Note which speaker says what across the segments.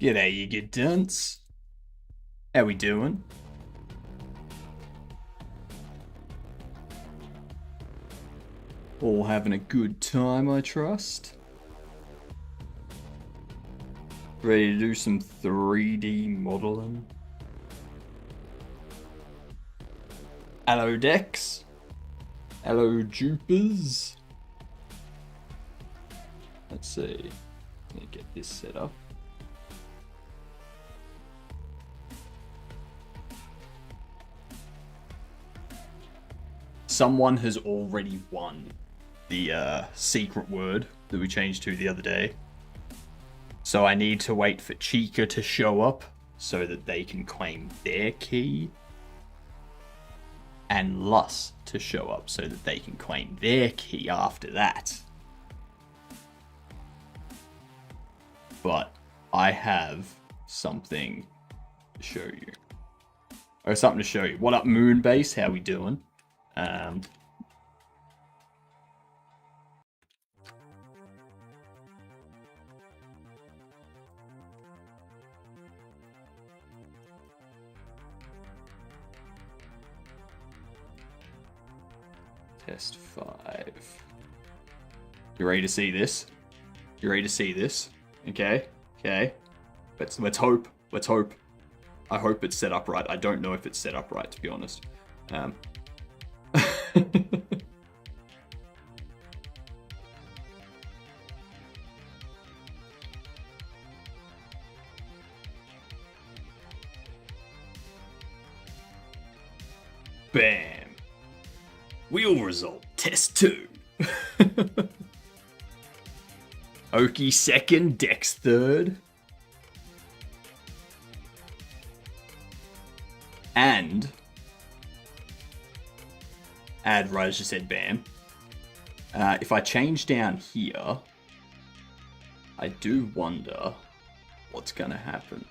Speaker 1: G'day, you good dunce. How we doing? All having a good time, I trust. Ready to do some 3D modeling? Hello, Dex. Hello, Jupers. Let's see. Let me get this set up. Someone has already won the secret word that we changed to the other day. So I need to wait for Chica to show up so that they can claim their key. And Lus to show up so that they can claim their key after that. But I have something to show you. Or something to show you. What up, Moonbase? How we doing? Test 5. You ready to see this? You ready to see this? Okay. Let's hope. Let's hope. I hope it's set up right. I don't know if it's set up right, to be honest. Bam. Wheel result. Test 2. Oki second, Dex third. And add right as you said, bam. If I change down here, I do wonder what's gonna happen.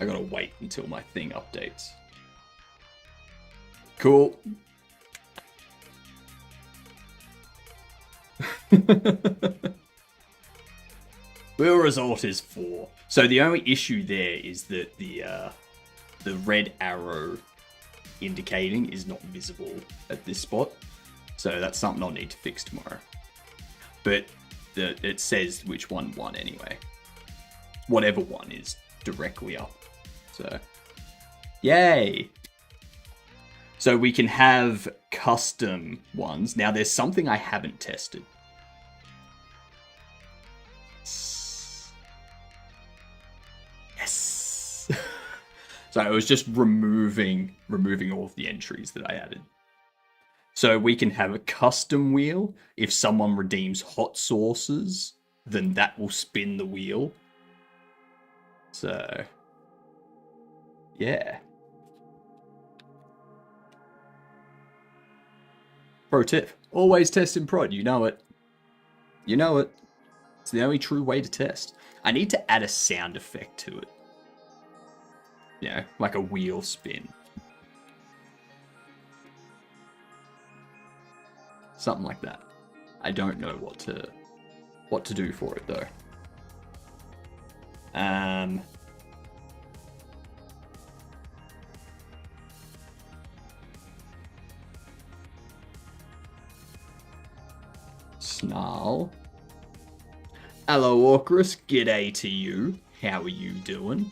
Speaker 1: I gotta wait until my thing updates. Cool. Wheel result is 4. So the only issue there is that the red arrow indicating is not visible at this spot. So that's something I'll need to fix tomorrow. But it says which one won anyway. Whatever one is directly up. So, yay! So we can have custom ones. Now there's something I haven't tested. Yes! So I was just removing all of the entries that I added. So we can have a custom wheel. If someone redeems hot sauces, then that will spin the wheel. So, yeah. Pro tip, always test in prod, you know it. You know it. It's the only true way to test. I need to add a sound effect to it. You know, like a wheel spin. Something like that. I don't know what to do for it though. Snarl. Hello, Orcrus. G'day to you. How are you doing?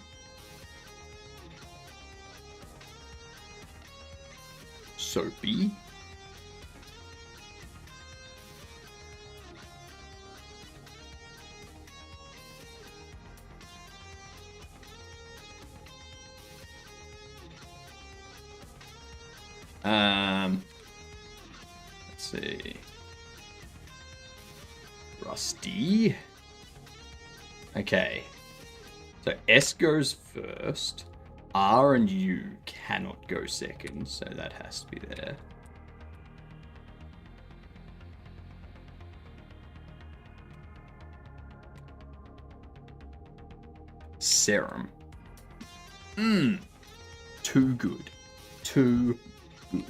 Speaker 1: Soapy. Let's see. Rusty. Okay. So S goes first. R and U cannot go second, so that has to be there. Serum. Too good. Too good.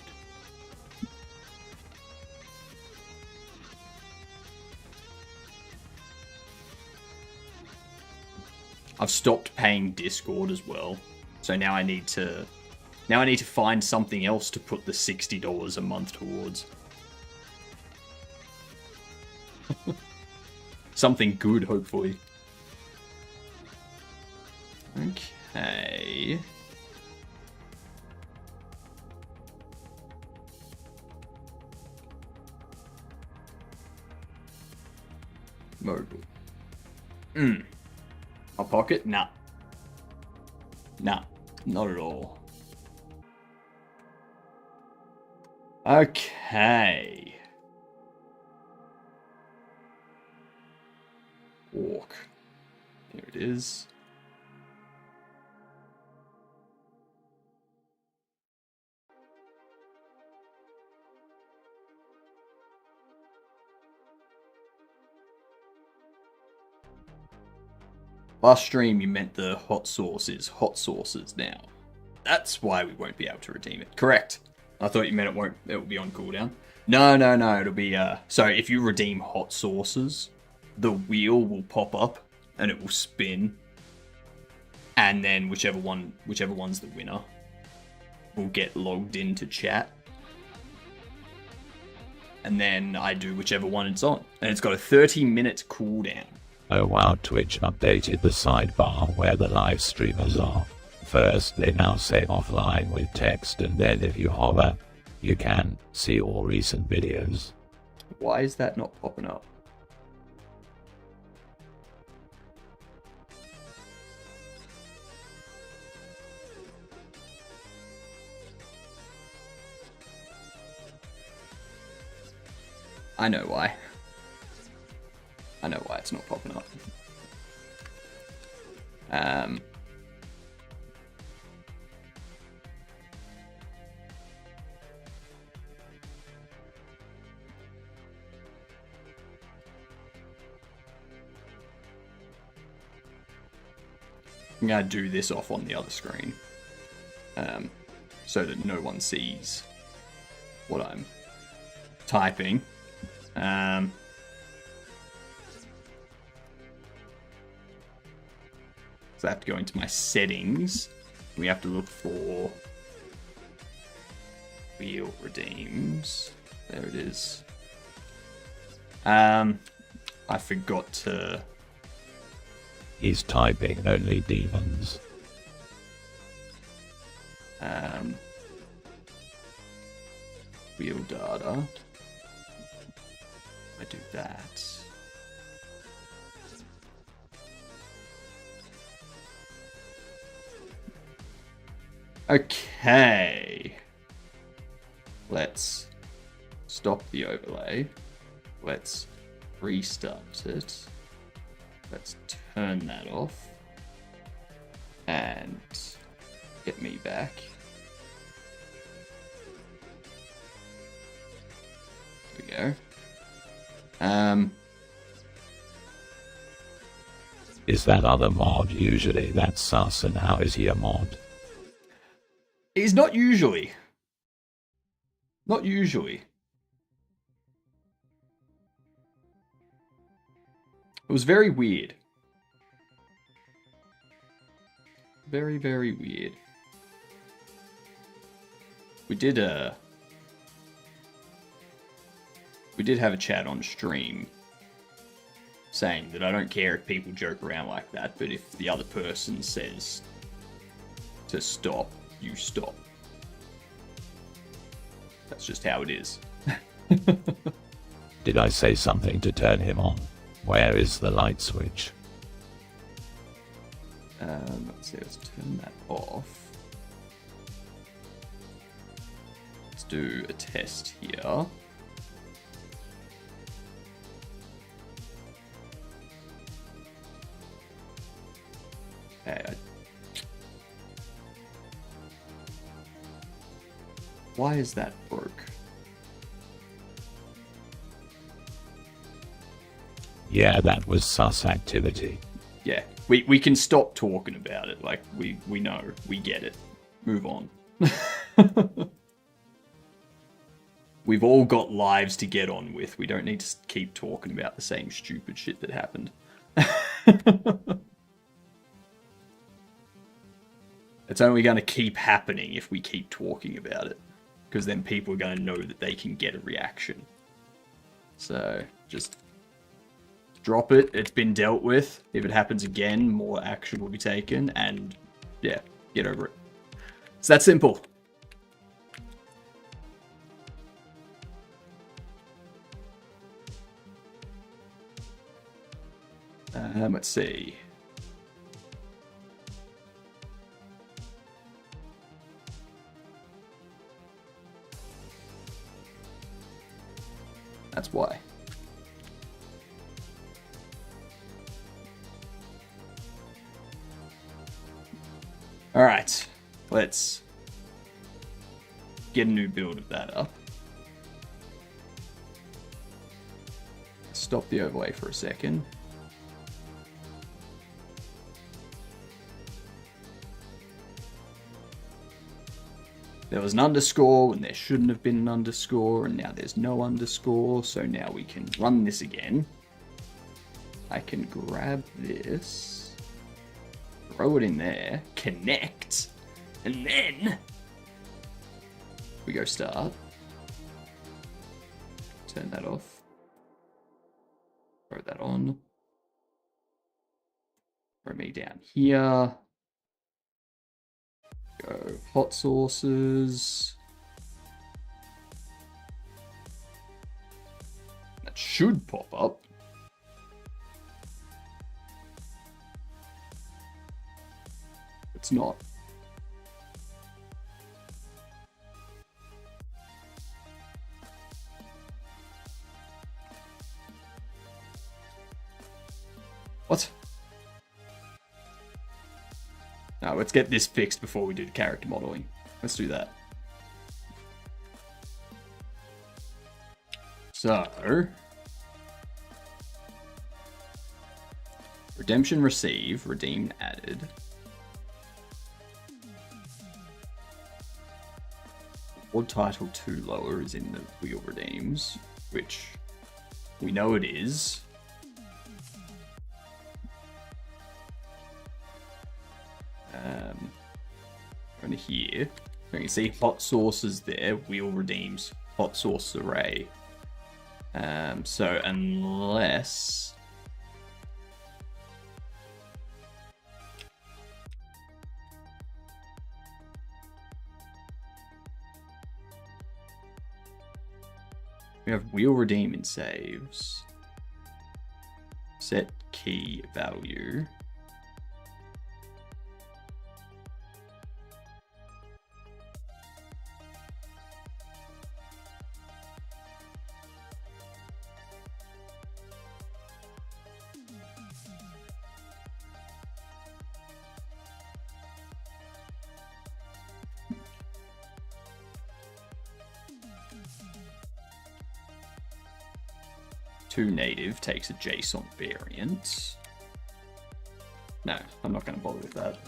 Speaker 1: I've stopped paying Discord as well. So now I need to find something else to put the $60 a month towards. Something good, hopefully. Okay. Mobile. A pocket? Nah. Nah, not at all. Okay. Walk. Here it is. Last stream, you meant the hot sauce is hot sauces now. That's why we won't be able to redeem it. Correct. I thought you meant it will be on cooldown. No, it'll be, so if you redeem hot sauces, the wheel will pop up and it will spin. And then whichever one's the winner will get logged into chat. And then I do whichever one it's on. And it's got a 30-minute cooldown.
Speaker 2: Oh wow, Twitch updated the sidebar where the live streamers are. First they now say offline with text, and then if you hover, you can see all recent videos.
Speaker 1: Why is that not popping up? I know why. I know why it's not popping up. I'm gonna do this off on the other screen, so that no one sees what I'm typing. So I have to go into my settings. We have to look for wheel redeems. There it is. I forgot to...
Speaker 2: He's typing only demons.
Speaker 1: Wheel data. I do that. Okay. Let's stop the overlay. Let's restart it. Let's turn that off. And get me back. There we go.
Speaker 2: Is that other mod usually that sus, and how is he a mod?
Speaker 1: He's not usually. Not usually. It was very weird. Very, very weird. We did have a chat on stream saying that I don't care if people joke around like that, but if the other person says to stop, you stop. That's just how it is.
Speaker 2: Did I say something to turn him on? Where is the light switch?
Speaker 1: Let's see, let's turn that off. Let's do a test here. Okay. Why is that broke?
Speaker 2: Yeah, that was sus activity.
Speaker 1: Yeah, we can stop talking about it. Like, we know, we get it. Move on. We've all got lives to get on with. We don't need to keep talking about the same stupid shit that happened. It's only going to keep happening if we keep talking about it. Because then people are going to know that they can get a reaction. So, just drop it. It's been dealt with. If it happens again, more action will be taken. And, yeah, get over it. It's that simple. Let's see. That's why. Alright, let's get a new build of that up. Stop the overlay for a second. There was an underscore when there shouldn't have been an underscore, and now there's no underscore, so now we can run this again. I can grab this, throw it in there, connect, and then we go start. Turn that off. Throw that on. Throw me down here. Go hot sauces. That should pop up. It's not. What? Now, let's get this fixed before we do the character modeling. Let's do that. So, redemption receive, redeemed added. What title 2 lower is in the wheel redeems, which we know it is. Over here, you can see hot sauces there, wheel redeems, hot sauce array. So unless we have wheel redeem in saves, set key value. To native takes a JSON variant. No, I'm not going to bother with that.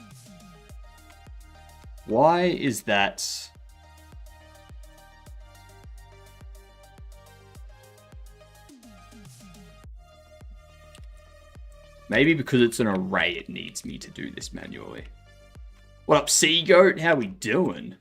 Speaker 1: Why is that? Maybe because it's an array, it needs me to do this manually. What up, Sea Goat? How we doing?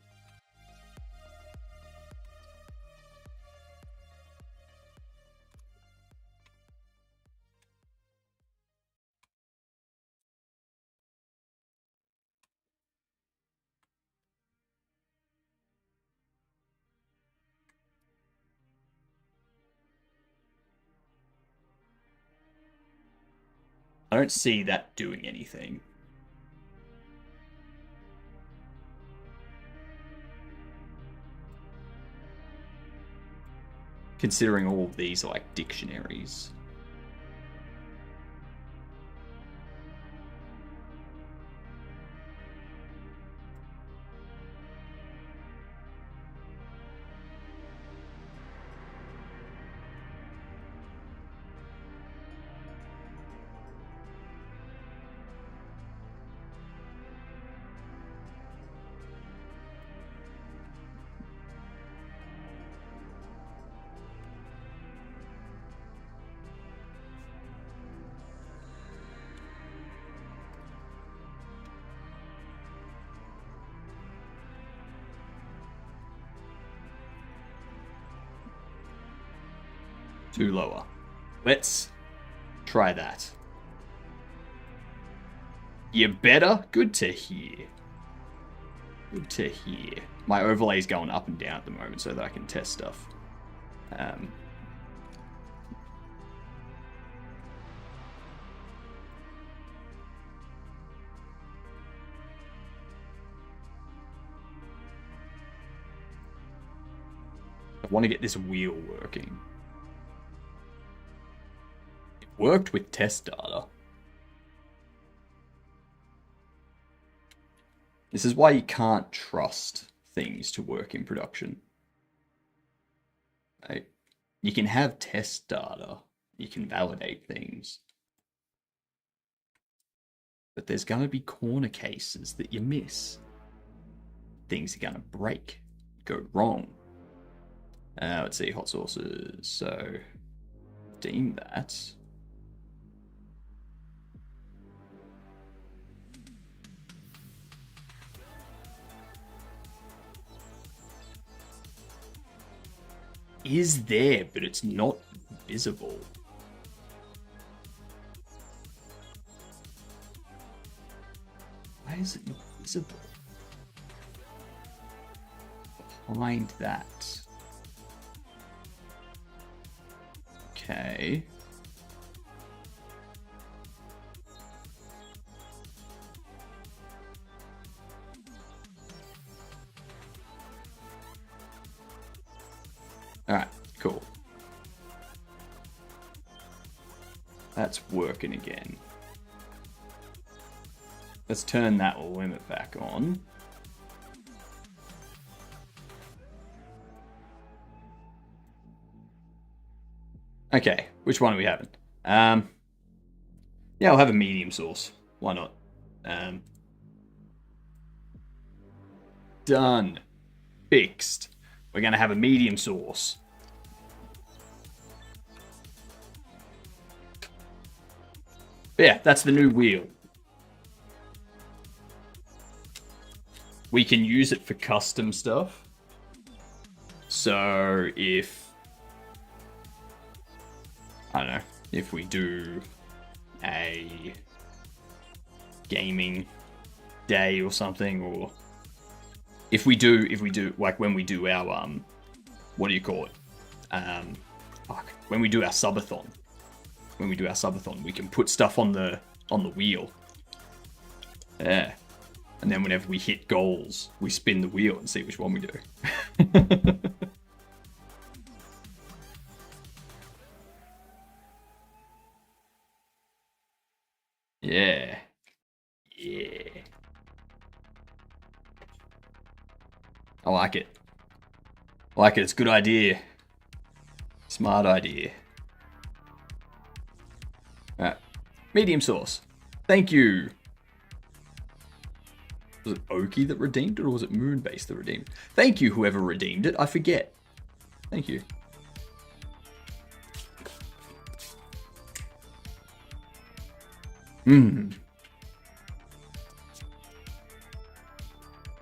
Speaker 1: I don't see that doing anything. Considering all of these are like dictionaries. 2 lower. Let's try that. You better? Good to hear. Good to hear. My overlay is going up and down at the moment so that I can test stuff. I want to get this wheel working. It worked with test data. This is why you can't trust things to work in production. Right? You can have test data, you can validate things, but there's going to be corner cases that you miss. Things are going to break, go wrong. Let's see, hot sources. So, redeem that. Is there, but it's not visible. Why is it not visible? Behind that. Okay. Alright, cool. That's working again. Let's turn that limit back on. Okay, which one are we having? Yeah, I'll have a medium sauce. Why not? Done. Fixed. We're going to have a medium sauce. Yeah, that's the new wheel. We can use it for custom stuff. So if, I don't know, if we do a gaming day or something, or if we do like when we do our what do you call it? When we do our subathon. When we do our subathon, we can put stuff on the wheel. Yeah. And then whenever we hit goals, we spin the wheel and see which one we do. Yeah. Yeah. I like it. I like it. It's a good idea. Smart idea. Alright. Medium sauce. Thank you. Was it Oki that redeemed it, or was it Moonbase that redeemed it? Thank you, whoever redeemed it. I forget. Thank you.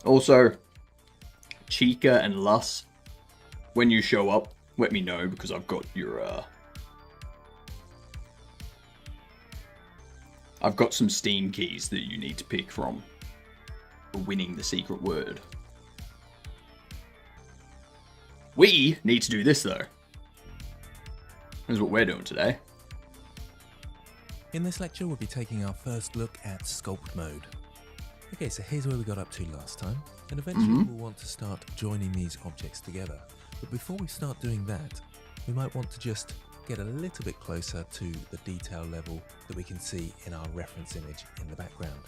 Speaker 1: Also, Chica and Lus, when you show up, let me know, because I've got your, I've got some Steam keys that you need to pick from for winning the secret word. We need to do this, though. This is what we're doing today.
Speaker 3: In this lecture, we'll be taking our first look at sculpt mode. Okay, so here's where we got up to last time, and eventually we'll want to start joining these objects together. But before we start doing that, we might want to just get a little bit closer to the detail level that we can see in our reference image in the background.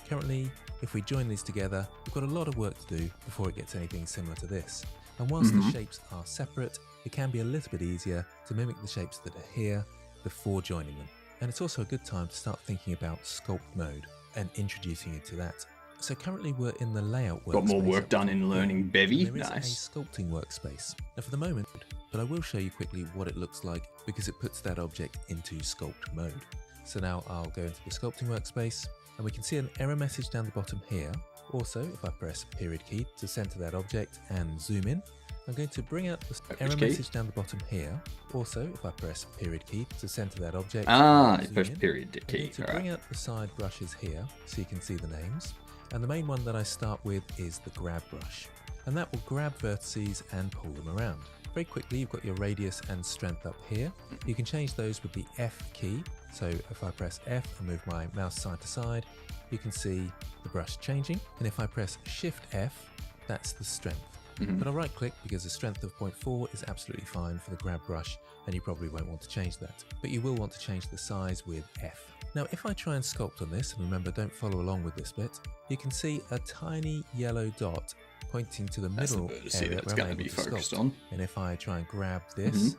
Speaker 3: Currently, if we join these together, we've got a lot of work to do before it gets anything similar to this. And whilst the shapes are separate, it can be a little bit easier to mimic the shapes that are here before joining them. And it's also a good time to start thinking about sculpt mode and introducing you to that. So currently we're in the layout workspace.
Speaker 1: Got more work done in learning Bevy.
Speaker 3: There is
Speaker 1: Nice.
Speaker 3: a sculpting workspace. Now for the moment, but I will show you quickly what it looks like because it puts that object into sculpt mode. So now I'll go into the sculpting workspace and we can see an error message down the bottom here. Also, if I press period key to center that object and zoom in, I'm going to bring out the
Speaker 1: Which
Speaker 3: error
Speaker 1: key?
Speaker 3: message down the bottom here. Also, if I press period key to center that object,
Speaker 1: You
Speaker 3: zoom
Speaker 1: press
Speaker 3: in,
Speaker 1: period
Speaker 3: I'm
Speaker 1: key.
Speaker 3: going to
Speaker 1: All
Speaker 3: bring
Speaker 1: right.
Speaker 3: out the side brushes here so you can see the names. And the main one that I start with is the grab brush. And that will grab vertices and pull them around. Very quickly, you've got your radius and strength up here. You can change those with the F key. So if I press F and move my mouse side to side, you can see the brush changing. And if I press Shift F, that's the strength. But I'll right click because the strength of 0.4 is absolutely fine for the grab brush and you probably won't want to change that. But you will want to change the size with F. Now if I try and sculpt on this, and remember don't follow along with this bit, you can see a tiny yellow dot pointing to the
Speaker 1: That's the
Speaker 3: middle
Speaker 1: vertice
Speaker 3: area
Speaker 1: that it's
Speaker 3: where
Speaker 1: going
Speaker 3: I'm
Speaker 1: to
Speaker 3: able
Speaker 1: be
Speaker 3: to
Speaker 1: focused
Speaker 3: sculpt.
Speaker 1: on.
Speaker 3: And if I try and grab this,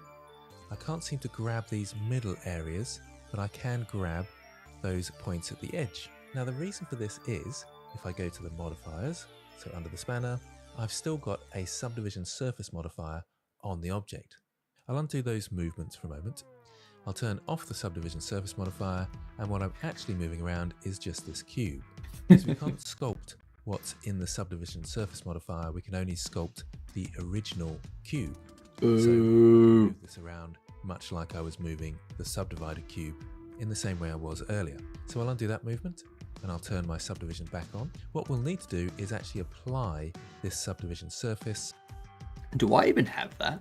Speaker 3: I can't seem to grab these middle areas, but I can grab those points at the edge. Now the reason for this is, if I go to the modifiers, so under the spanner, I've still got a subdivision surface modifier on the object. I'll undo those movements for a moment. I'll turn off the subdivision surface modifier, and what I'm actually moving around is just this cube. Because we can't sculpt what's in the subdivision surface modifier, we can only sculpt the original cube. So move this around much like I was moving the subdivided cube in the same way I was earlier. So I'll undo that movement and I'll turn my subdivision back on. What we'll need to do is actually apply this subdivision surface.
Speaker 1: Do I even have that?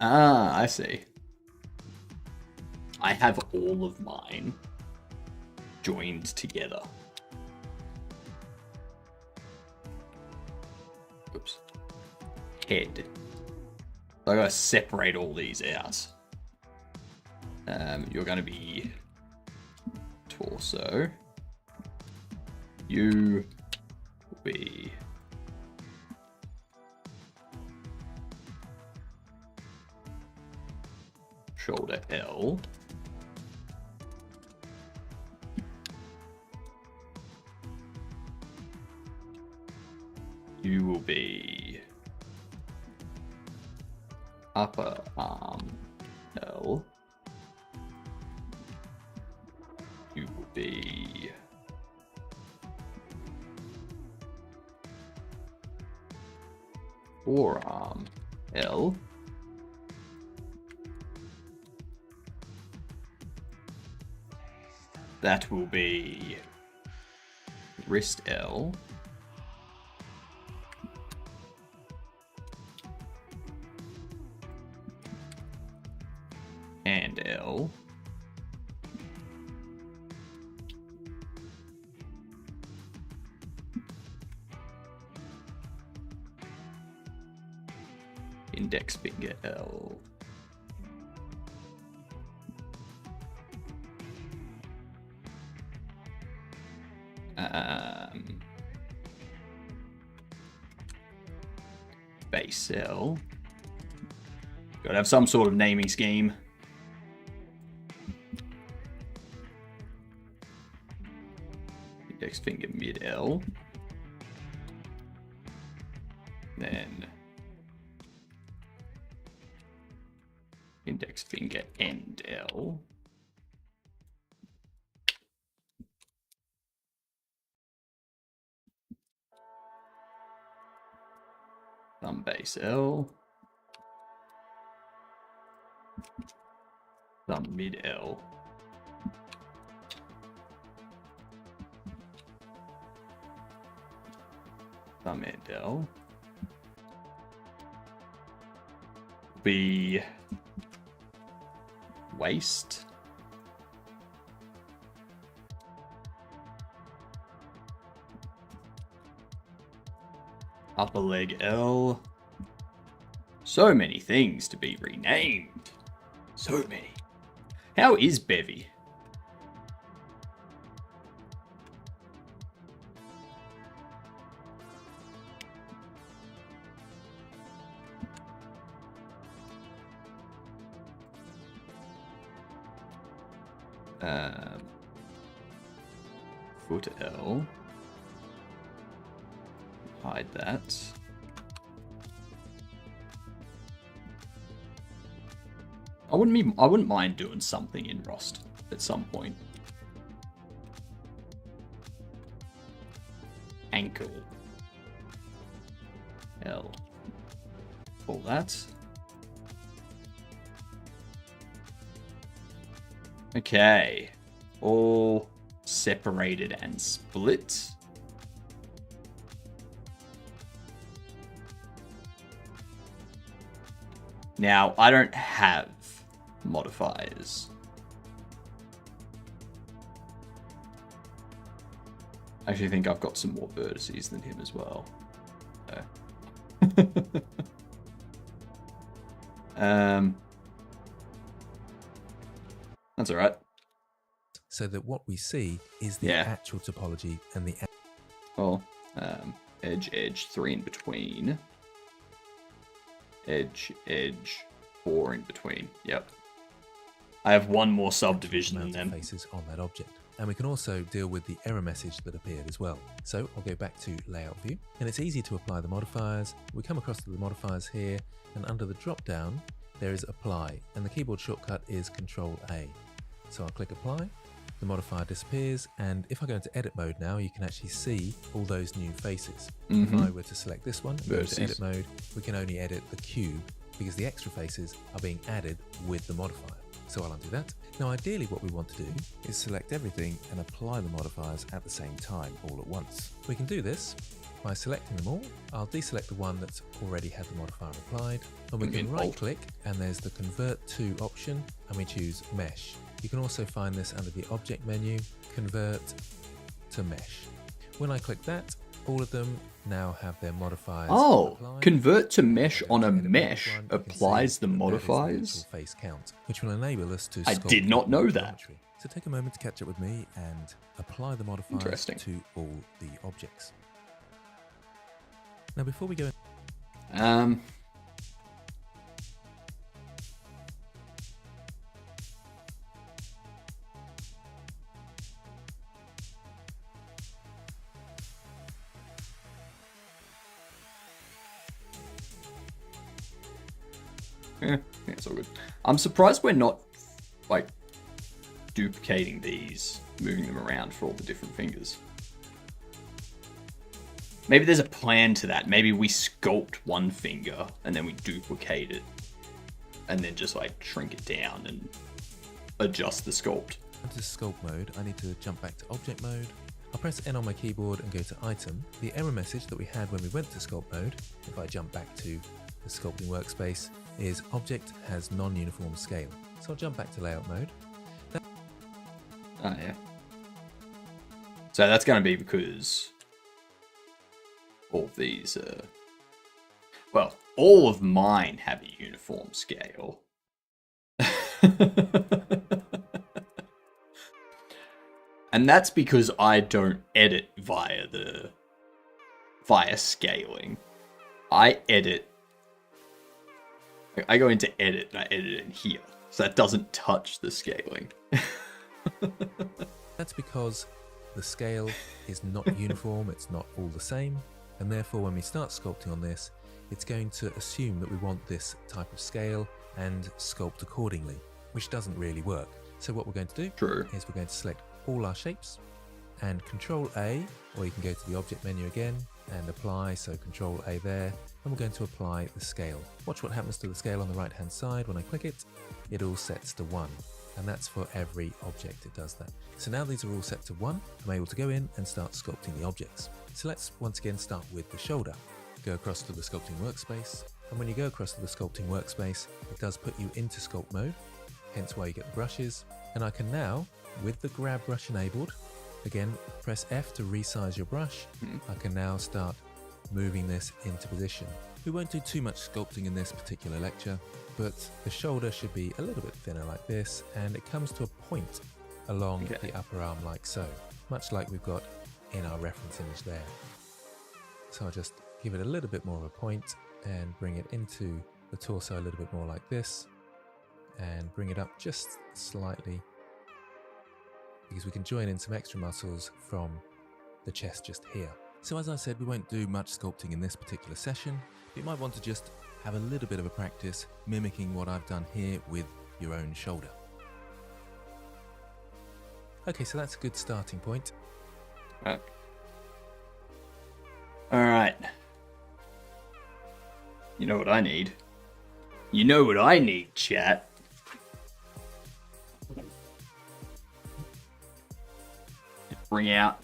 Speaker 1: I see. I have all of mine joined together. Oops. Head. So I gotta separate all these out. You're gonna be torso. You will be shoulder L. You will be upper arm L. You will be forearm L. That will be wrist L. And L. Index finger L. Base L. Gotta have some sort of naming scheme. Index finger mid L. Then index finger end L. Thumb base L. Thumb mid L. Thumb end L. Be waist. Upper leg L. So many things to be renamed. So many. How is Bevy? Foot L. Hide that. I wouldn't mind doing something in Rust at some point. Ankle. L. All that. Okay. All separated and split. Now, I don't have modifiers. I actually think I've got some more vertices than him as well. So. That's alright.
Speaker 3: So that what we see is the actual topology and the...
Speaker 1: Well, edge, edge, 3 in between. Edge, edge, 4 in between. Yep. I have one more subdivision than them.
Speaker 3: Faces on that object. And we can also deal with the error message that appeared as well. So I'll go back to layout view, and it's easy to apply the modifiers. We come across to the modifiers here, and under the drop down there is apply, and the keyboard shortcut is Control A. So I'll click apply, the modifier disappears, and if I go into edit mode now, you can actually see all those new faces. If I were to select this one, go to edit mode, we can only edit the cube because the extra faces are being added with the modifier. So I'll undo that. Now ideally what we want to do is select everything and apply the modifiers at the same time, all at once. We can do this by selecting them all. I'll deselect the one that's already had the modifier applied, and we can right click and there's the convert to option, and we choose mesh. You can also find this under the object menu, convert to mesh. When I click that, all of them now have their modifiers applied.
Speaker 1: Convert to mesh on a mesh applies the modifiers?
Speaker 3: Face count, which will enable us to
Speaker 1: I did not know that.
Speaker 3: So take a moment to catch up with me and apply the modifiers to all the objects. Now before we go...
Speaker 1: Yeah, it's all good. I'm surprised we're not, like, duplicating these, moving them around for all the different fingers. Maybe there's a plan to that. Maybe we sculpt one finger, and then we duplicate it, and then just, like, shrink it down and adjust the sculpt.
Speaker 3: Into sculpt mode, I need to jump back to object mode. I'll press N on my keyboard and go to item. The error message that we had when we went to sculpt mode, if I jump back to the sculpting workspace, is object has non-uniform scale. So I'll jump back to layout mode.
Speaker 1: Oh yeah. So that's going to be because all of these, well, all of mine have a uniform scale. And that's because I don't edit via scaling. I go into edit and I edit it in here. So that doesn't touch the scaling.
Speaker 3: That's because the scale is not uniform, it's not all the same, and therefore when we start sculpting on this, it's going to assume that we want this type of scale and sculpt accordingly, which doesn't really work. So what we're going to do is we're going to select all our shapes and Control A, or you can go to the object menu again and apply, so Control A there, and we're going to apply the scale. Watch what happens to the scale on the right hand side. When I click it, it all sets to 1, and that's for every object it does that. So now these are all set to 1, I'm able to go in and start sculpting the objects. So let's once again start with the shoulder. Go across to the sculpting workspace, and when you go across to the sculpting workspace, it does put you into sculpt mode, hence why you get the brushes, and I can now, with the grab brush enabled, again press F to resize your brush, I can now start moving this into position. We won't do too much sculpting in this particular lecture, but the shoulder should be a little bit thinner like this, and it comes to a point along the upper arm like so, much like we've got in our reference image there. So I'll just give it a little bit more of a point and bring it into the torso a little bit more like this, and bring it up just slightly, because we can join in some extra muscles from the chest just here. So as I said, we won't do much sculpting in this particular session, but you might want to just have a little bit of a practice mimicking what I've done here with your own shoulder. Okay, so that's a good starting point.
Speaker 1: Alright. You know what I need? You know what I need, chat? Bring out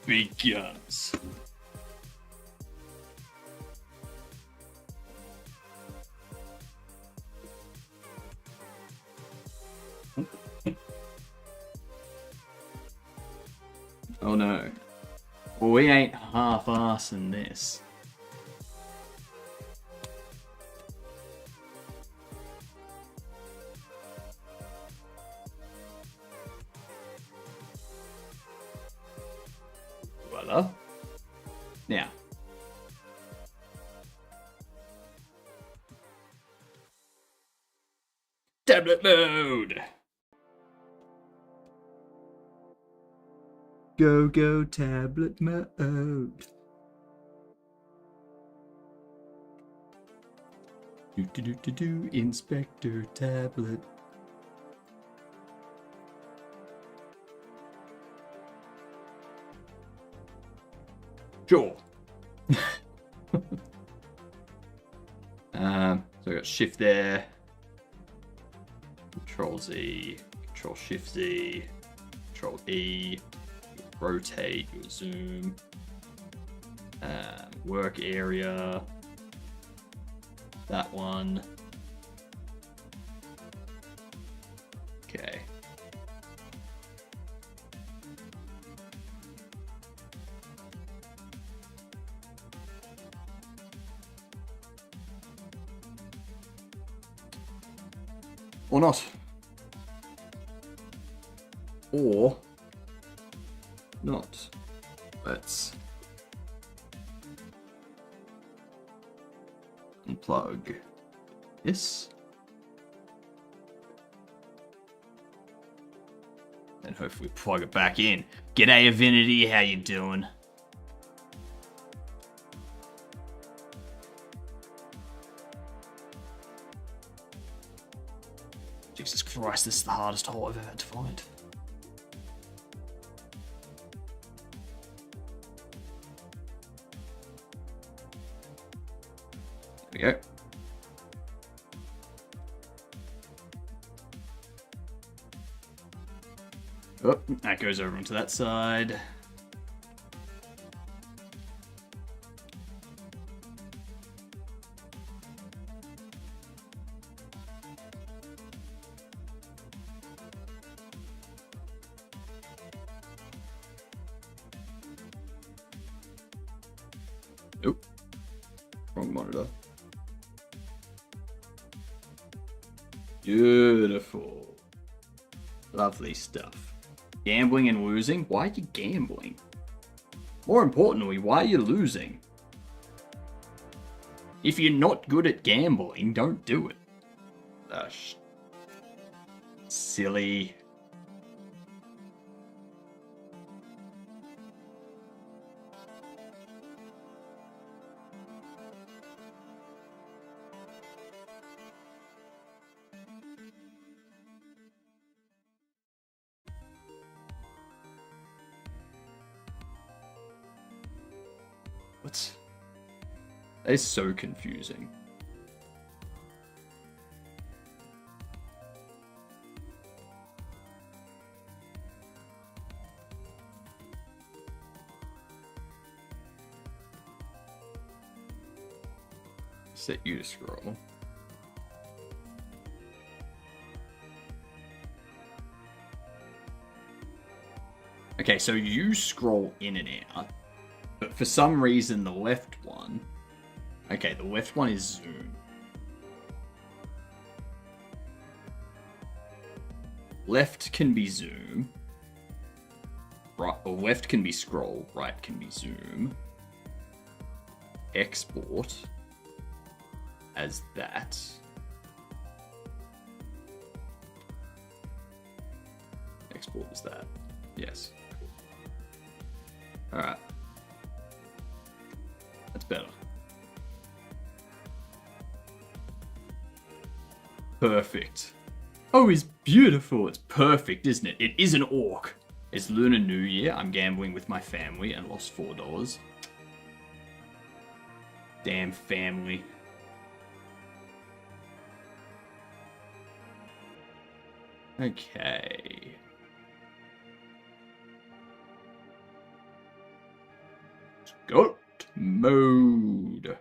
Speaker 1: big guns. Oh no. Well, we ain't half-assing this. Voila. Now. Tablet mode! Go tablet mode. Do Inspector tablet. Sure. So I got shift there. Control Z. Control shift Z. Control E. Rotate, your zoom, work area, that one. Okay. Or not. Or not. Let's unplug this. And hopefully plug it back in. G'day Avinity, how you doing? Jesus Christ, this is the hardest hole I've ever had to find. There we go. Oh, that goes over onto that side. Nope. Wrong monitor. Beautiful. Lovely stuff. Gambling and losing? Why are you gambling? More importantly, why are you losing? If you're not good at gambling, don't do it. Silly. What? That is so confusing. Set you to scroll. Okay, so you scroll in and out. But for some reason, the left one... Okay, the left one is zoom. Left can be zoom. Right, or left can be scroll. Right can be zoom. Export as that. Export as that. Yes. Alright. That's better. Perfect. Oh, he's beautiful. It's perfect, isn't it? It is an orc. It's Lunar New Year. I'm gambling with my family and lost $4. Damn family. Okay. Scout mode.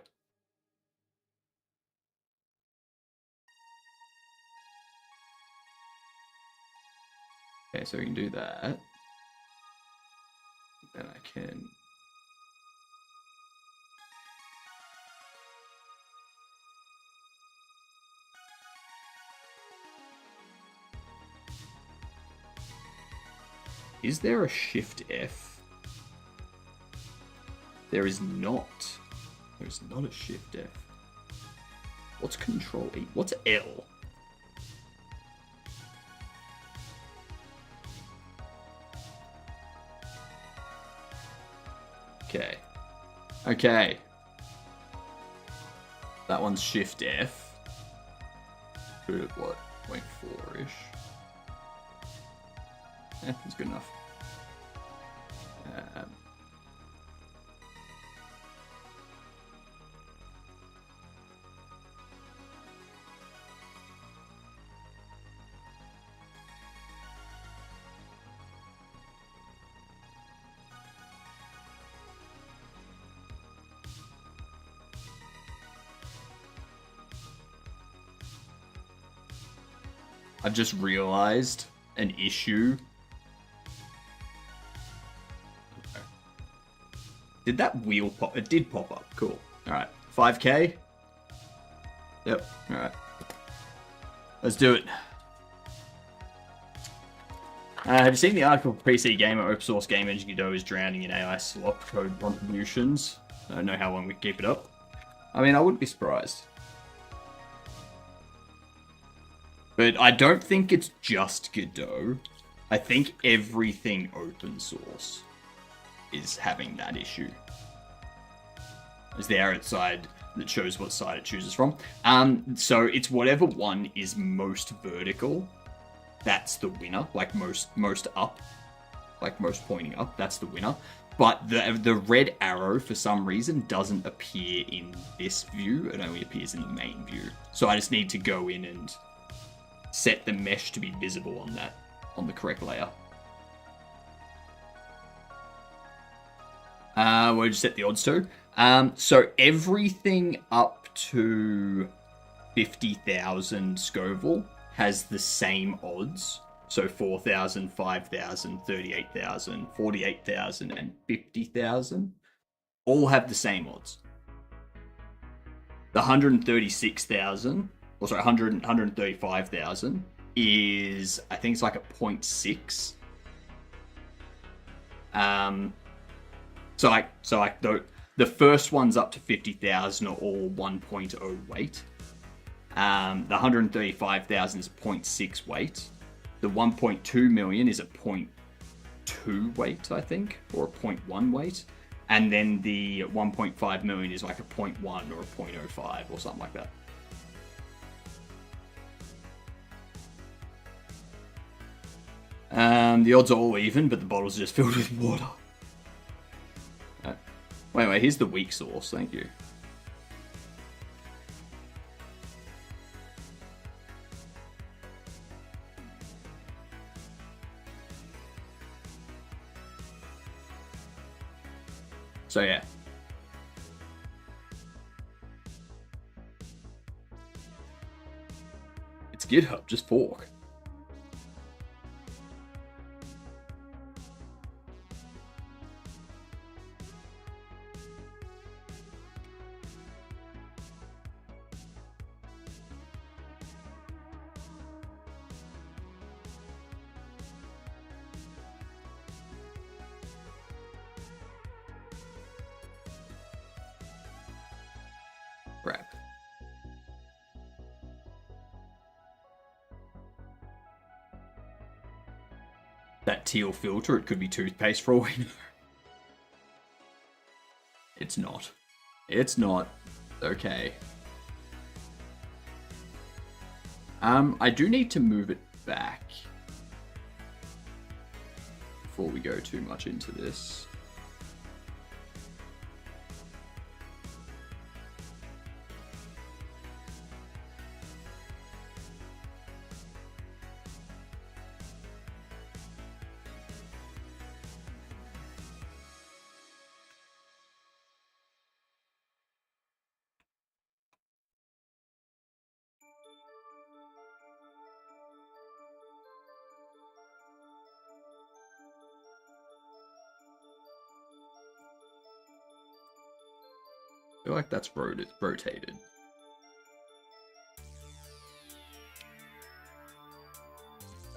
Speaker 1: Okay, so we can do that. Then I can... Is there a Shift F? There is not. There's not a Shift F. What's Control E? What's L? Okay. Okay. That one's Shift F. Good at what? 0.4-ish. That's good enough. I've just realized an issue. Did that wheel pop? It did pop up. Cool. Alright. 5k? Yep. Alright. Let's do it. Have you seen the article PC Gamer open source game engine Godot is drowning in AI slop code contributions? I don't know how long we can keep it up. I mean, I wouldn't be surprised. But I don't think it's just Godot. I think everything open source is having that issue. Is the arrow side that shows what side it chooses from. So it's whatever one is most vertical, that's the winner. Like most up, like most pointing up, that's the winner. But the red arrow, for some reason, doesn't appear in this view. It only appears in the main view. So I just need to go in and set the mesh to be visible on that, on the correct layer. What did you set the odds to? So everything up to 50,000 Scoville has the same odds. So 4,000, 5,000, 38,000, 48,000, and 50,000 all have the same odds. The 136,000, or sorry, 135,000 is, I think it's like a 0.6. So the first ones up to 50,000 are all 1.0 weight. The 135,000 is 0.6 weight. The 1.2 million is a 0.2 weight, I think, or a 0.1 weight. And then the 1.5 million is like a 0.1 or a 0.05 or something like that. The odds are all even, but the bottles are just filled with water. Wait, here's the weak source, thank you. So yeah. It's GitHub, just fork. Crap. That teal filter, it could be toothpaste for all we know. It's not. It's not. Okay. I do need to move it back before we go too much into this. I feel like that's rotated.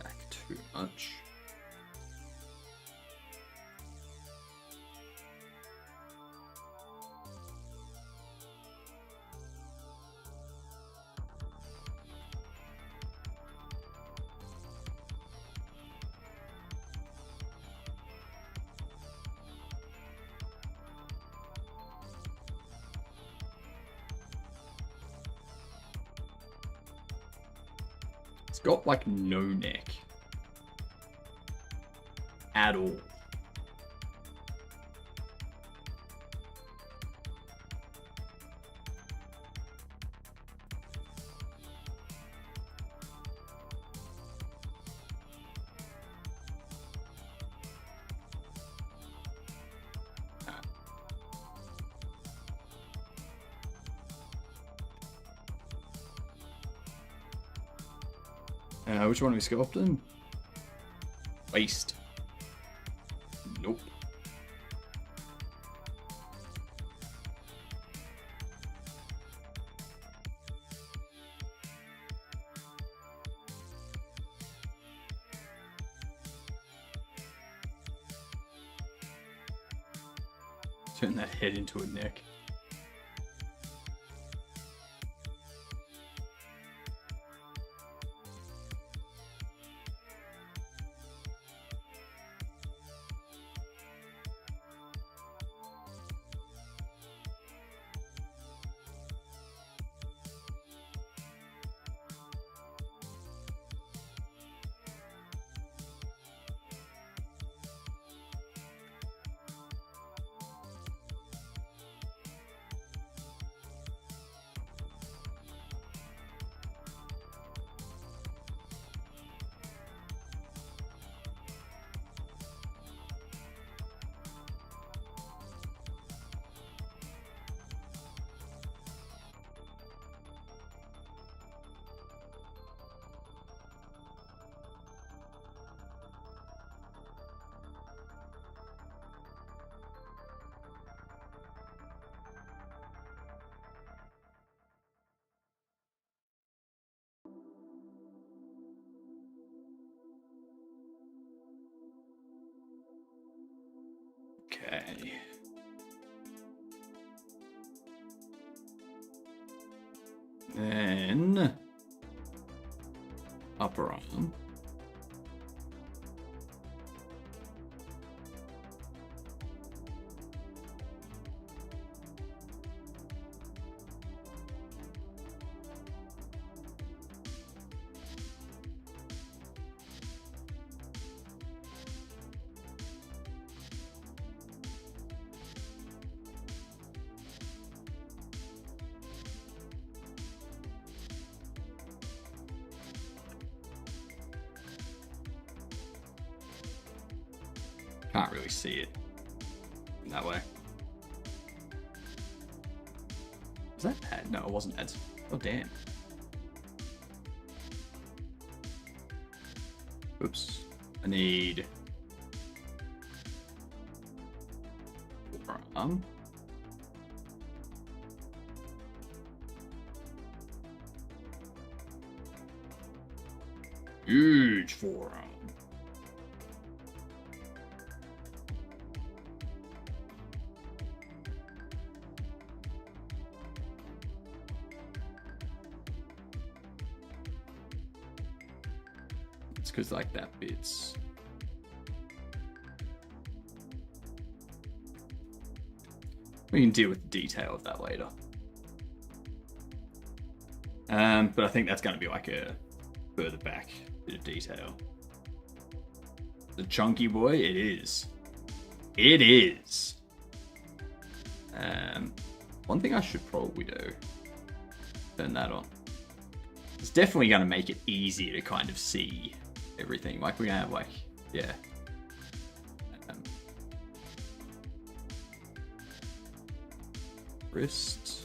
Speaker 1: Back too much. It's got like no neck at all. Which one are we sculpting? Waist. Nope. Turn that head into a neck. Okay. Then upper arm. Can't really see it that way. Was that bad? No, it wasn't bad. Oh, damn. Oops. I need forearm. Huge forearm. Because like that bit's we can deal with the detail of that later. But I think that's going to be like a further back bit of detail. The chunky boy, it is. It is. One thing I should probably do, turn that on. It's definitely going to make it easier to kind of see everything. Like we're going to have like, yeah. Wrists.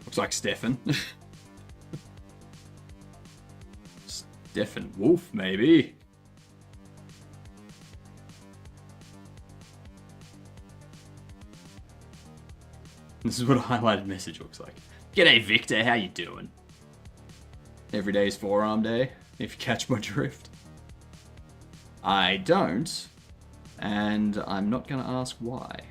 Speaker 1: Looks like Stefan. Stefan Wolf, maybe. This is what a highlighted message looks like. G'day, Victor. How you doing? Every day is forearm day, if you catch my drift. I don't, and I'm not going to ask why.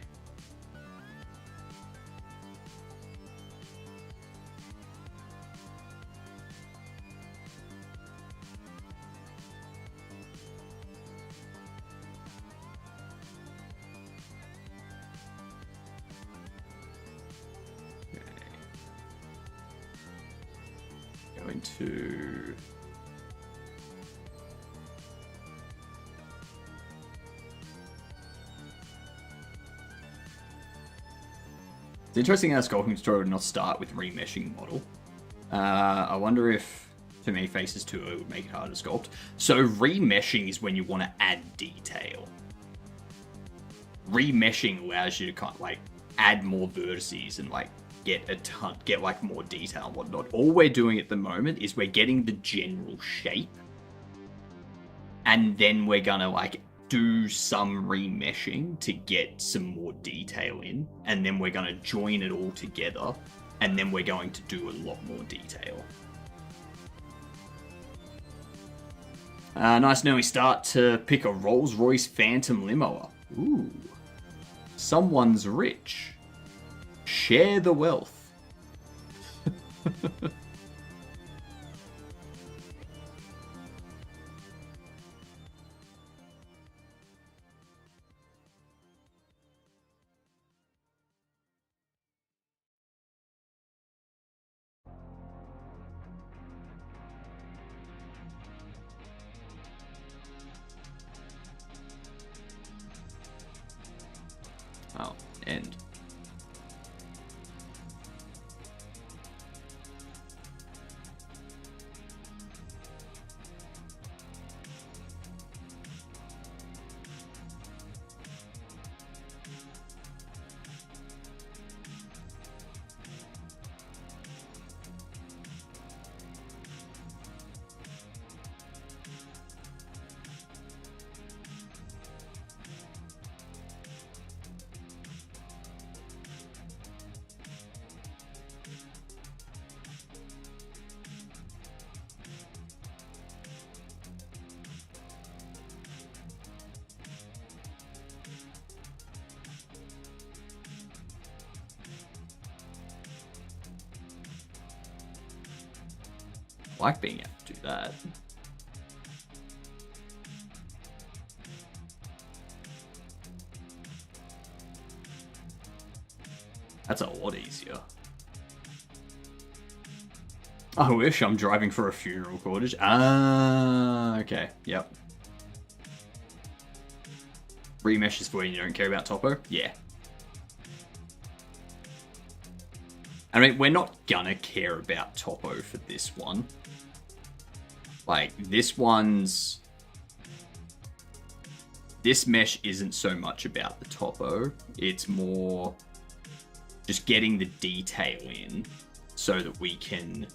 Speaker 1: Going to it's interesting how sculpting tutorial would not start with remeshing model. I wonder if too many faces to it would make it harder to sculpt. So remeshing is when you want to add detail. Remeshing allows you to kind of like add more vertices and like get like more detail and whatnot. All we're doing at the moment is we're getting the general shape, and then we're gonna like do some remeshing to get some more detail in, and then we're gonna join it all together, and then we're going to do a lot more detail. Nice and early start to pick a Rolls-Royce Phantom limo up. Ooh. Someone's rich. Share the wealth. Oh, end. I like being able to do that. That's a lot easier. I wish I'm driving for a funeral cottage. Ah, okay. Yep. Remesh is for when you don't care about topo? Yeah. I mean, we're not gonna care about topo for this one. Like, this mesh isn't so much about the topo. It's more just getting the detail in so that we can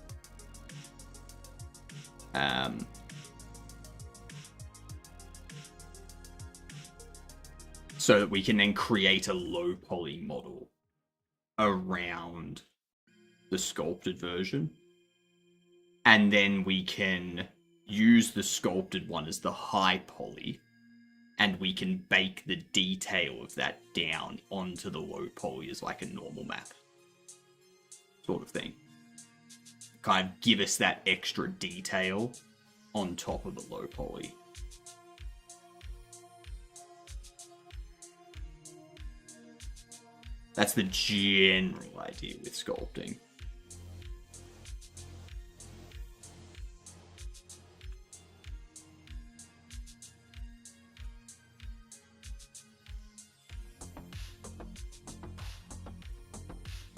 Speaker 1: so that we can then create a low poly model around the sculpted version. And then we can use the sculpted one as the high poly, and we can bake the detail of that down onto the low poly as like a normal map sort of thing. Kind of give us that extra detail on top of the low poly. That's the general idea with sculpting.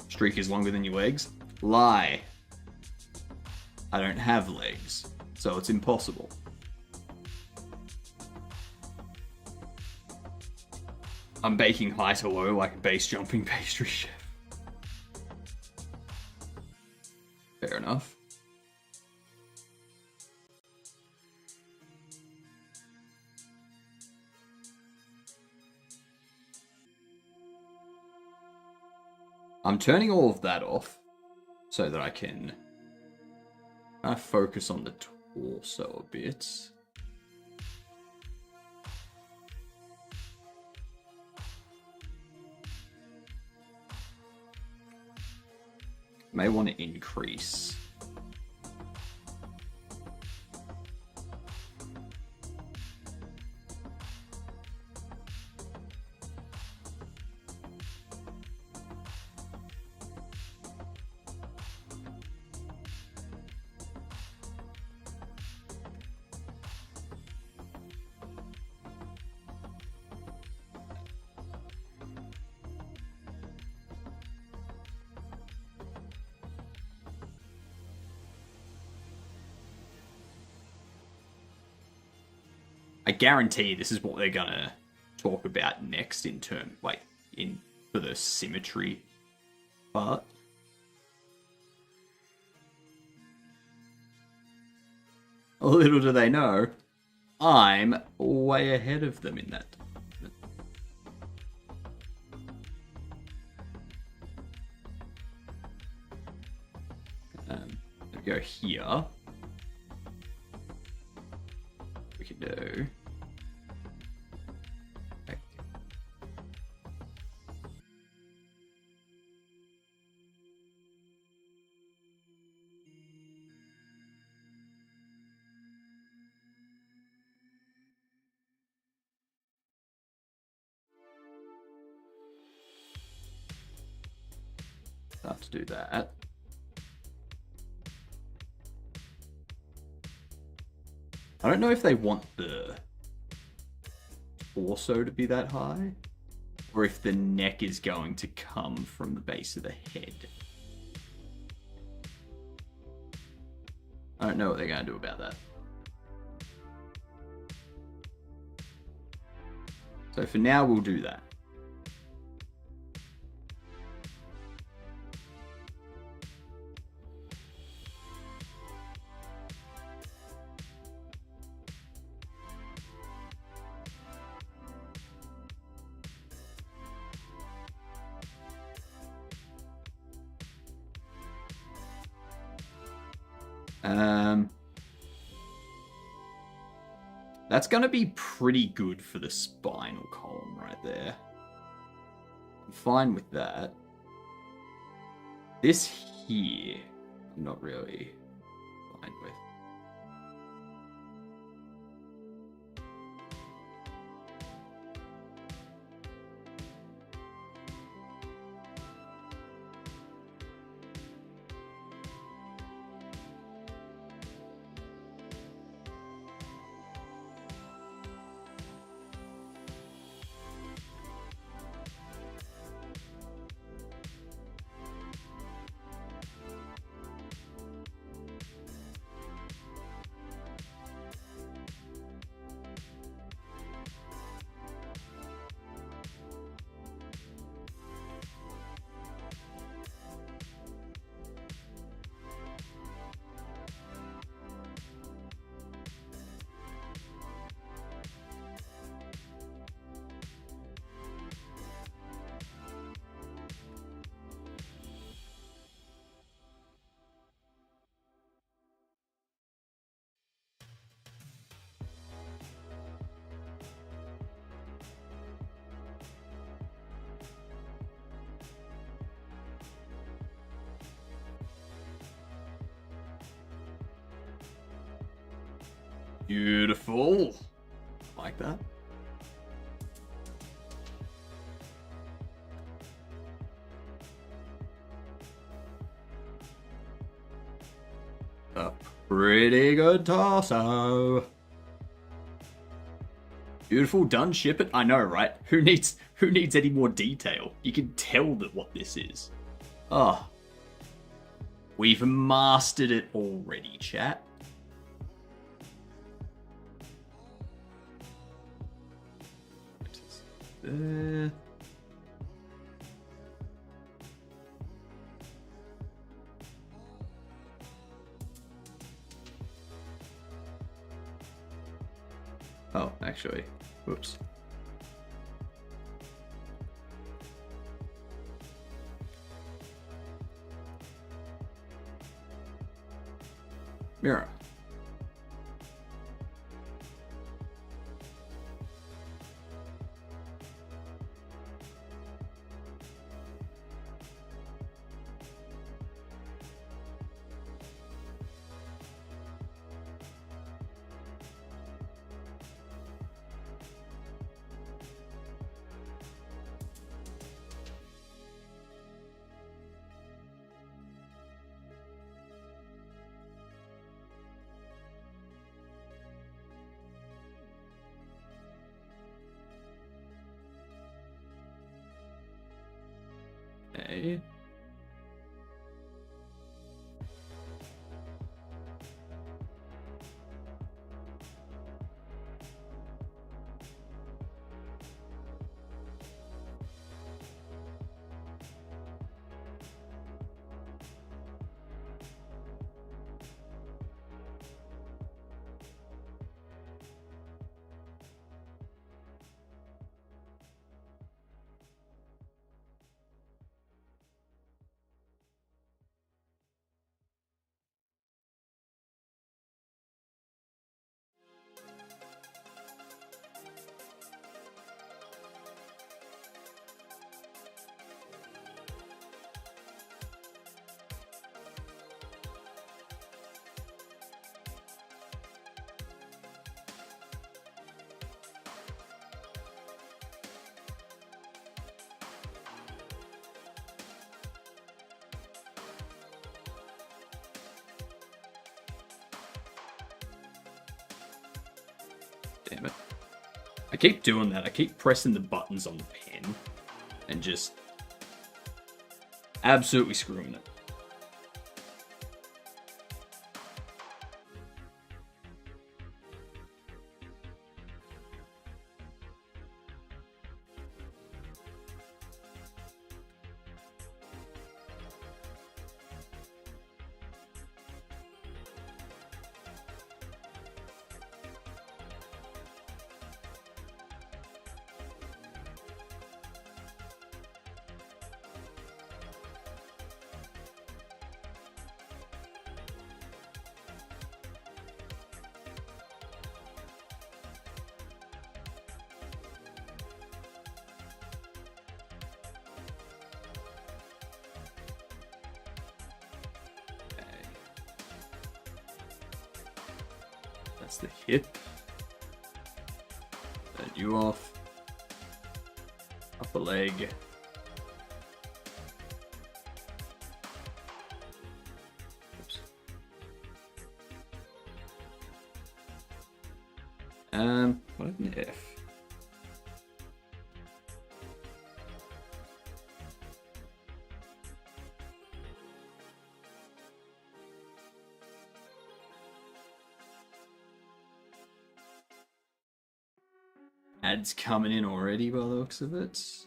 Speaker 1: Streak is longer than your legs? Lie. I don't have legs, so it's impossible. I'm baking high to low like a base jumping pastry chef. Fair enough. I'm turning all of that off so that I can focus on the torso a bit. May want to increase. I guarantee this is what they're gonna talk about next in for the symmetry part. Little do they know, I'm way ahead of them in that. Let me go here. We can do. Start to do that. I don't know if they want the torso to be that high, or if the neck is going to come from the base of the head. I don't know what they're going to do about that. So for now, we'll do that. That's going to be pretty good for the spinal column right there. I'm fine with that. This here, I'm not really fine with. Beautiful. Like that. A pretty good torso. Beautiful, done, ship it. I know, right? Who needs any more detail? You can tell that what this is. Oh. We've mastered it already, chat. There. Oh, actually, whoops. Mirror. Okay. Damn it. I keep doing that. I keep pressing the buttons on the pen and just absolutely screwing it. That's the hip. Turn you off. Upper leg. Oops. What an F. Ads coming in already by the looks of it.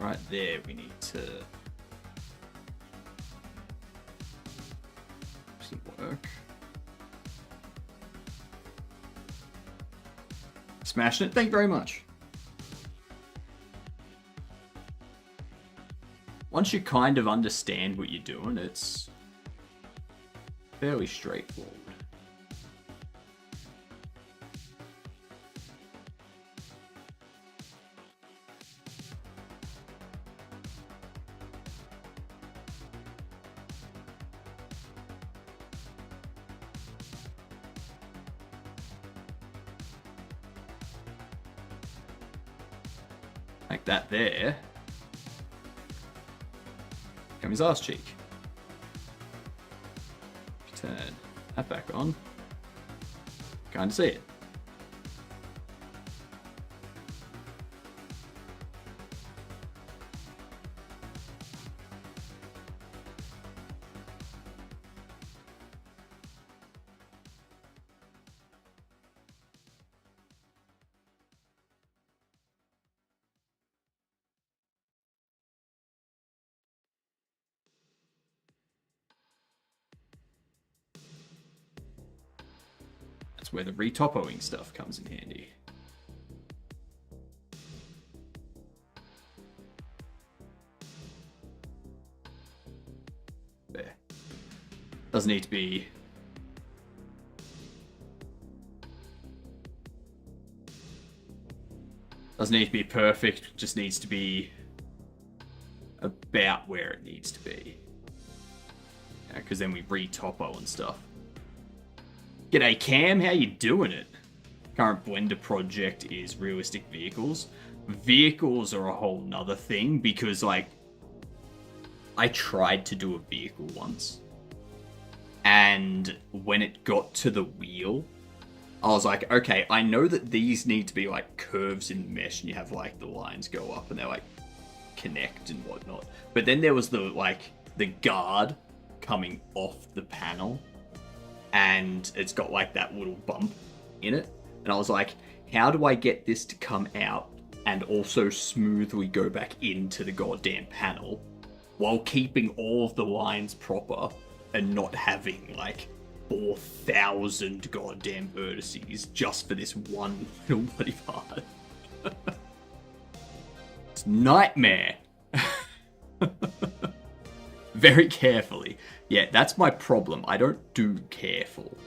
Speaker 1: Right there, we need to... Doesn't work. Smashing it. Thank you very much. Once you kind of understand what you're doing, it's fairly straightforward. Like that there. Come his ass cheek. Turn that back on. Can't see it. That's where the retopoing stuff comes in handy. There. Doesn't need to be... Doesn't need to be perfect, just needs to be about where it needs to be. Because then we re-topo and stuff. G'day Cam, how you doing it? Current Blender project is realistic vehicles. Vehicles are a whole nother thing because, like, I tried to do a vehicle once. And when it got to the wheel, I was like, okay, I know that these need to be like curves in the mesh and you have like the lines go up and they're like connect and whatnot. But then there was the guard coming off the panel and it's got like that little bump in it. And I was like, how do I get this to come out and also smoothly go back into the goddamn panel while keeping all of the lines proper and not having like 4,000 goddamn vertices just for this one little bloody part. It's nightmare. Very carefully. Yeah, that's my problem. I don't do careful.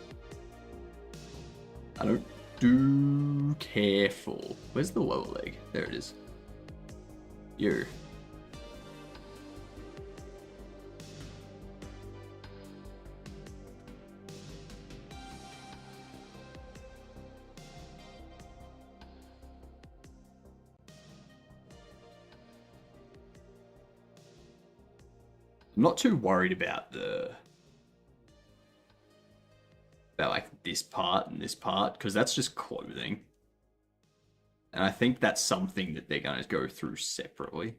Speaker 1: I don't do careful. Where's the lower leg? There it is. You. I'm not too worried about like this part and this part, because that's just clothing. And I think that's something that they're going to go through separately.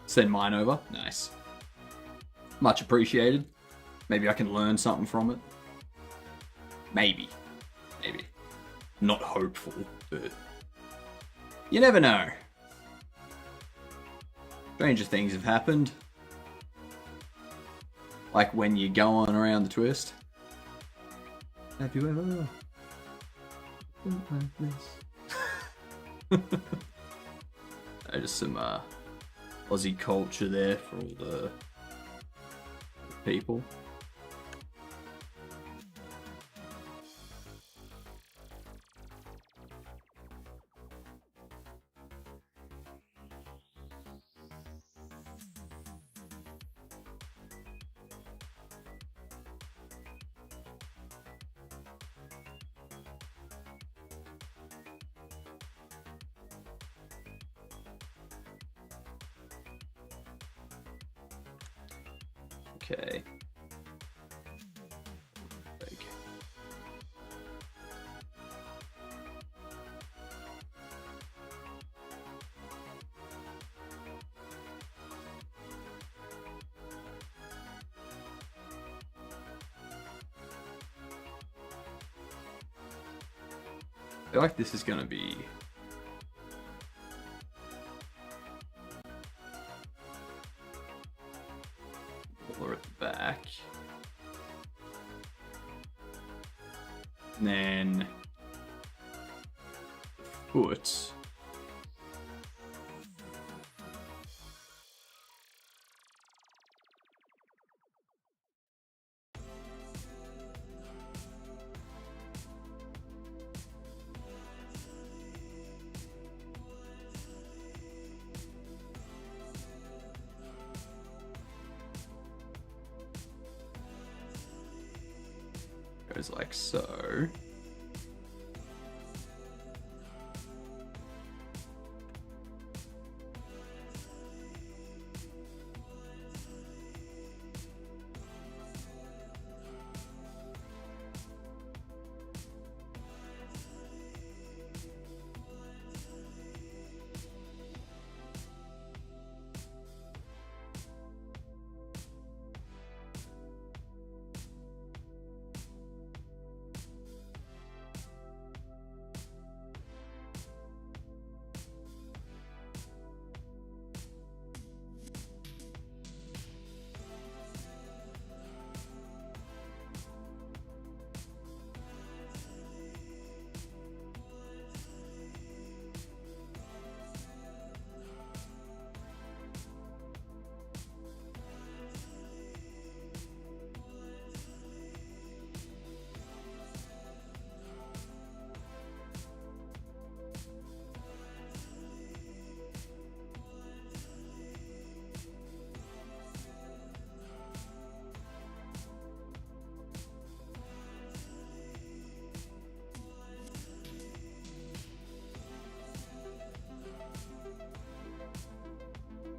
Speaker 1: Send mine over. Nice. Much appreciated. Maybe I can learn something from it. Maybe. Maybe. Not hopeful, but you never know. Stranger things have happened. Like when you're going around the twist. Have you ever felt like this? Just some Aussie culture there for all the people. Okay. Big. I feel like this is gonna be more at the back. And then the foot. Goes like so.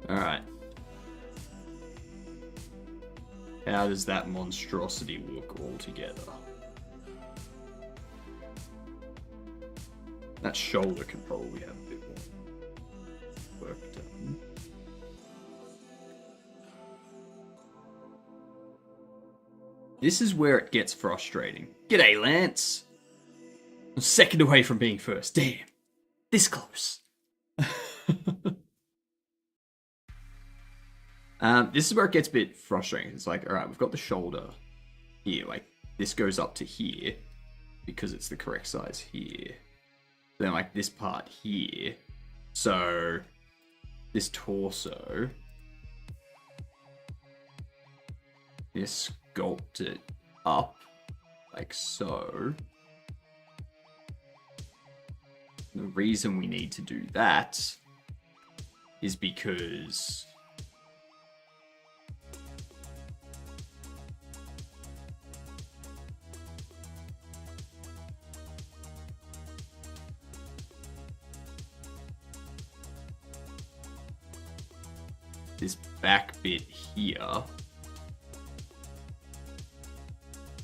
Speaker 1: Alright. How does that monstrosity look all together? That shoulder can probably have a bit more work done. This is where it gets frustrating. G'day, Lance! I'm a second away from being first. Damn. This close. This is where it gets a bit frustrating. It's like, alright, we've got the shoulder here. Like, this goes up to here because it's the correct size here. Then, like, this part here. So, this torso. You sculpt it up like so. The reason we need to do that is because this back bit here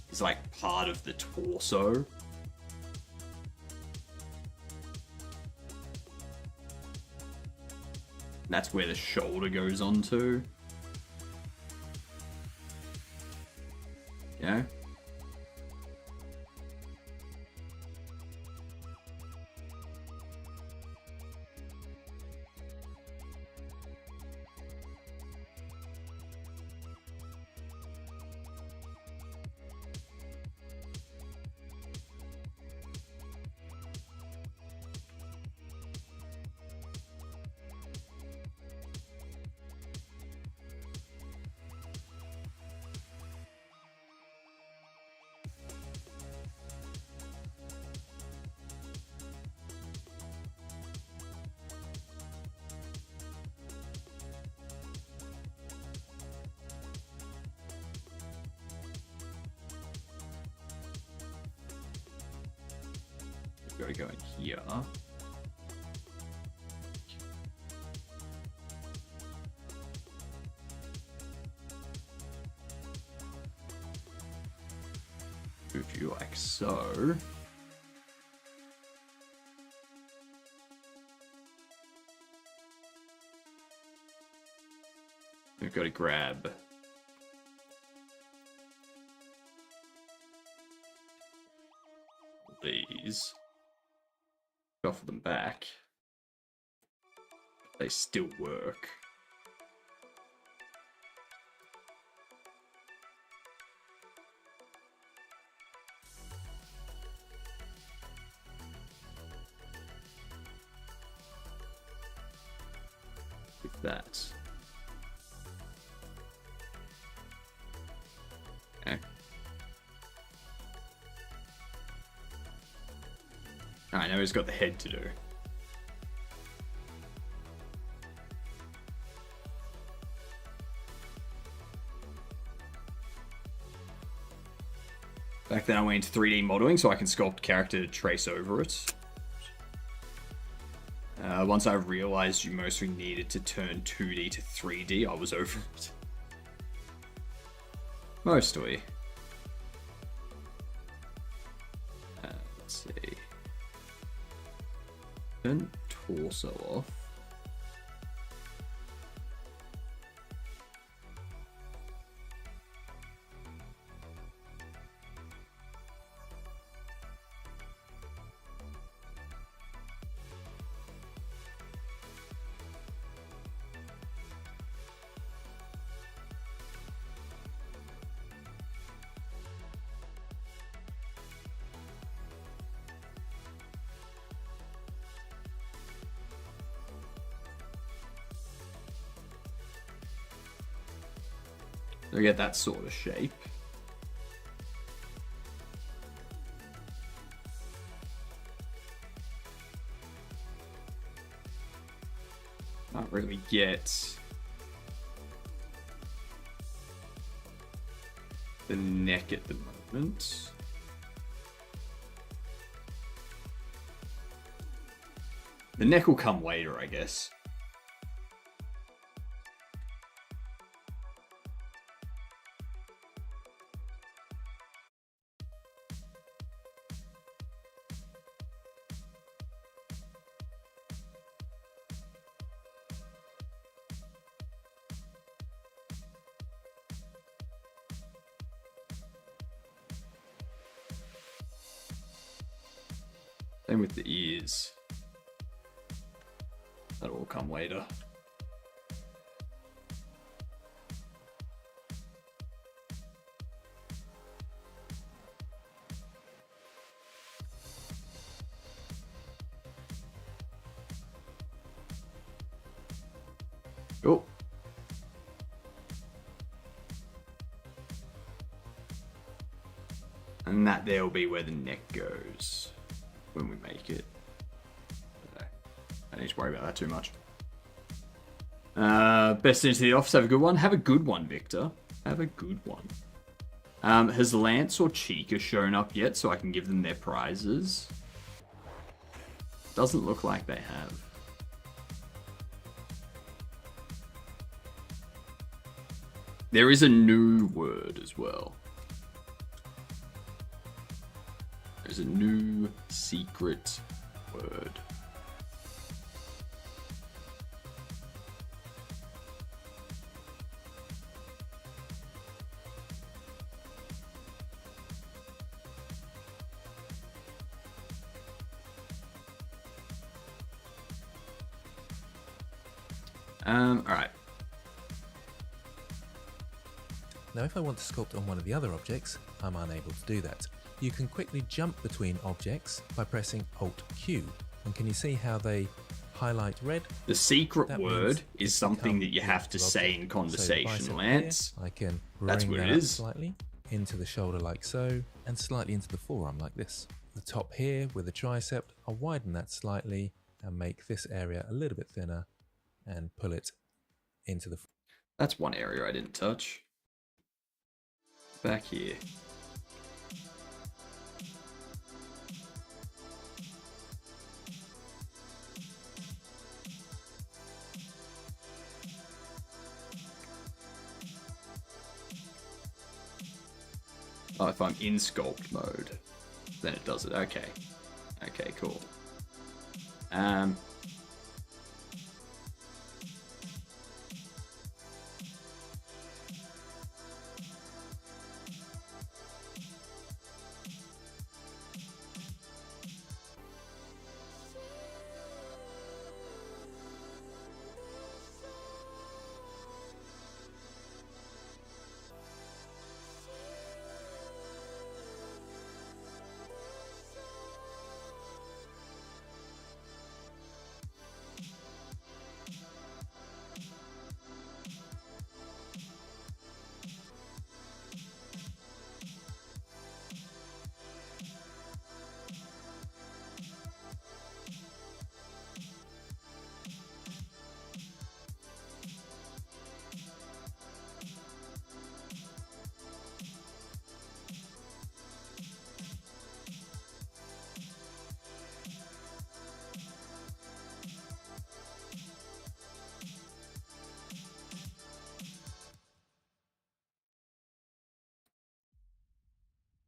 Speaker 1: is like part of the torso. That's where the shoulder goes onto. Yeah. Gotta go in here. Move you like so. We've got to grab these, shuffle them back. They still work. With that. Okay. Alright, now he's got the head to do. Back then I went into 3D modeling so I can sculpt character to trace over it. Once I realized you mostly needed to turn 2D to 3D, I was over it. Mostly. Let's see. Turn torso off. So get that sort of shape. Can't really get the neck at the moment. The neck will come later, I guess. Same with the ears. That'll all come later. Oh. And that there will be where the neck goes when we make it. I don't need to worry about that too much. Best into the office. Have a good one. Have a good one, Victor. Have a good one. Has Lance or Chica shown up yet so I can give them their prizes? Doesn't look like they have. There is a new word as well. There's a new secret word. Alright.
Speaker 3: Now if I want to sculpt on one of the other objects, I'm unable to do that. You can quickly jump between objects by pressing Alt-Q. And can you see how they highlight red?
Speaker 1: The secret word is something that you have to say in conversation, Lance.
Speaker 3: I can
Speaker 1: That's
Speaker 3: bring
Speaker 1: what
Speaker 3: that
Speaker 1: it
Speaker 3: up
Speaker 1: is.
Speaker 3: slightly into the shoulder like so, and slightly into the forearm like this. The top here with the tricep, I'll widen that slightly and make this area a little bit thinner and pull it into the...
Speaker 1: That's one area I didn't touch. Back here. Oh, if I'm in sculpt mode, then it does it. Okay. Okay, cool.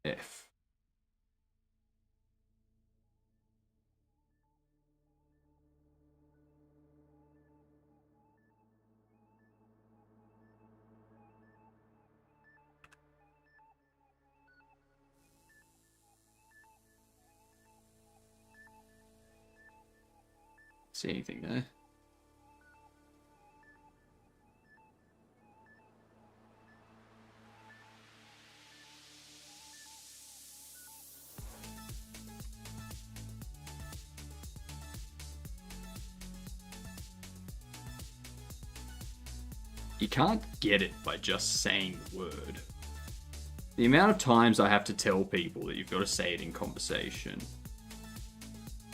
Speaker 1: F. See anything there? You can't get it by just saying the word. The amount of times I have to tell people that you've got to say it in conversation.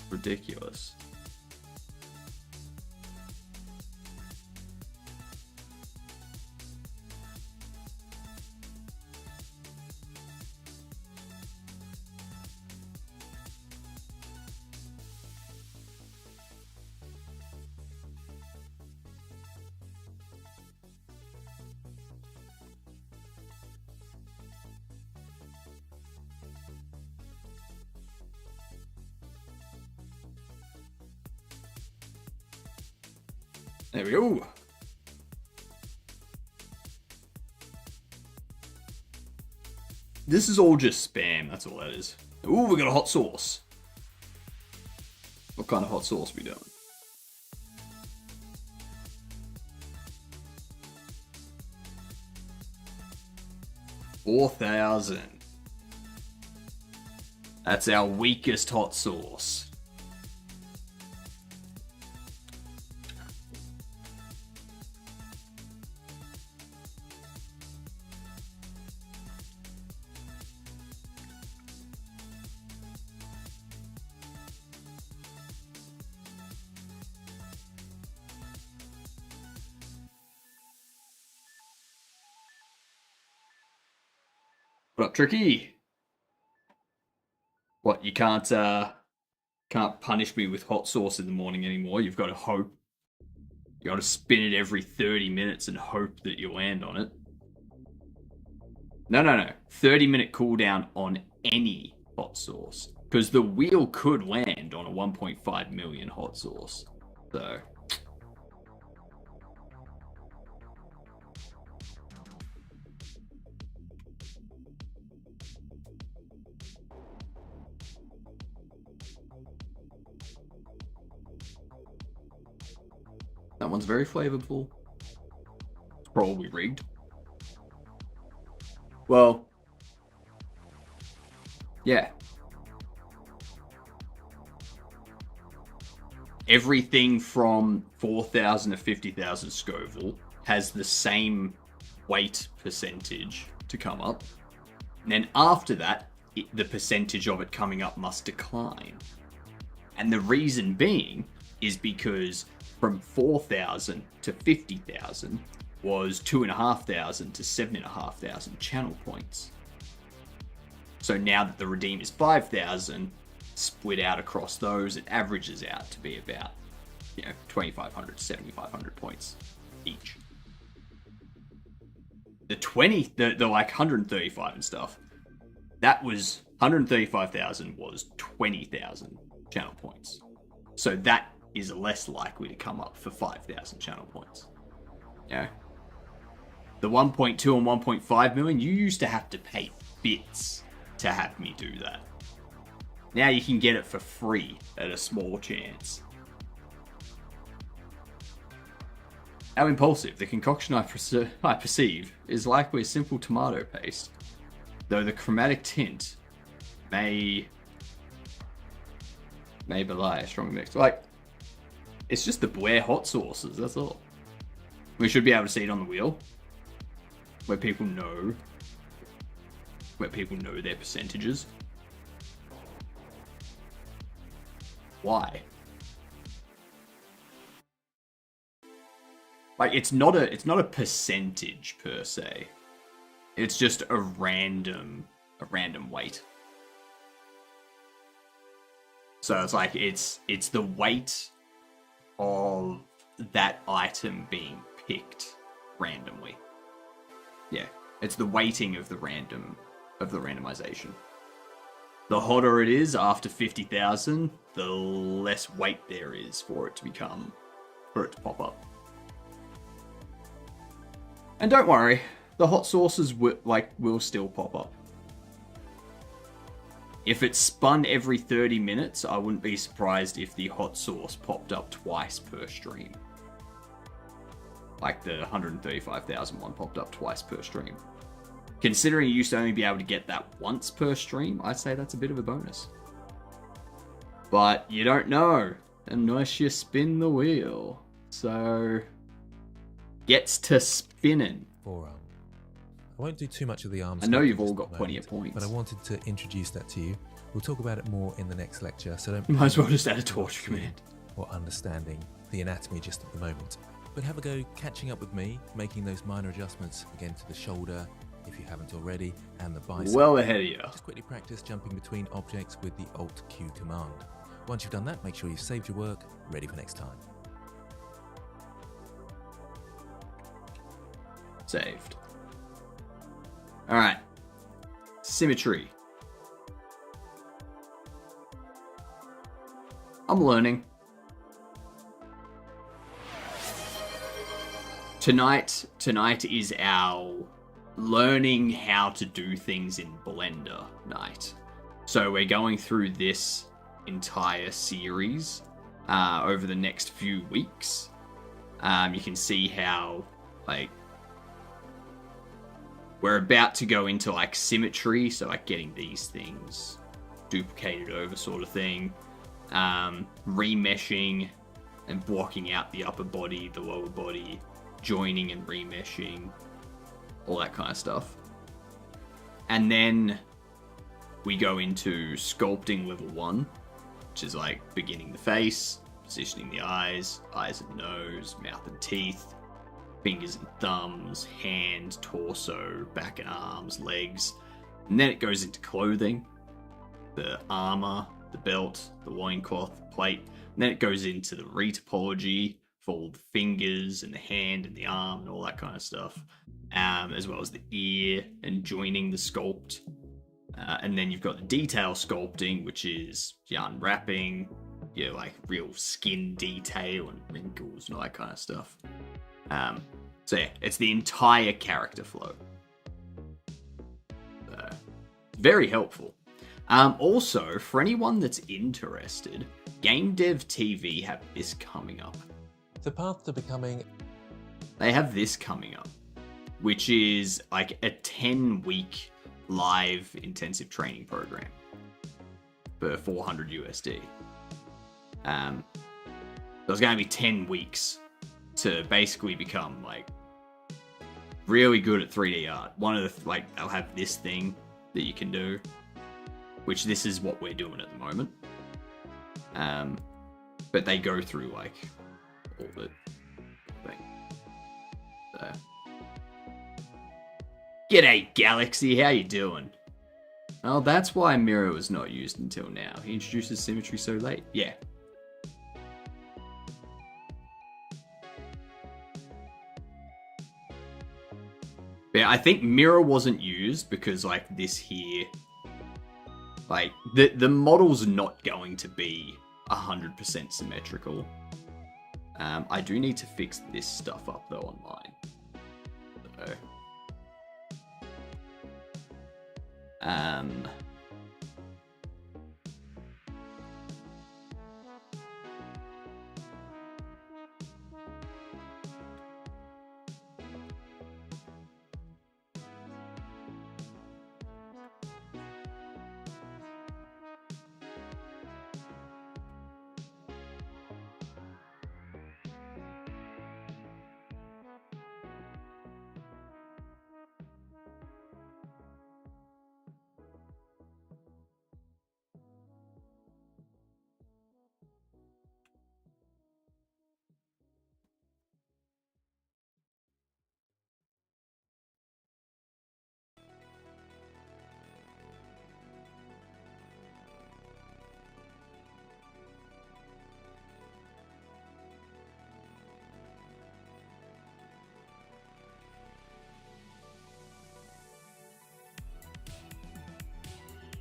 Speaker 1: Ridiculous. There we go. This is all just spam, that's all that is. Ooh, we got a hot sauce. What kind of hot sauce are we doing? $4,000. That's our weakest hot sauce. What up, Tricky? What, you can't punish me with hot sauce in the morning anymore? You've got to hope. You got to spin it every 30 minutes and hope that you land on it. No. 30-minute cooldown on any hot sauce. Because the wheel could land on a 1.5 million hot sauce. So... that one's very flavorful. It's probably rigged. Well, yeah. Everything from 4,000 to 50,000 Scoville has the same weight percentage to come up. And then after that, the percentage of it coming up must decline. And the reason being is because from 4,000 to 50,000 was 2,500 to 7,500 channel points. So now that the redeem is 5,000, split out across those, it averages out to be about, 2,500 to 7,500 points each. The like 135 and stuff, that was 135,000 was 20,000 channel points. So that is less likely to come up for 5,000 channel points. Yeah. The 1.2 and 1.5 million, you used to have to pay bits to have me do that. Now you can get it for free at a small chance. How impulsive. The concoction I perceive is likely a simple tomato paste, though the chromatic tint may belie a strong mix. Like, it's just the Blair hot sauces, that's all. We should be able to see it on the wheel, where people know their percentages. Why? Like, it's not a percentage per se. It's just a random weight. So it's like it's the weight of that item being picked randomly. Yeah, it's the weighting of the randomization. The hotter it is after 50,000, the less weight there is for it to pop up. And don't worry, the hot sauces will still pop up. If it's spun every 30 minutes, I wouldn't be surprised if the hot sauce popped up twice per stream. Like the 135,000 one popped up twice per stream. Considering you used to only be able to get that once per stream, I'd say that's a bit of a bonus. But you don't know unless you spin the wheel. So, gets to spinning.
Speaker 3: Forearm. I won't do too much of the arms.
Speaker 1: I know you've all got plenty of points.
Speaker 3: But I wanted to introduce that to you. We'll talk about it more in the next lecture, so don't...
Speaker 1: Might as well just add a torture command.
Speaker 3: Or understanding the anatomy just at the moment. But have a go catching up with me, making those minor adjustments again to the shoulder, if you haven't already, and the bicep.
Speaker 1: Well ahead of you.
Speaker 3: Just quickly practice jumping between objects with the Alt-Q command. Once you've done that, make sure you've saved your work, ready for next time.
Speaker 1: Saved. Alright. Symmetry. I'm learning. Tonight is our learning how to do things in Blender night. So we're going through this entire series over the next few weeks. You can see how, like, we're about to go into, like, symmetry, so, like, getting these things duplicated over sort of thing. Remeshing and blocking out the upper body, the lower body, joining and remeshing, all that kind of stuff. And then we go into sculpting level 1, which is like beginning the face, positioning the eyes and nose, mouth and teeth, fingers and thumbs, hand, torso, back and arms, legs. And then it goes into clothing, the armor, the belt, the loincloth, the plate. And then it goes into the retopology for all the fingers and the hand and the arm and all that kind of stuff. As well as the ear and joining the sculpt. And then you've got the detail sculpting, which is unwrapping, like real skin detail and wrinkles and all that kind of stuff. So yeah, it's the entire character flow. Very helpful. Also, for anyone that's interested, Game Dev TV have this coming up.
Speaker 3: The path to becoming...
Speaker 1: They have this coming up, which is like a 10-week live intensive training program for 400 USD. There's going to be 10 weeks to basically become like really good at 3D art. One of the, like, they'll have this thing that you can do, which this is what we're doing at the moment. But they go through like all the thing. So. G'day, Galaxy, how you doing? Oh, that's why Mirror was not used until now. He introduces symmetry so late. Yeah. Yeah, I think Mirror wasn't used because, like, this here Like, the model's not going to be 100% symmetrical. I do need to fix this stuff up, though, online. So,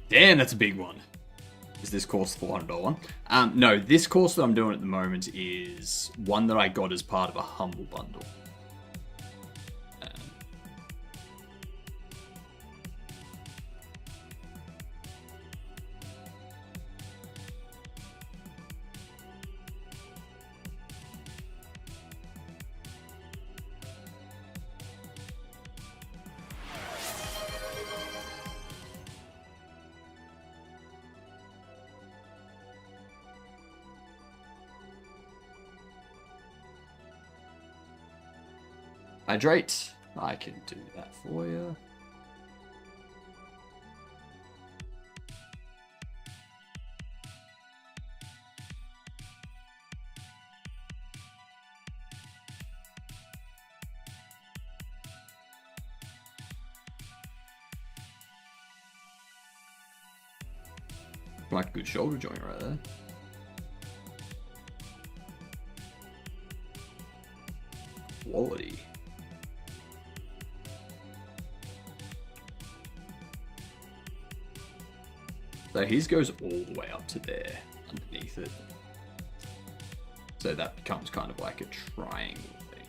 Speaker 1: damn, that's a big one. Is this course the $400 one? No, this course that I'm doing at the moment is one that I got as part of a Humble Bundle. Hydrate. I can do that for you. Like a good shoulder joint right there. Quality. So his goes all the way up to there, underneath it. So that becomes kind of like a triangle thing.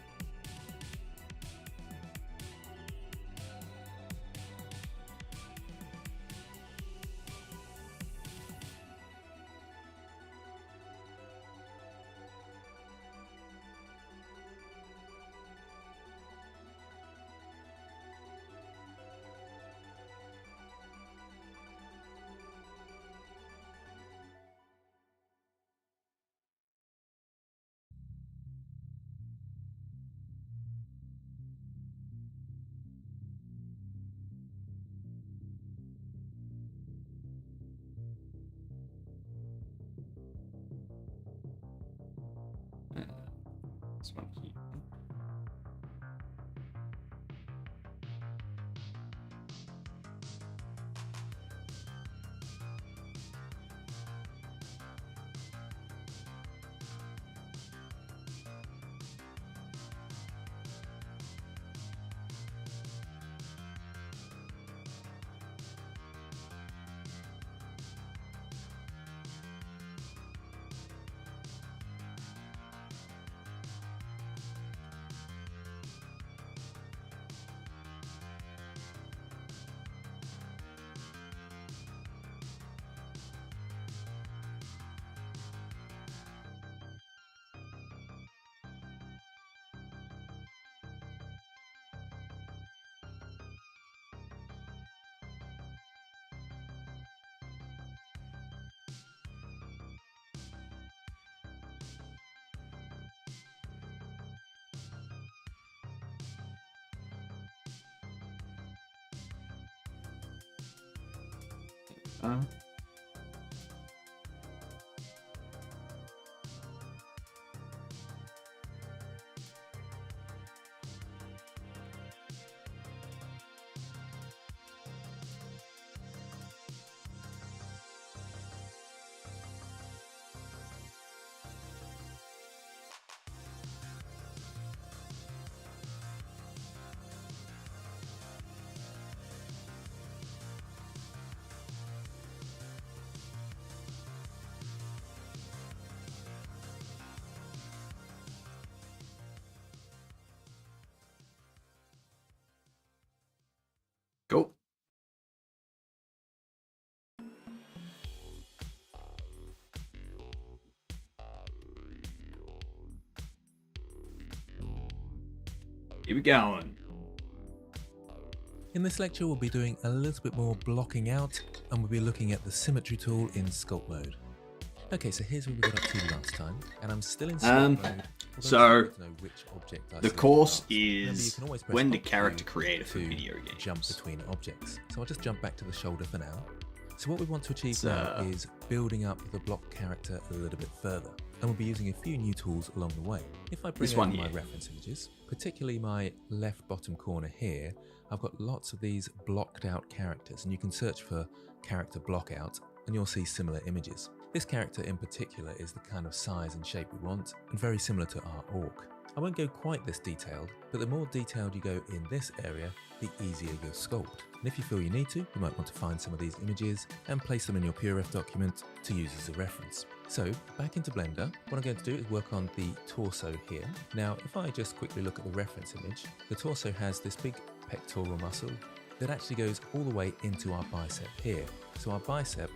Speaker 1: This one here. Uh, it going.
Speaker 3: In this lecture, we'll be doing a little bit more blocking out, and we'll be looking at the symmetry tool in sculpt mode. Okay, so here's where we got up to last time, and I'm still in sculpt mode.
Speaker 1: So
Speaker 3: the
Speaker 1: the course is when the character creator for video games.
Speaker 3: Jump between objects. So I'll just jump back to the shoulder for now. So what we want to achieve now is building up the block character a little bit further, and we'll be using a few new tools along the way. If I bring out my reference images, particularly my left bottom corner here, I've got lots of these blocked out characters, and you can search for character block out and you'll see similar images. This character in particular is the kind of size and shape we want, and very similar to our orc. I won't go quite this detailed, but the more detailed you go in this area, the easier your sculpt. And if you feel you need to, you might want to find some of these images and place them in your PureRef document to use as a reference. So back into Blender, what I'm going to do is work on the torso here. Now, if I just quickly look at the reference image, the torso has this big pectoral muscle that actually goes all the way into our bicep here. So our bicep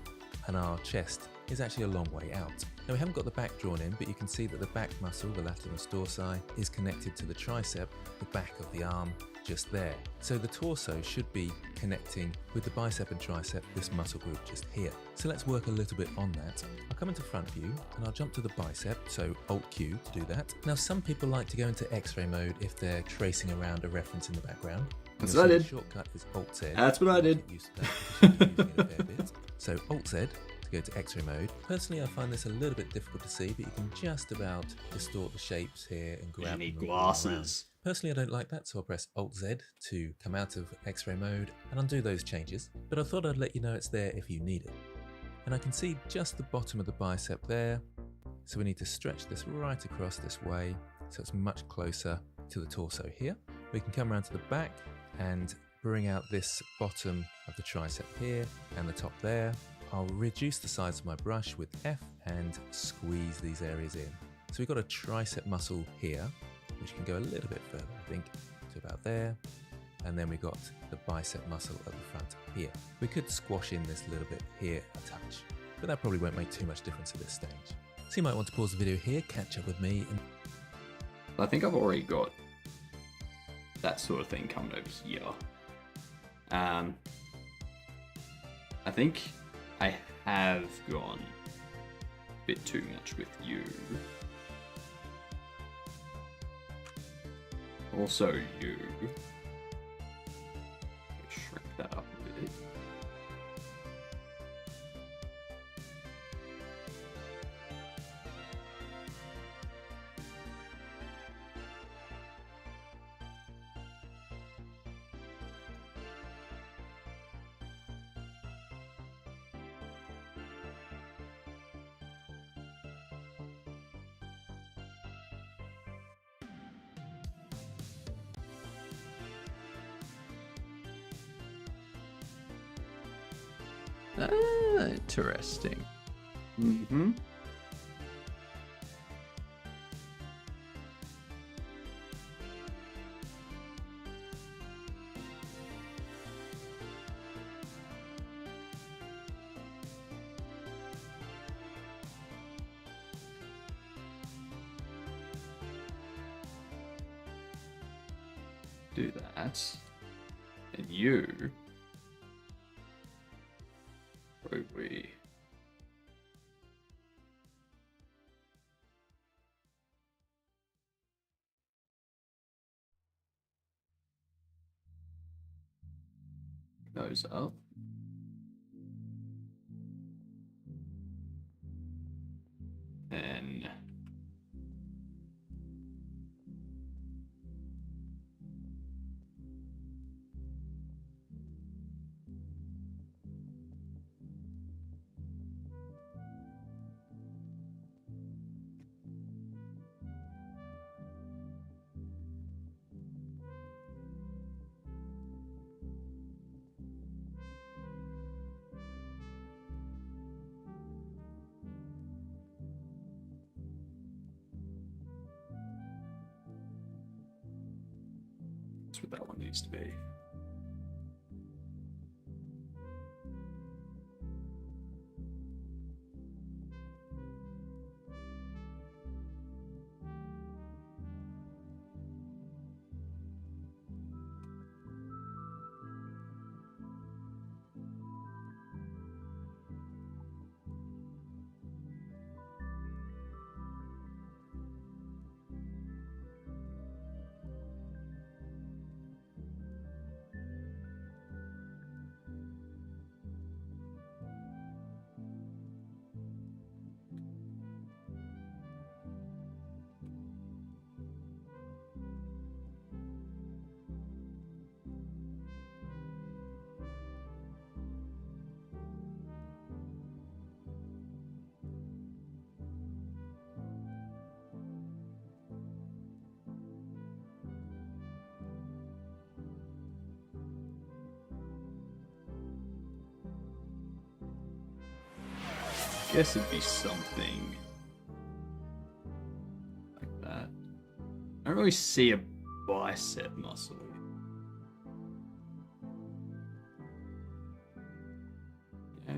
Speaker 3: and our chest is actually a long way out. Now we haven't got the back drawn in, but you can see that the back muscle, the latissimus dorsi, is connected to the tricep, the back of the arm, just there. So the torso should be connecting with the bicep and tricep, this muscle group just here. So let's work a little bit on that. I'll come into front view and I'll jump to the bicep, so Alt-Q to do that. Now some people like to go into X-ray mode if they're tracing around a reference in the background.
Speaker 1: That's what I did.
Speaker 3: The shortcut is Alt-Z.
Speaker 1: That's what I did.
Speaker 3: So Alt-Z to go to X-ray mode. Personally, I find this a little bit difficult to see, but you can just about distort the shapes here and grab them.
Speaker 1: You need glasses.
Speaker 3: Personally, I don't like that, so I'll press Alt-Z to come out of X-ray mode and undo those changes. But I thought I'd let you know it's there if you need it. And I can see just the bottom of the bicep there. So we need to stretch this right across this way, so it's much closer to the torso here. We can come around to the back and bring out this bottom of the tricep here and the top there. I'll reduce the size of my brush with F and squeeze these areas in. So we've got a tricep muscle here, which can go a little bit further, I think, to about there. And then we've got the bicep muscle at the front here. We could squash in this little bit here a touch, but that probably won't make too much difference at this stage. So you might want to pause the video here, catch up with me.
Speaker 1: I think I've already got that sort of thing coming over here. I think I have gone a bit too much with you. Also you. Shrink that up a bit. Interesting. Mm-hmm. Do that. And you... probably... those up. And that's what that one needs to be. Guess it'd be something like that. I don't really see a bicep muscle. Yeah.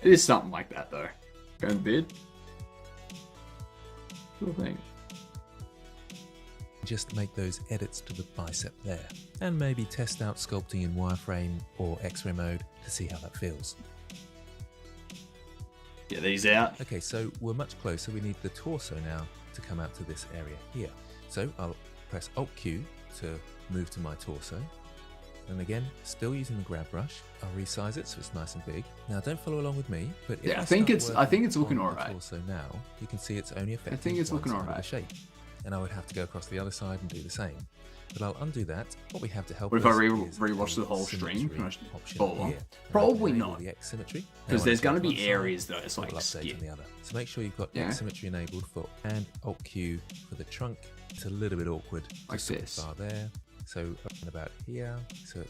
Speaker 1: It is something like that, though. Going bid. Cool thing.
Speaker 3: Just make those edits to the bicep there, and maybe test out sculpting in wireframe or X-ray mode to see how that feels.
Speaker 1: Get these out.
Speaker 3: Okay, so we're much closer. We need the torso now to come out to this area here. So I'll press Alt-Q to move to my torso. And again, still using the grab brush, I'll resize it so it's nice and big. Now don't follow along with me, but if
Speaker 1: Yeah, I think it's looking
Speaker 3: all right.
Speaker 1: alright.
Speaker 3: Torso now, you can see it's only affecting
Speaker 1: I think it's
Speaker 3: one
Speaker 1: looking
Speaker 3: side of the
Speaker 1: alright.
Speaker 3: shape. And I would have to go across the other side and do the same. But I'll undo that. What we have to help
Speaker 1: What if
Speaker 3: us
Speaker 1: I
Speaker 3: is
Speaker 1: rewatch
Speaker 3: a
Speaker 1: the whole stream?
Speaker 3: symmetry
Speaker 1: Can I just
Speaker 3: option
Speaker 1: follow along?
Speaker 3: here.
Speaker 1: Probably
Speaker 3: Enable
Speaker 1: not.
Speaker 3: the X symmetry.
Speaker 1: Because
Speaker 3: Now,
Speaker 1: there's
Speaker 3: when
Speaker 1: going to
Speaker 3: it's
Speaker 1: be
Speaker 3: on one
Speaker 1: areas
Speaker 3: side,
Speaker 1: that it's
Speaker 3: it
Speaker 1: like
Speaker 3: will update on
Speaker 1: skip.
Speaker 3: the other. So make sure you've got
Speaker 1: Yeah.
Speaker 3: X symmetry enabled for and Alt Q for the trunk. It's a little bit awkward.
Speaker 1: Like
Speaker 3: Just
Speaker 1: this.
Speaker 3: Bar there. So around about here. So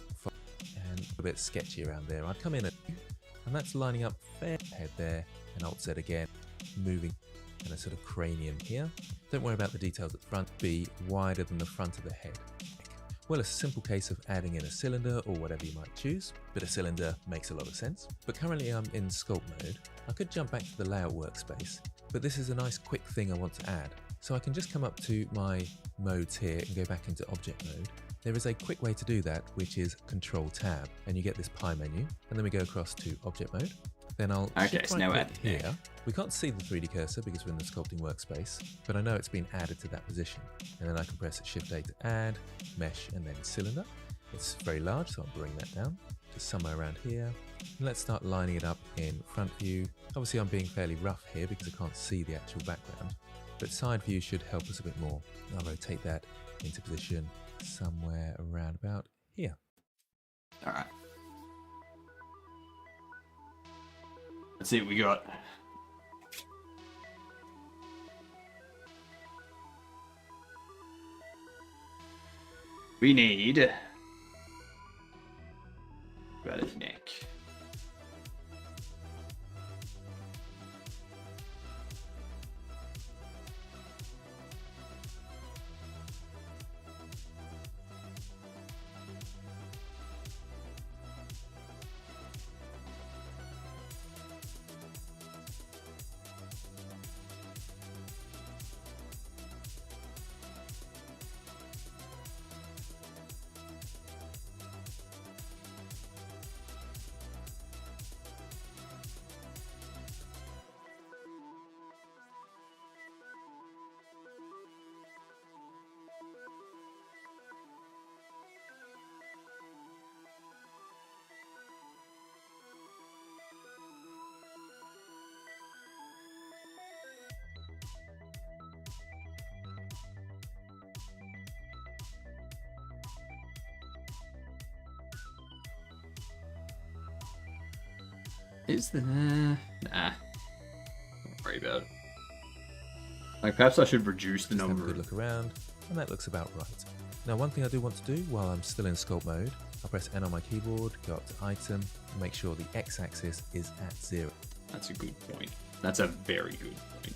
Speaker 3: and a bit sketchy around there. I'd come in and that's lining up fair head there and Alt Z again, moving and a sort of cranium here. Don't worry about the details at the front. Be wider than the front of the head. Well, it's a simple case of adding in a cylinder or whatever you might choose, but a cylinder makes a lot of sense. But currently I'm in sculpt mode. I could jump back to the layout workspace, but this is a nice quick thing I want to add. So I can just come up to my modes here and go back into object mode. There is a quick way to do that, which is Control Tab, and you get this pie menu, and then we go across to object mode. Then I'll shift
Speaker 1: so now
Speaker 3: right
Speaker 1: add
Speaker 3: click
Speaker 1: the neck.
Speaker 3: here. We can't see the 3D cursor because we're in the sculpting workspace, but I know it's been added to that position. And then I can press Shift A to add, mesh, and then cylinder. It's very large, so I'll bring that down to somewhere around here. And let's start lining it up in front view. Obviously I'm being fairly rough here because I can't see the actual background, but side view should help us a bit more. I'll rotate that into position somewhere around about here.
Speaker 1: Alright. Let's see what we got. We need about his neck. Is there? Nah. Don't worry about it. Like, perhaps I should reduce the
Speaker 3: Just have a
Speaker 1: number.
Speaker 3: good look around, and that looks about right. Now, one thing I do want to do while I'm still in sculpt mode, I'll press N on my keyboard, go up to item, and make sure the X-axis is at 0.
Speaker 1: That's a good point. That's a very good point.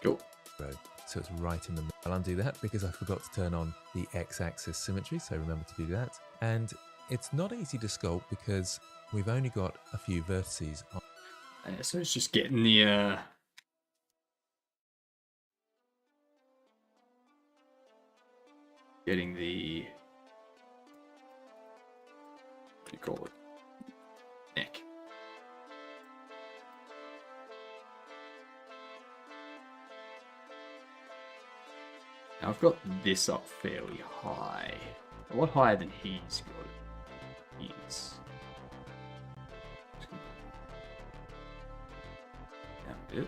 Speaker 1: Cool.
Speaker 3: So it's right in the middle. I'll undo that because I forgot to turn on the X-axis symmetry, so remember to do that. And it's not easy to sculpt because we've only got a few vertices on.
Speaker 1: So it's just getting the getting the, what do you call it? Neck. I've got this up fairly high. A lot higher than he's got it. He's down a bit.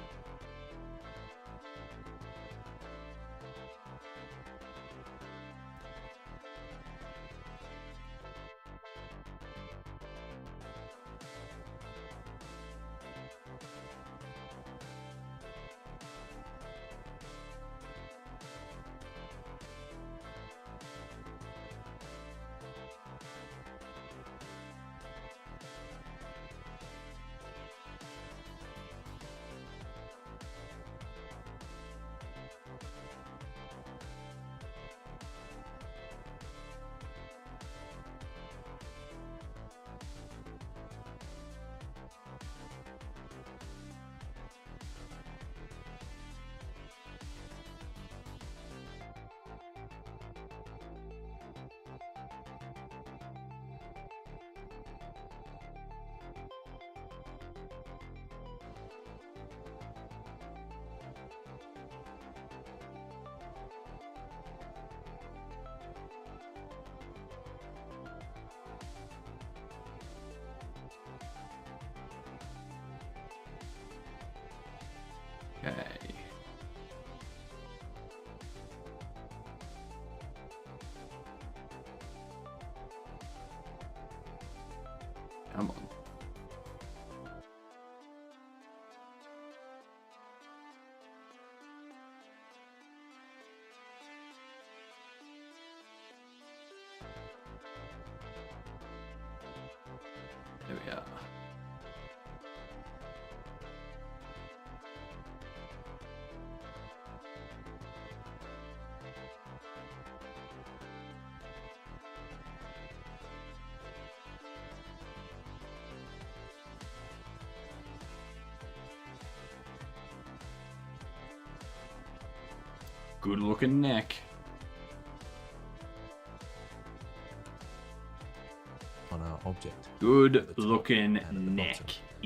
Speaker 1: Okay. Come on. There we are. Good looking neck.
Speaker 3: On our object.
Speaker 1: Good looking neck.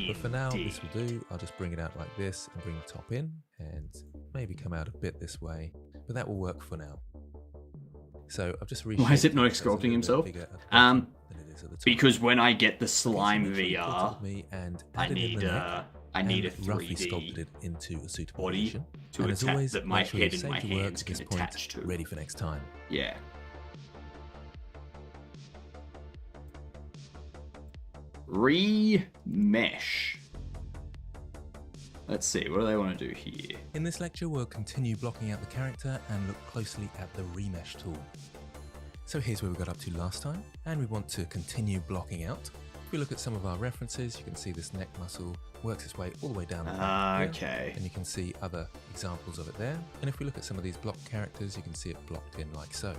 Speaker 3: But for now,
Speaker 1: Indeed.
Speaker 3: this will do. I'll just bring it out like this and bring the top in and maybe come out a bit this way, but that will work for now. So I've just reshaped.
Speaker 1: Why is it not
Speaker 3: so it's a little
Speaker 1: sculpting
Speaker 3: bit
Speaker 1: himself?
Speaker 3: bigger at the bottom than it is at the top.
Speaker 1: Because when I get the slime
Speaker 3: Okay, so make sure you
Speaker 1: VR,
Speaker 3: contact me and
Speaker 1: I
Speaker 3: add in
Speaker 1: need
Speaker 3: the neck
Speaker 1: I need a
Speaker 3: and roughly
Speaker 1: 3D
Speaker 3: sculpted it into a suitable
Speaker 1: body
Speaker 3: position.
Speaker 1: to
Speaker 3: And as
Speaker 1: attach
Speaker 3: always,
Speaker 1: that my
Speaker 3: make sure
Speaker 1: head
Speaker 3: you've
Speaker 1: and my
Speaker 3: saved your work
Speaker 1: hands
Speaker 3: at
Speaker 1: can
Speaker 3: this point,
Speaker 1: attach to.
Speaker 3: ready for next time.
Speaker 1: Yeah. Remesh. Let's see, what do they want to do here?
Speaker 3: In this lecture, we'll continue blocking out the character and look closely at the remesh tool. So here's where we got up to last time, and we want to continue blocking out. If we look at some of our references, you can see this neck muscle works its way all the way down the back here,
Speaker 1: Okay.
Speaker 3: and you can see other examples of it there. And if we look at some of these block characters, you can see it blocked in like so.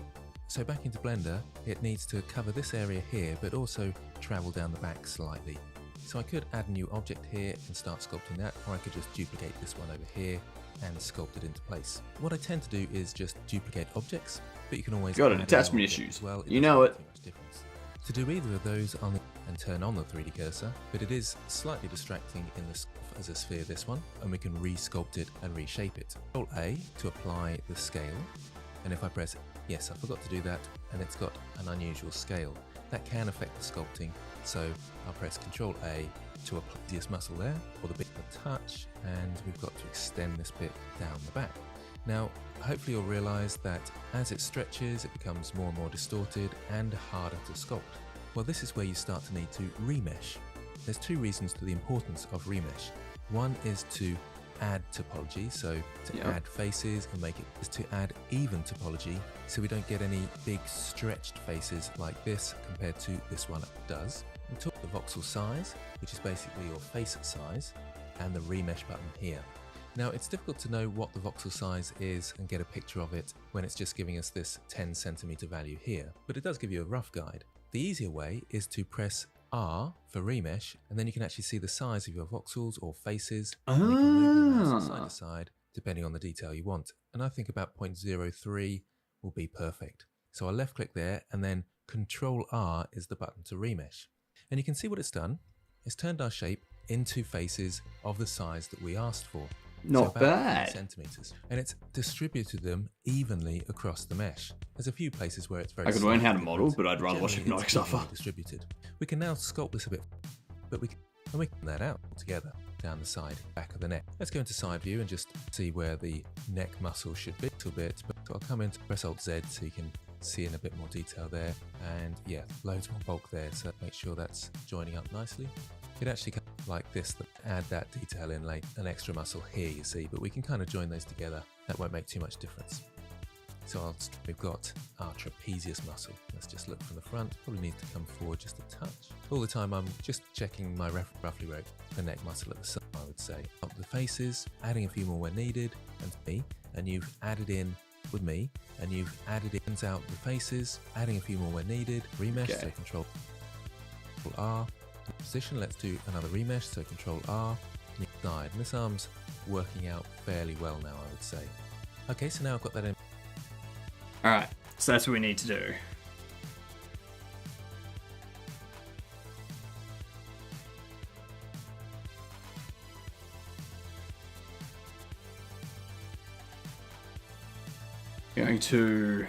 Speaker 3: So back into Blender, it needs to cover this area here, but also travel down the back slightly. So I could add a new object here and start sculpting that, or I could just duplicate this one over here and sculpt it into place. What I tend to do is just duplicate objects, but you can always
Speaker 1: Got it,
Speaker 3: add an
Speaker 1: attachment
Speaker 3: object
Speaker 1: issues.
Speaker 3: as well.
Speaker 1: You
Speaker 3: doesn't
Speaker 1: know
Speaker 3: make
Speaker 1: it.
Speaker 3: too much difference. To do either of those, I'll need and turn on the 3D cursor, but it is slightly distracting in the as a sphere, this one, and we can re-sculpt it and reshape it. Control A to apply the scale, and if I press yes, I forgot to do that, and it's got an unusual scale. That can affect the sculpting, so I'll press Control A to apply this muscle there, or the bit of touch, and we've got to extend this bit down the back. Now, hopefully you'll realise that as it stretches, it becomes more and more distorted and harder to sculpt. Well, this is where you start to need to remesh. There's two reasons to the importance of remesh. One is to add topology, so to add faces and make it is to add even topology, so we don't get any big stretched faces like this compared to this one does. We took the voxel size, which is basically your face size, and the remesh button here. Now it's difficult to know what the voxel size is and get a picture of it when it's just giving us this 10 centimeter value here, but it does give you a rough guide. The easier way is to press R for remesh, and then you can actually see the size of your voxels or faces, and you can move the mouse side to side depending on the detail you want. And I think about 0.03 will be perfect. So I'll left click there, and then Control R is the button to remesh. And you can see what it's done. It's turned our shape into faces of the size that we asked for.
Speaker 1: Not
Speaker 3: about
Speaker 1: bad.
Speaker 3: 3 centimeters, and it's distributed them evenly across the mesh. There's a few places where it's very.
Speaker 1: I could learn how to
Speaker 3: slightly
Speaker 1: model,
Speaker 3: different,
Speaker 1: but I'd rather watch
Speaker 3: generally
Speaker 1: hypnotic
Speaker 3: it's
Speaker 1: suffer.
Speaker 3: evenly distributed. We can now sculpt this a bit, but we can that out together down the side, back of the neck. Let's go into side view and just see where the neck muscle should be a little bit. But I'll come into press Alt Z so you can see in a bit more detail there. And yeah, loads more bulk there, so make sure that's joining up nicely. It actually come like this, add that detail in, like an extra muscle here, you see, but we can kind of join those together. That won't make too much difference. So we've got our trapezius muscle. Let's just look from the front. Probably needs to come forward just a touch. All the time I'm just checking my roughly where the neck muscle at the side, I would say. Up the faces, adding a few more where needed, and you've added in with me, and you've added in out the faces, adding a few more where needed. Remesh, so Control R. Position, let's do another remesh, so Control R. Side. And this arm's working out fairly well now, I would say. Okay, so now I've got that in.
Speaker 1: Alright, so that's what we need to do. Going to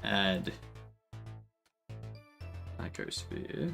Speaker 1: add icosphere.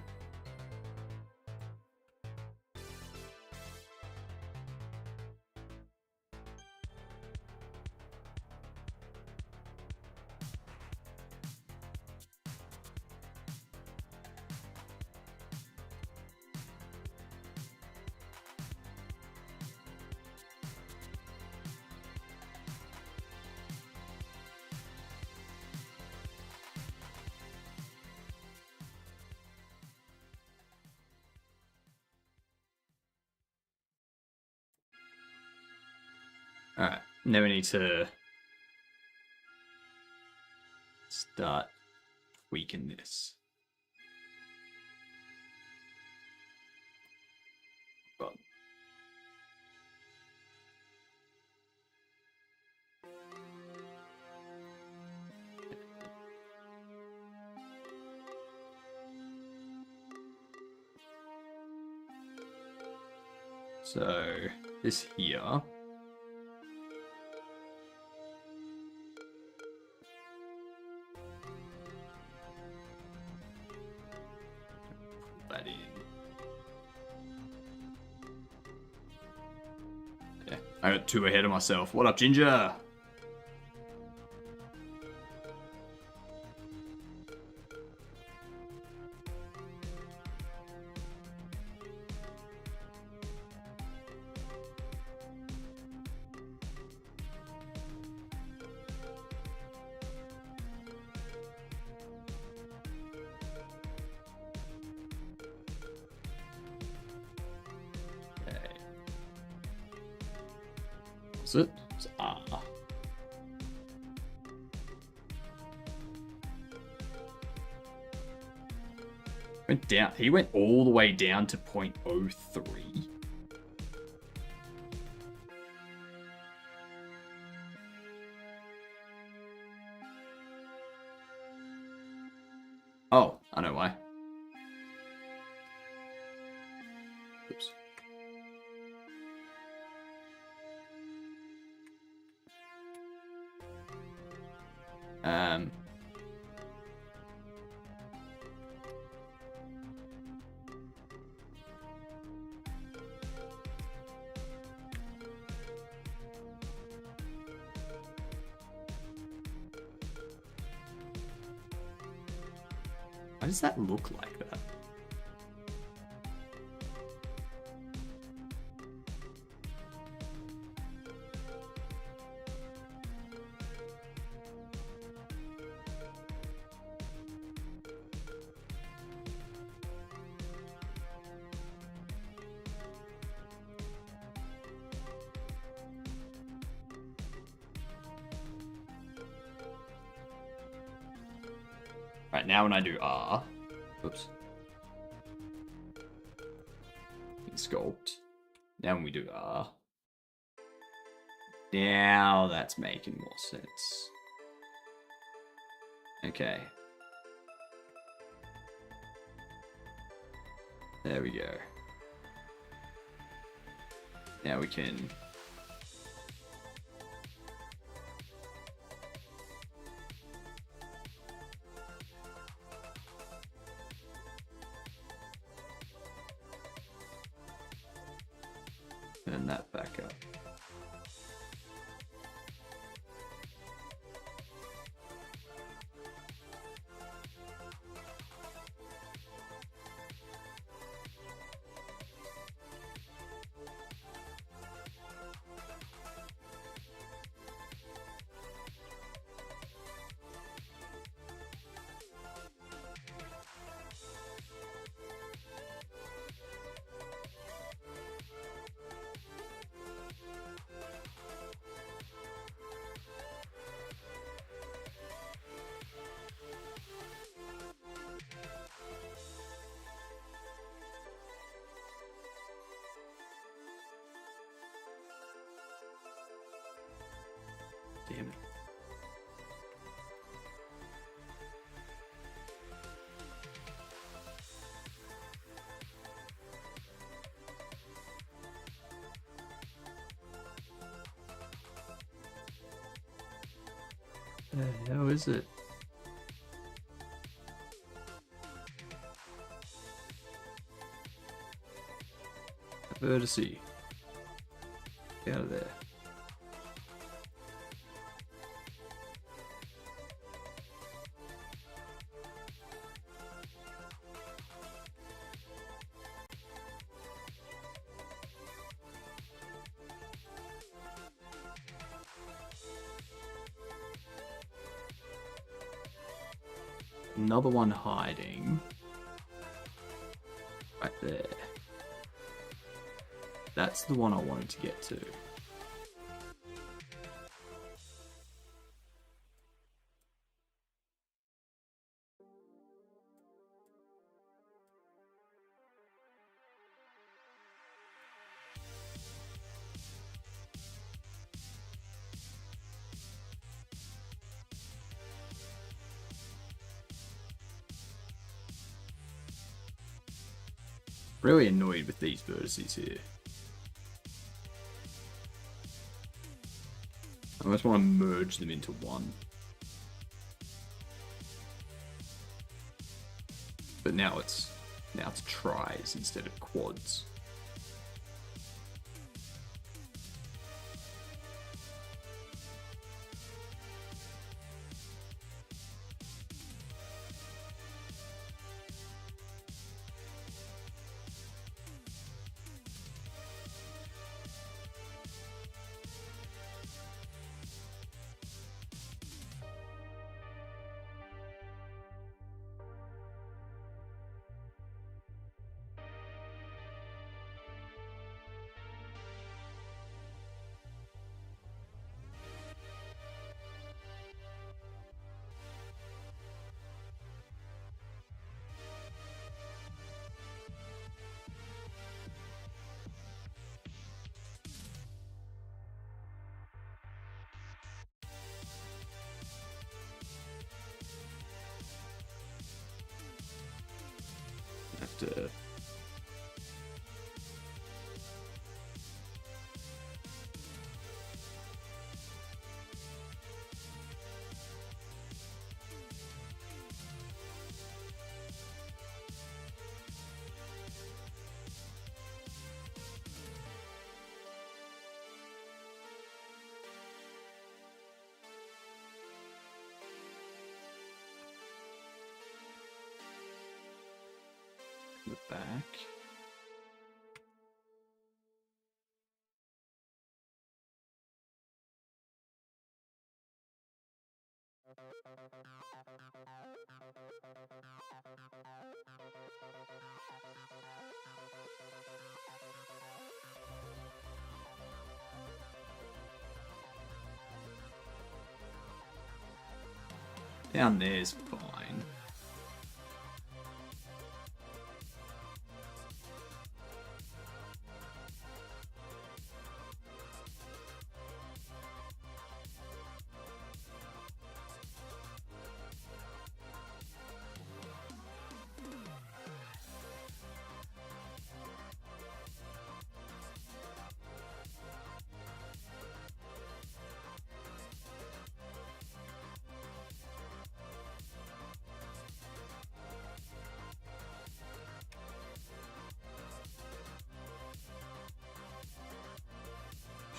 Speaker 1: Alright, now we need to start tweaking this. But so this here. That in. Yeah, I got 2 ahead of myself. What up, Ginger? Is it? It's R. Went down. He went all the way down to 0.03. Oh, I know why. Oops. Why does that look like that? Right, now when I do R, oops, sculpt. Now when we do R, now that's making more sense. Okay. There we go. Now we can turn that back up. Damn it. The hell is it? Vertice. Get out of there. Another one hiding. Right there. That's the one I wanted to get to. Really annoyed with these vertices here. I just want to merge them into one. But now it's tries instead of quads. Have to the back. Down there's fine.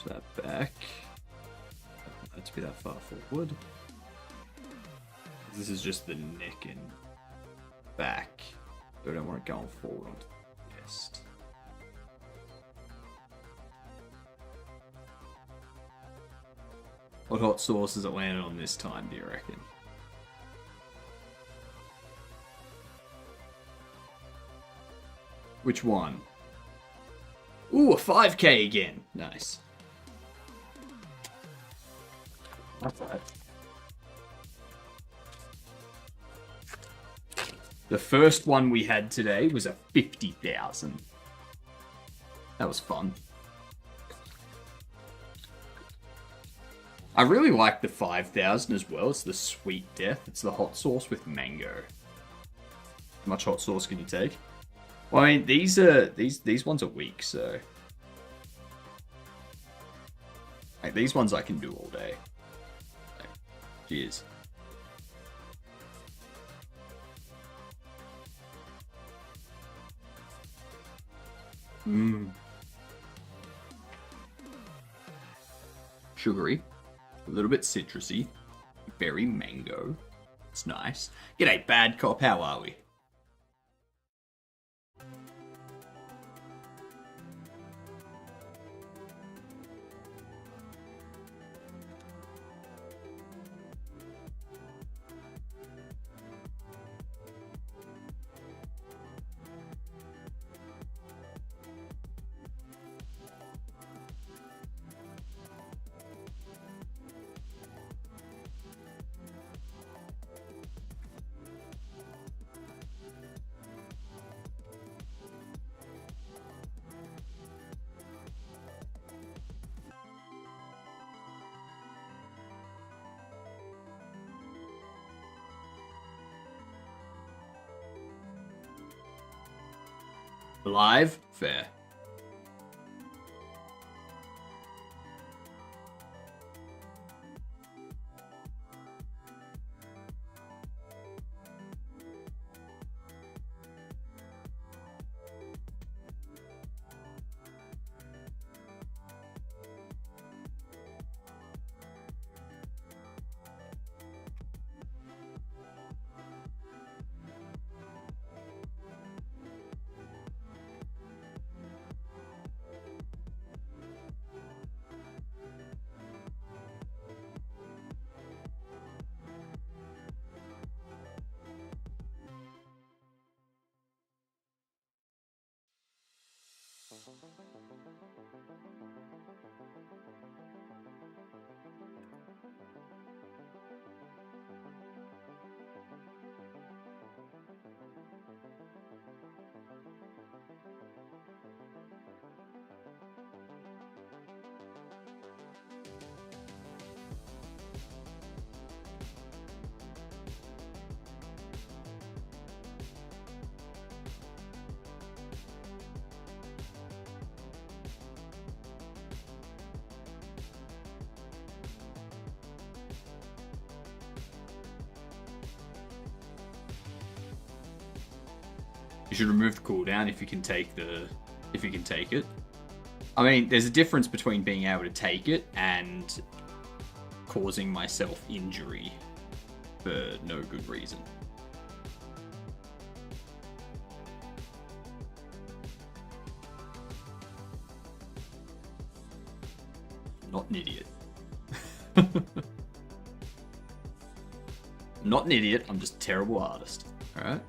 Speaker 1: that back. Not to be that far forward. This is just the neck and back. But I don't want it going forward onto the chest. What hot sauce has it landed on this time, do you reckon? Which one? Ooh, a 5k again. Nice. That's right. The first one we had today was a 50,000. That was fun. I really like the 5,000 as well. It's the sweet death. It's the hot sauce with mango. How much hot sauce can you take? Well, I mean, these ones are weak, so like, these ones I can do all day. Like, cheers. Mmm. Sugary, a little bit citrusy, very mango. It's nice. G'day, bad cop. How are we? Live? Fair. You should remove the cooldown if you can take it. I mean, there's a difference between being able to take it and causing myself injury for no good reason. I'm not an idiot. I'm not an idiot, I'm just a terrible artist. Alright?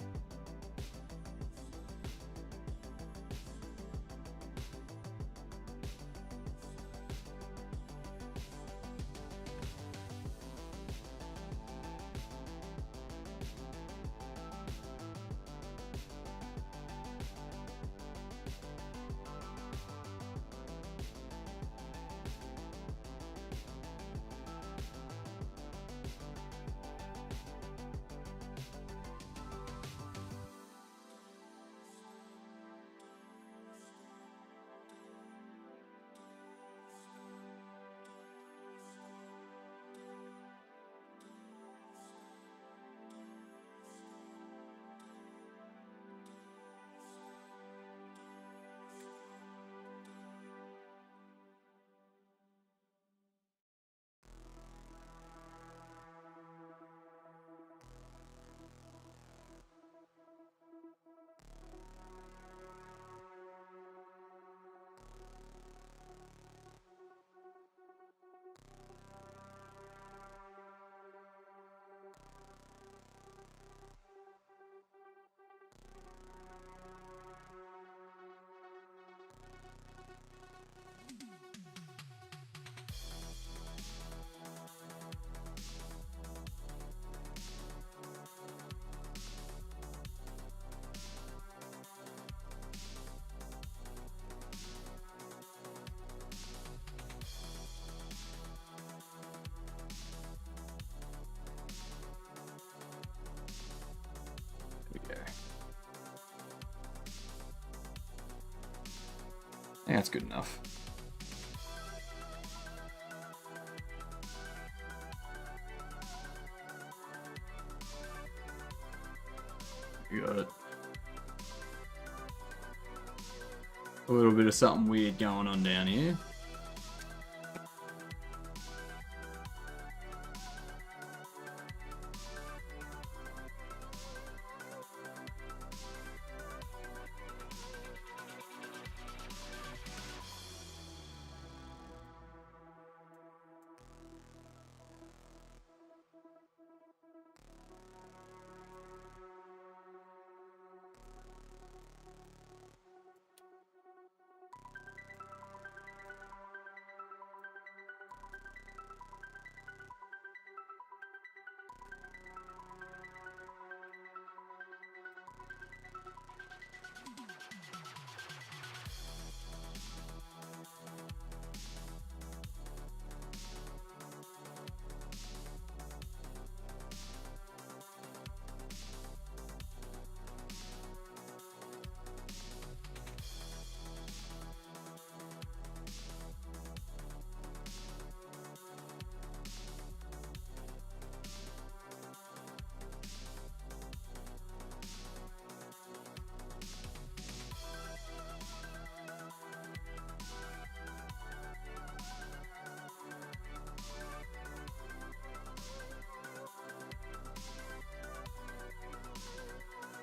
Speaker 1: think that's good enough. You got it. A little bit of something weird going on down here.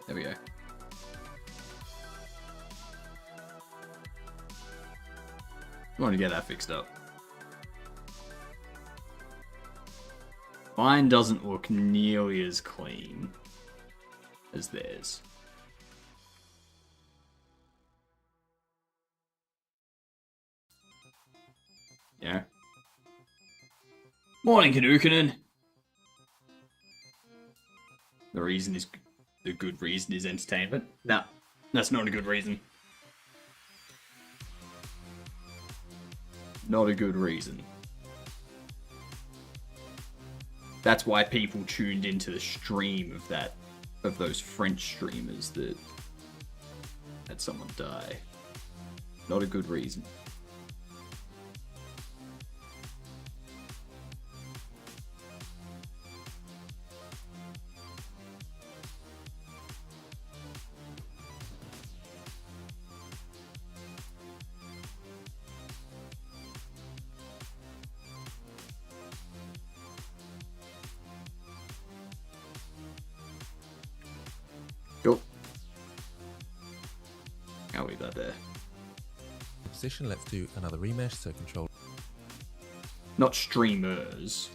Speaker 1: There we go. I want to get that fixed up. Mine doesn't look nearly as clean as theirs. Yeah. Morning, Kanukanen. The good reason is entertainment. Nah, that's not a good reason. Not a good reason. That's why people tuned into the stream of those French streamers that had someone die. Not a good reason. Cool. I'll leave that there.
Speaker 3: Position. Let's do another remesh. So control.
Speaker 1: Not streamers.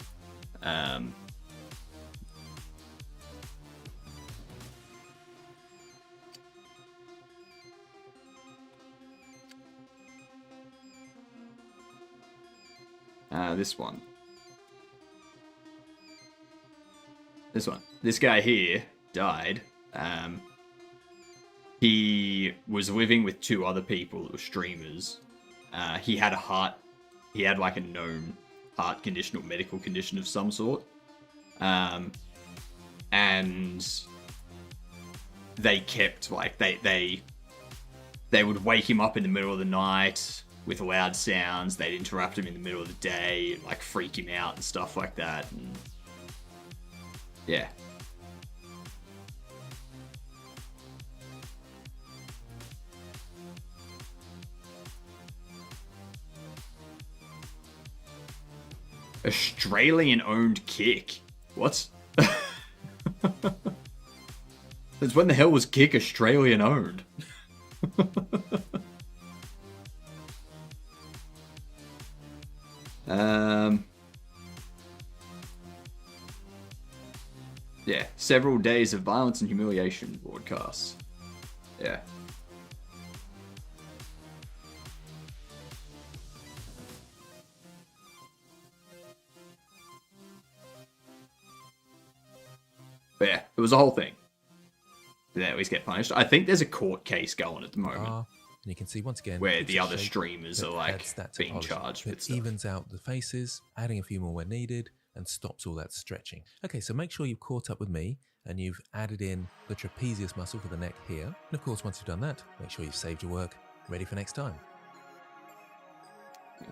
Speaker 1: This one. This one. This guy here died. He was living with two other people that were streamers. He had like a known heart condition or medical condition of some sort. And they kept, like, they would wake him up in the middle of the night with loud sounds. They'd interrupt him in the middle of the day, like freak him out and stuff like that. And yeah. Australian-owned Kick. What? Since when the hell was Kick Australian-owned? Yeah, several days of violence and humiliation broadcasts. Yeah. But yeah, it was a whole thing. They always get punished. I think there's a court case going at the moment.
Speaker 3: And you can see once again
Speaker 1: where the other streamers are like being charged with
Speaker 3: it
Speaker 1: stuff.
Speaker 3: evens out the faces, adding a few more where needed, and stops all that stretching. Okay, so make sure you've caught up with me and you've added in the trapezius muscle for the neck here. And of course, once you've done that, make sure you've saved your work, ready for next time.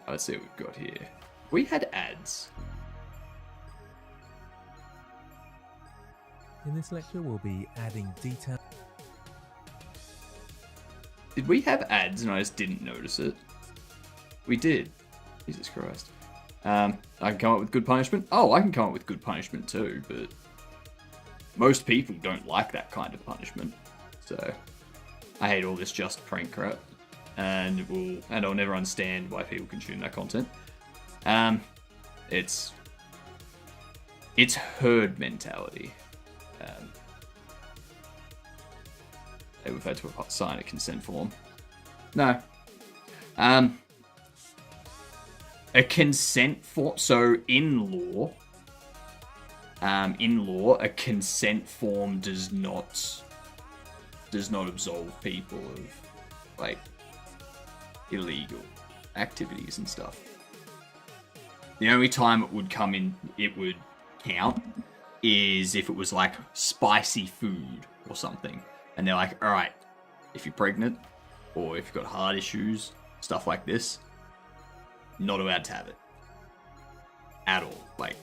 Speaker 1: Let's see what we've got here. We had ads.
Speaker 3: In this lecture, we'll be adding detail.
Speaker 1: Did we have ads and I just didn't notice it? We did. Jesus Christ. I can come up with good punishment. Oh, I can come up with good punishment too, but most people don't like that kind of punishment. So I hate all this just prank crap, and I'll never understand why people consume that content. It's herd mentality. We've had to sign a consent form. No. A consent form. So in law, a consent form does not absolve people of like illegal activities and stuff. The only time it would count is if it was like spicy food or something. And they're like, all right, if you're pregnant or if you've got heart issues, stuff like this, not allowed to have it at all. Like,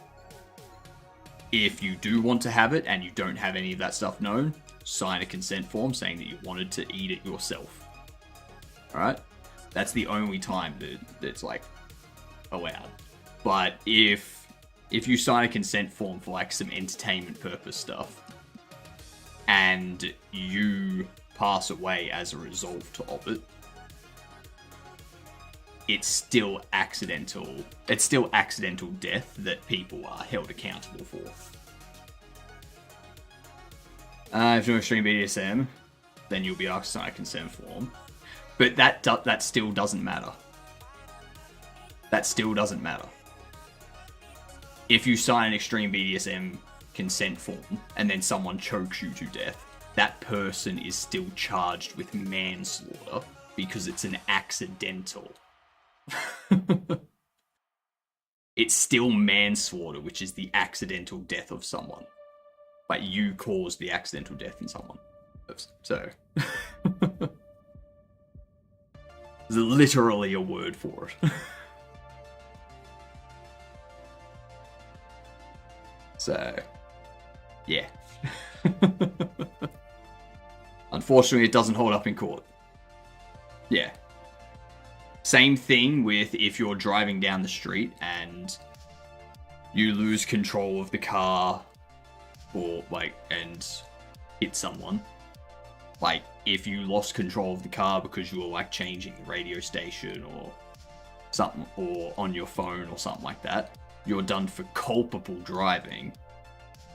Speaker 1: if you do want to have it and you don't have any of that stuff known, sign a consent form saying that you wanted to eat it yourself. All right? That's the only time that's like allowed. But if you sign a consent form for like some entertainment purpose stuff, and you pass away as a result of it, it's still accidental. It's still accidental death that people are held accountable for. If you're extreme BDSM, then you'll be asked to sign a consent form. But that still doesn't matter. That still doesn't matter. If you sign an extreme BDSM consent form and then someone chokes you to death, that person is still charged with manslaughter because it's an accidental. It's still manslaughter, which is the accidental death of someone. But you caused the accidental death in someone. So there's literally a word for it. So yeah. Unfortunately, it doesn't hold up in court. Yeah. Same thing with if you're driving down the street and you lose control of the car or and hit someone. Like, if you lost control of the car because you were like changing the radio station or something, or on your phone or something like that, you're done for culpable driving.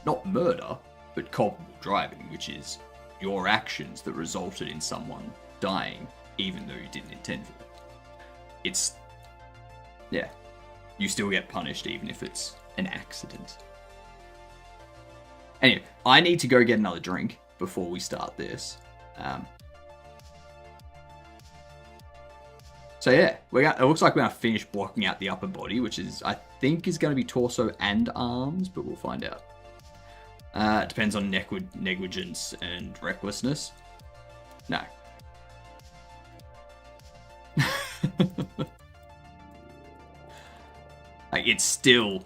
Speaker 1: Not murder, but culpable driving, which is your actions that resulted in someone dying, even though you didn't intend for it. Yeah, you still get punished even if it's an accident. Anyway, I need to go get another drink before we start this. So yeah, it looks like we're gonna finish blocking out the upper body, which I think is gonna be torso and arms, but we'll find out. It depends on negligence and recklessness. No. Like, it's still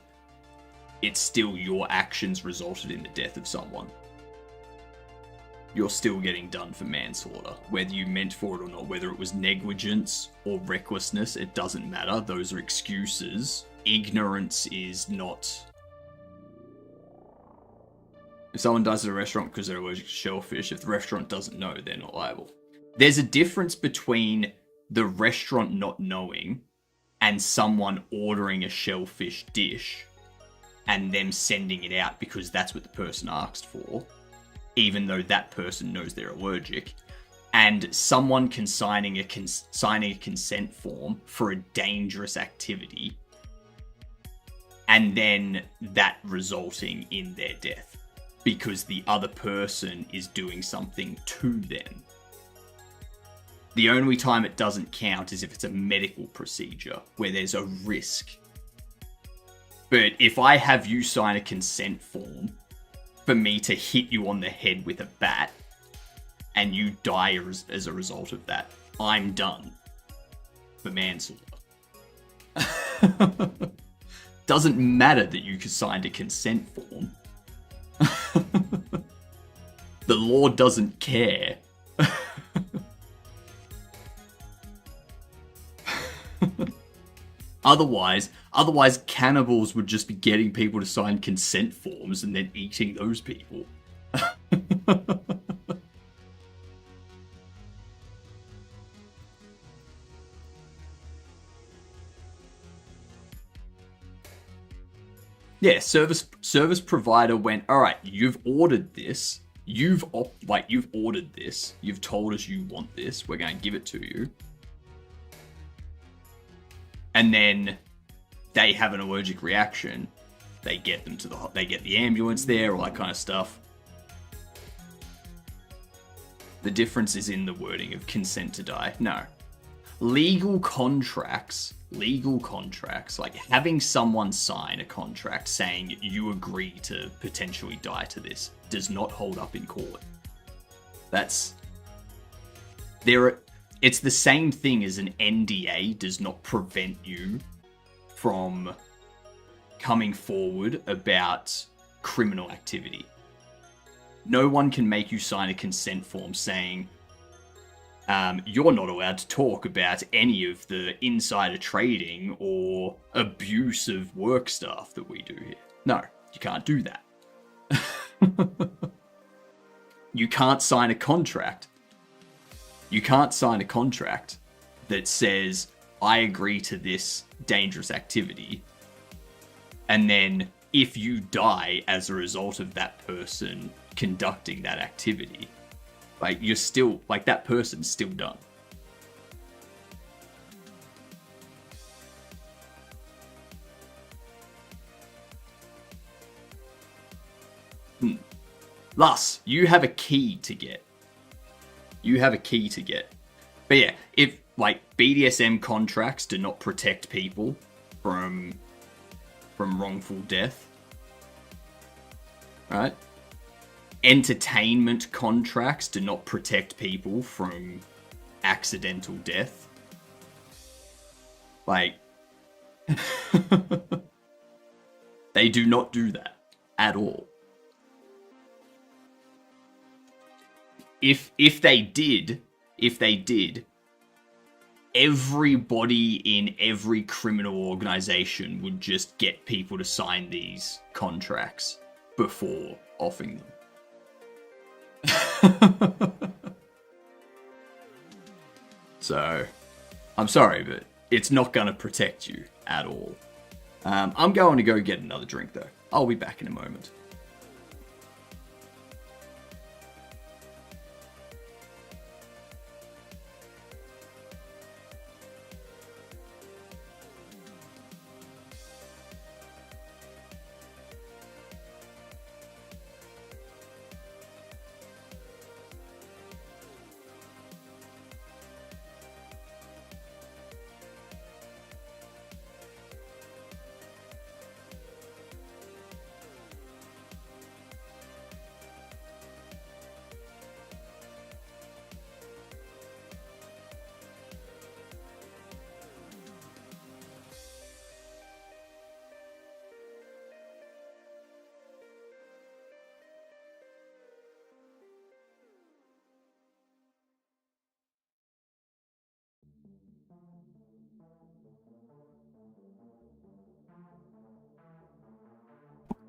Speaker 1: your actions resulted in the death of someone. You're still getting done for manslaughter. Whether you meant for it or not, whether it was negligence or recklessness, it doesn't matter. Those are excuses. Ignorance is not... If someone dies at a restaurant because they're allergic to shellfish, if the restaurant doesn't know, they're not liable. There's a difference between the restaurant not knowing and someone ordering a shellfish dish and them sending it out because that's what the person asked for, even though that person knows they're allergic, and someone signing a consent form for a dangerous activity and then that resulting in their death because the other person is doing something to them. The only time it doesn't count is if it's a medical procedure where there's a risk. But if I have you sign a consent form for me to hit you on the head with a bat and you die as a result of that, I'm done for manslaughter. Doesn't matter that you signed a consent form. The law doesn't care. Otherwise, cannibals would just be getting people to sign consent forms and then eating those people. Yeah, service provider went, all right, you've ordered this. You've ordered this. You've told us you want this. We're going to give it to you. And then they have an allergic reaction. They get them to they get the ambulance there, all that kind of stuff. The difference is in the wording of consent to die. No. Legal contracts, like having someone sign a contract saying you agree to potentially die to this, does not hold up in court. It's the same thing as an NDA does not prevent you from coming forward about criminal activity. No one can make you sign a consent form saying, you're not allowed to talk about any of the insider trading or abuse of work staff that we do here. No, you can't do that. You can't sign a contract. You can't sign a contract that says, I agree to this dangerous activity, and then if you die as a result of that person conducting that activity, like, you're still, like, that person's still done. Thus, you have a key to get. But yeah, if, like, BDSM contracts do not protect people from wrongful death, right? Entertainment contracts do not protect people from accidental death. Like, they do not do that at all. If they did, everybody in every criminal organization would just get people to sign these contracts before offering them. So, I'm sorry, but it's not going to protect you at all. I'm going to go get another drink, though. I'll be back in a moment.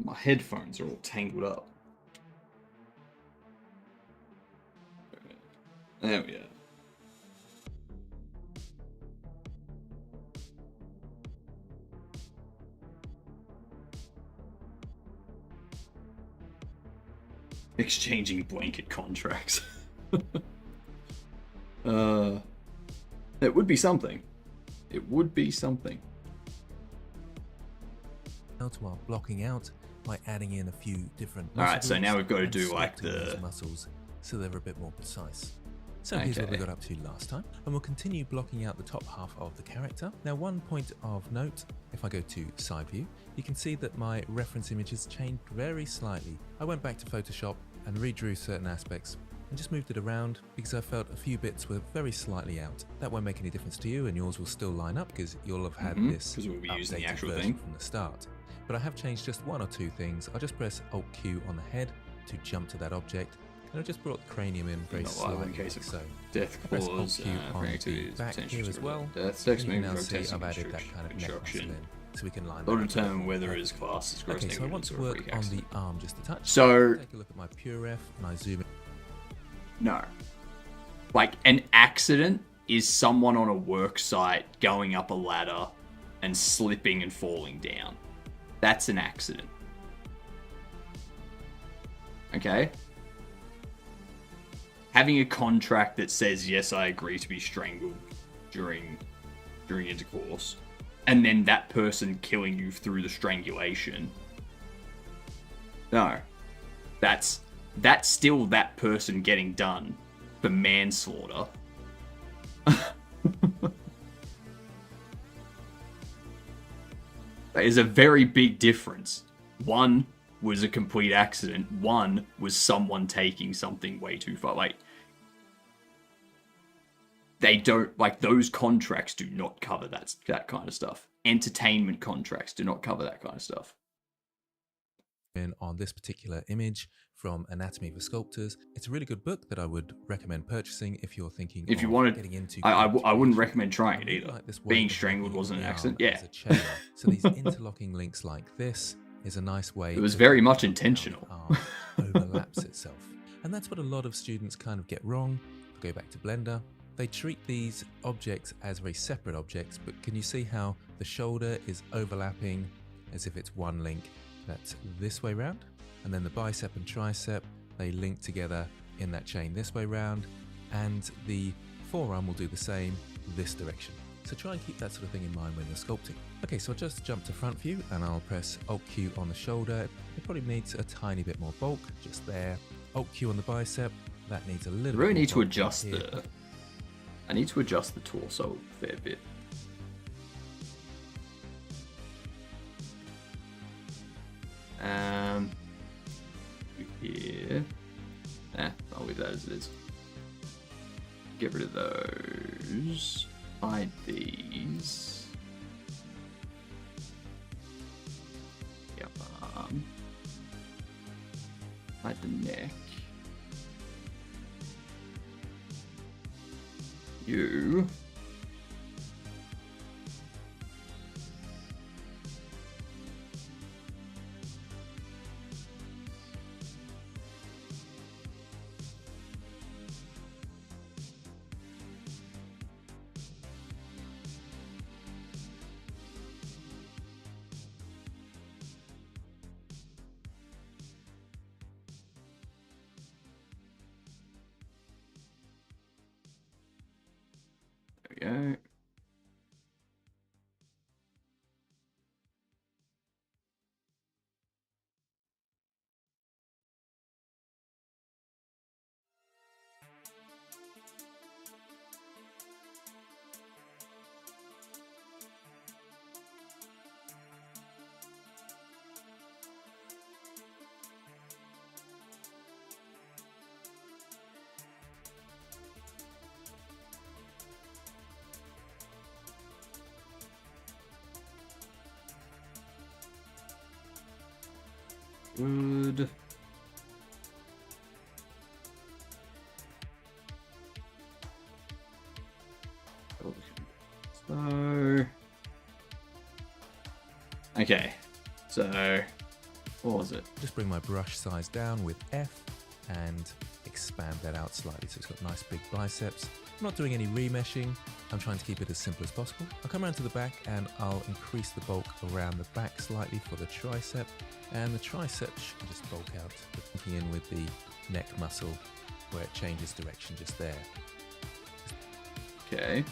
Speaker 1: My headphones are all tangled up. There we go. Exchanging blanket contracts. It would be something. It would be something.
Speaker 3: Now to our blocking out by adding in a few different muscle
Speaker 1: Alright, so now we've got to
Speaker 3: and
Speaker 1: do like
Speaker 3: selecting
Speaker 1: the
Speaker 3: those muscles so they're a bit more precise. So here's what we got up to last time, and we'll continue blocking out the top half of the character. Now, one point of note, if I go to side view, you can see that my reference image has changed very slightly. I went back to Photoshop and redrew certain aspects and just moved it around because I felt a few bits were very slightly out. That won't make any difference to you, and yours will still line up because you'll have had this
Speaker 1: because we'll be using the
Speaker 3: updated
Speaker 1: actual
Speaker 3: version
Speaker 1: thing
Speaker 3: from the start. But I have changed just one or two things. I'll just press Alt-Q on the head to jump to that object, and I've just brought the cranium in very slightly,
Speaker 1: in case of
Speaker 3: so.
Speaker 1: death
Speaker 3: Press
Speaker 1: clause,
Speaker 3: Alt-Q on the back here as well.
Speaker 1: death, sex,
Speaker 3: You can
Speaker 1: movement,
Speaker 3: now see
Speaker 1: testing,
Speaker 3: I've added that kind of neck muscle
Speaker 1: construction.
Speaker 3: in, so we can line
Speaker 1: Will
Speaker 3: that up.
Speaker 1: determine whether it is classed as gross
Speaker 3: Okay, so I want
Speaker 1: negligence
Speaker 3: to
Speaker 1: or a
Speaker 3: work
Speaker 1: freak
Speaker 3: on
Speaker 1: accident.
Speaker 3: the arm just a touch.
Speaker 1: So,
Speaker 3: Take a look at my Pure F, and I zoom in.
Speaker 1: no. Like, an accident is someone on a work site going up a ladder and slipping and falling down. That's an accident. Okay? Having a contract that says, yes, I agree to be strangled during intercourse, and then that person killing you through the strangulation. No. That's still that person getting done for manslaughter. There's a very big difference. One was a complete accident. One was someone taking something way too far. Like, they don't, like, those contracts do not cover that kind of stuff. Entertainment contracts do not cover that kind of stuff.
Speaker 3: On this particular image from Anatomy for Sculptors. It's a really good book that I would recommend purchasing if you're thinking
Speaker 1: If you
Speaker 3: of
Speaker 1: wanted,
Speaker 3: getting into
Speaker 1: I wouldn't
Speaker 3: creative
Speaker 1: recommend trying it
Speaker 3: creation.
Speaker 1: either.
Speaker 3: Like this way
Speaker 1: Being
Speaker 3: of
Speaker 1: strangled
Speaker 3: working
Speaker 1: wasn't
Speaker 3: the
Speaker 1: an
Speaker 3: arm
Speaker 1: accident.
Speaker 3: as
Speaker 1: Yeah.
Speaker 3: a chain. So these interlocking links like this is a nice way.
Speaker 1: It was
Speaker 3: to
Speaker 1: very
Speaker 3: get
Speaker 1: much
Speaker 3: how the
Speaker 1: intentional.
Speaker 3: arm overlaps itself. And that's what a lot of students kind of get wrong. Go back to Blender. They treat these objects as very separate objects, but can you see how the shoulder is overlapping as if it's one link that's this way round? And then the bicep and tricep, they link together in that chain this way round, and the forearm will do the same this direction. So try and keep that sort of thing in mind when you're sculpting. Okay, so I'll just jump to front view and I'll press Alt-Q on the shoulder. It probably needs a tiny bit more bulk, just there. Alt-Q on the bicep, that needs a little
Speaker 1: I
Speaker 3: bit
Speaker 1: really
Speaker 3: more
Speaker 1: need to
Speaker 3: bulk
Speaker 1: adjust
Speaker 3: here.
Speaker 1: I need to adjust the torso a fair bit. Here. I'll leave that as it is. Get rid of those. Hide these. Yep. Hide the neck. You. There we go. Good. So, okay. So, what was it?
Speaker 3: Just bring my brush size down with F and expand that out slightly so it's got nice big biceps. I'm not doing any remeshing. I'm trying to keep it as simple as possible. I'll come around to the back and I'll increase the bulk around the back slightly for the tricep, and the tricep should just bulk out, looking in with the neck muscle where it changes direction just there.
Speaker 1: Okay.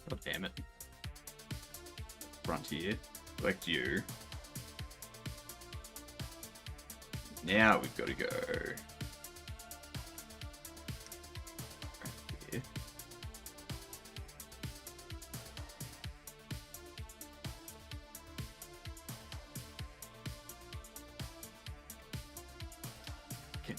Speaker 1: God damn it. Front here. Select you. Now we've got to go. Right here. Okay.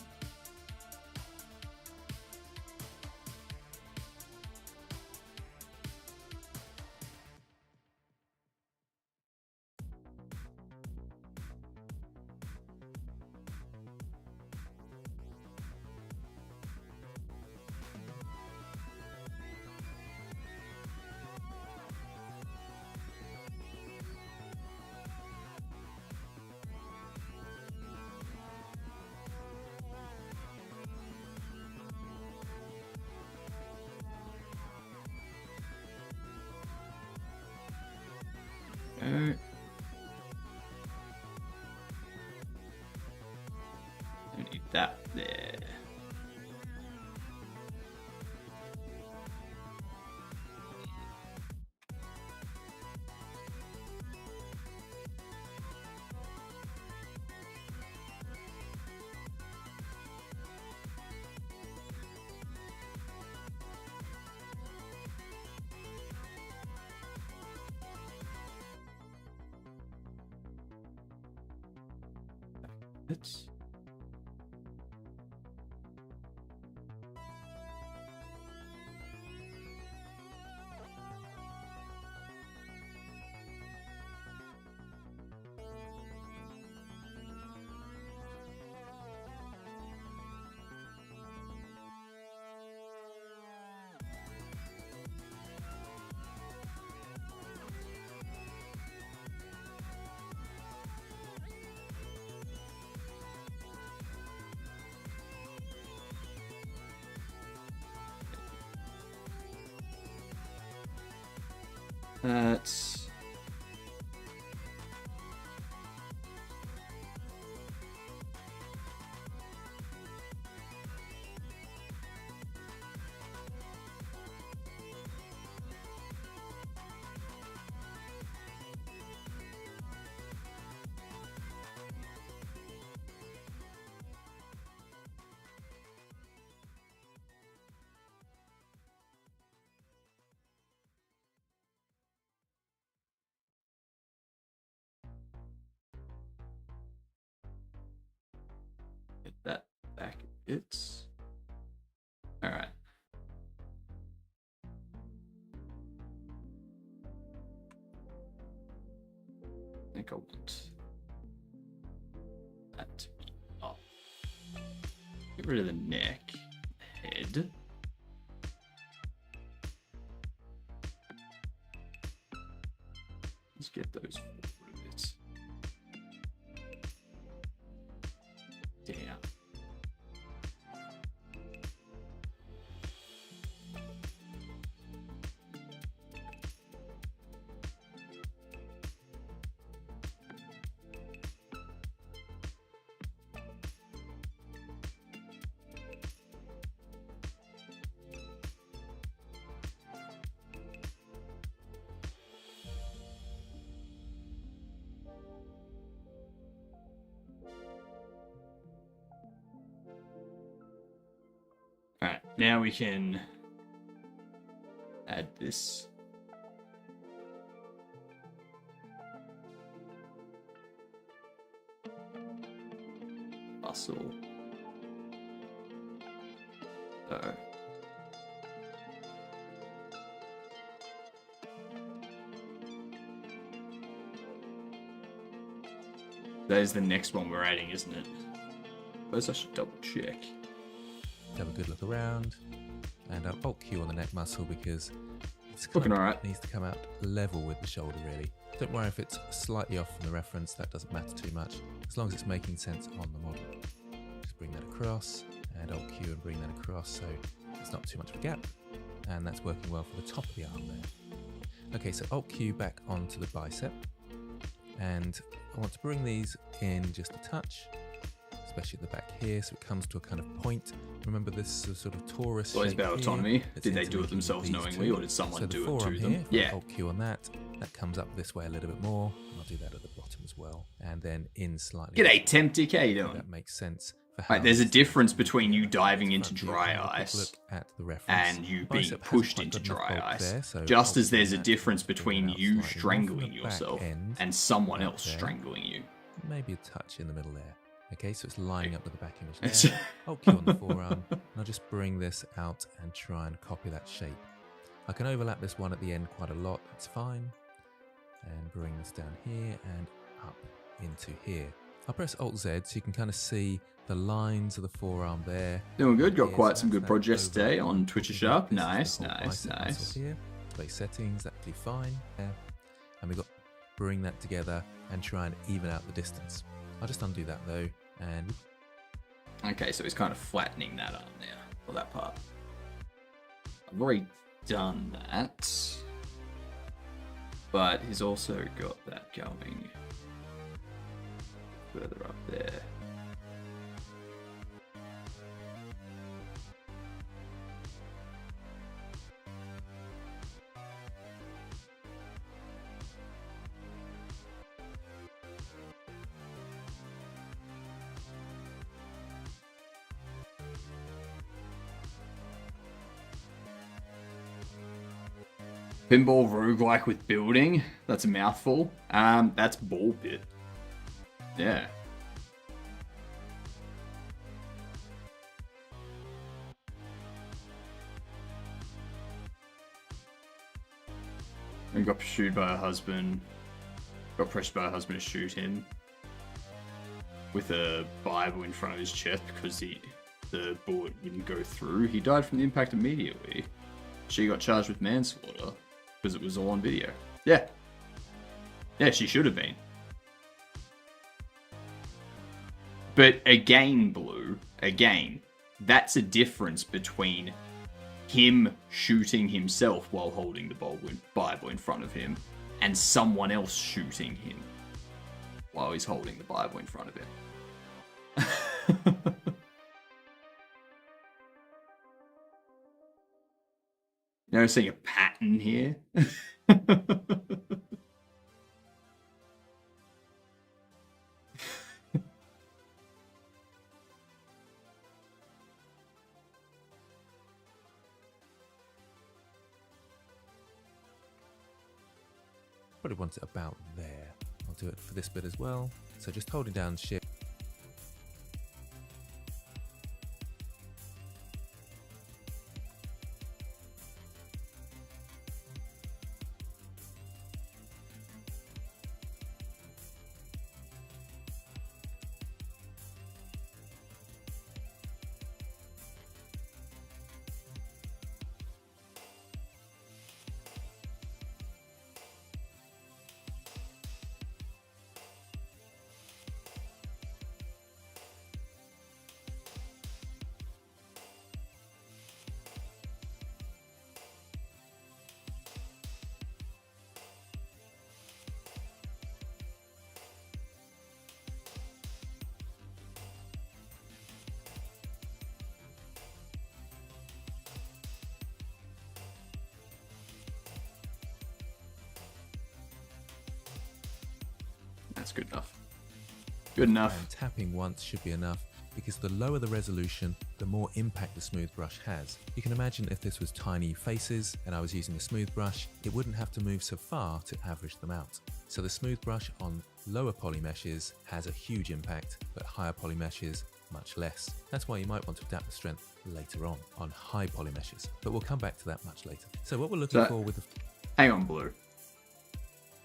Speaker 1: Don't need that there. It's that's get that back. It's all right. I think I want that to be up. Get rid of the neck, head. Let's get those forward a bit. Down. Alright, now we can add this. Bustle. Uh-oh. That is the next one we're adding, isn't it? First I should double check.
Speaker 3: Have a good look around, and I'll Alt Q on the neck muscle because it's
Speaker 1: Looking alright.
Speaker 3: needs to come out level with the shoulder really. Don't worry if it's slightly off from the reference, that doesn't matter too much, as long as it's making sense on the model. Just bring that across, and Alt Q and bring that across so it's not too much of a gap, and that's working well for the top of the arm there. Okay, so Alt Q back onto the bicep, and I want to bring these in just a touch, especially at the back here, so it comes to a kind of point Remember this sort of torus
Speaker 1: Always
Speaker 3: shape
Speaker 1: about
Speaker 3: here
Speaker 1: autonomy.
Speaker 3: that's
Speaker 1: Did they do it
Speaker 3: interlinking
Speaker 1: themselves
Speaker 3: these
Speaker 1: knowingly,
Speaker 3: two.
Speaker 1: or did someone
Speaker 3: So the
Speaker 1: do it
Speaker 3: forearm
Speaker 1: to them?
Speaker 3: here,
Speaker 1: Yeah.
Speaker 3: Hold Q on that. That comes up this way a little bit more. I'll do that at the bottom as well. And then in slightly.
Speaker 1: G'day, Temptic. How you doing?
Speaker 3: That makes sense. For how
Speaker 1: Right, there's a
Speaker 3: this
Speaker 1: difference
Speaker 3: is
Speaker 1: between you
Speaker 3: together.
Speaker 1: diving into
Speaker 3: Front view,
Speaker 1: dry
Speaker 3: have a quick
Speaker 1: ice
Speaker 3: look at the reference.
Speaker 1: and you being
Speaker 3: Bicep hasn't
Speaker 1: pushed
Speaker 3: quite
Speaker 1: into
Speaker 3: got enough
Speaker 1: dry
Speaker 3: bulk
Speaker 1: ice.
Speaker 3: there, so
Speaker 1: Just
Speaker 3: I'll
Speaker 1: as there's a
Speaker 3: that
Speaker 1: difference
Speaker 3: bring it
Speaker 1: between
Speaker 3: out
Speaker 1: you
Speaker 3: slightly more
Speaker 1: strangling
Speaker 3: from the back
Speaker 1: yourself
Speaker 3: end,
Speaker 1: and someone
Speaker 3: right
Speaker 1: else
Speaker 3: there.
Speaker 1: strangling you.
Speaker 3: Maybe a touch in the middle there. Okay, so it's lining up with the back image
Speaker 1: It's-
Speaker 3: there. Hold Q on the forearm, and I'll just bring this out and try and copy that shape. I can overlap this one at the end quite a lot, that's fine. And bring this down here and up into here. I'll press Alt-Z so you can kind of see the lines of the forearm there.
Speaker 1: Doing good. Got
Speaker 3: Here,
Speaker 1: quite
Speaker 3: so
Speaker 1: some
Speaker 3: that's
Speaker 1: good
Speaker 3: that
Speaker 1: projects
Speaker 3: over
Speaker 1: today on Twitch
Speaker 3: This
Speaker 1: Sharp.
Speaker 3: is the
Speaker 1: Nice,
Speaker 3: whole
Speaker 1: nice,
Speaker 3: bicep muscle
Speaker 1: nice.
Speaker 3: Here. Base settings, that'll be fine. There. And we've got bring that together and try and even out the distance. I'll just undo that though, and
Speaker 1: Okay, so he's kind of flattening that up now, or that part. I've already done that, but he's also got that going further up there. Pinball roguelike with building. That's a mouthful. That's ball pit. Yeah. And got pursued by a husband. Got pressured by a husband to shoot him with a Bible in front of his chest because the bullet wouldn't go through. He died from the impact immediately. She got charged with manslaughter because it was all on video. Yeah. Yeah, she should have been. But again, Blue, that's a difference between him shooting himself while holding the Bible in front of him and someone else shooting him while he's holding the Bible in front of him. Noticing a pattern here?
Speaker 3: probably want it about there. I'll do it for this bit as well. So just holding down Shift.
Speaker 1: That's good enough. Good enough.
Speaker 3: And tapping once should be enough, because the lower the resolution, the more impact the smooth brush has. You can imagine if this was tiny faces and I was using a smooth brush, it wouldn't have to move so far to average them out. So the smooth brush on lower poly meshes has a huge impact, but higher poly meshes much less. That's why you might want to adapt the strength later on high poly meshes, but we'll come back to that much later. So what we're looking for with the...
Speaker 1: Hang on, Blue.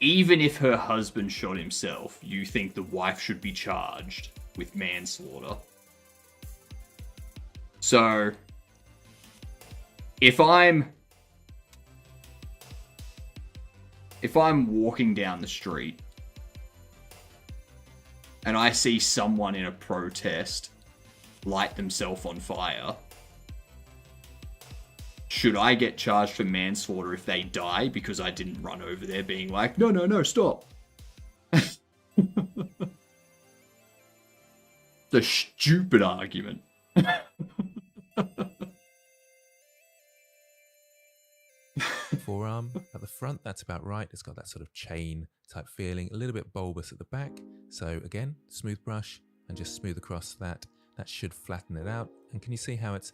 Speaker 1: Even if her husband shot himself, you think the wife should be charged with manslaughter. So, if I'm walking down the street and I see someone in a protest light themselves on fire, should I get charged for manslaughter if they die because I didn't run over there being like, no, no, no, stop? The stupid argument.
Speaker 3: forearm. At the front, that's about right. It's got that sort of chain type feeling, a little bit bulbous at the back. So again, smooth brush and just smooth across that. That should flatten it out. And can you see how it's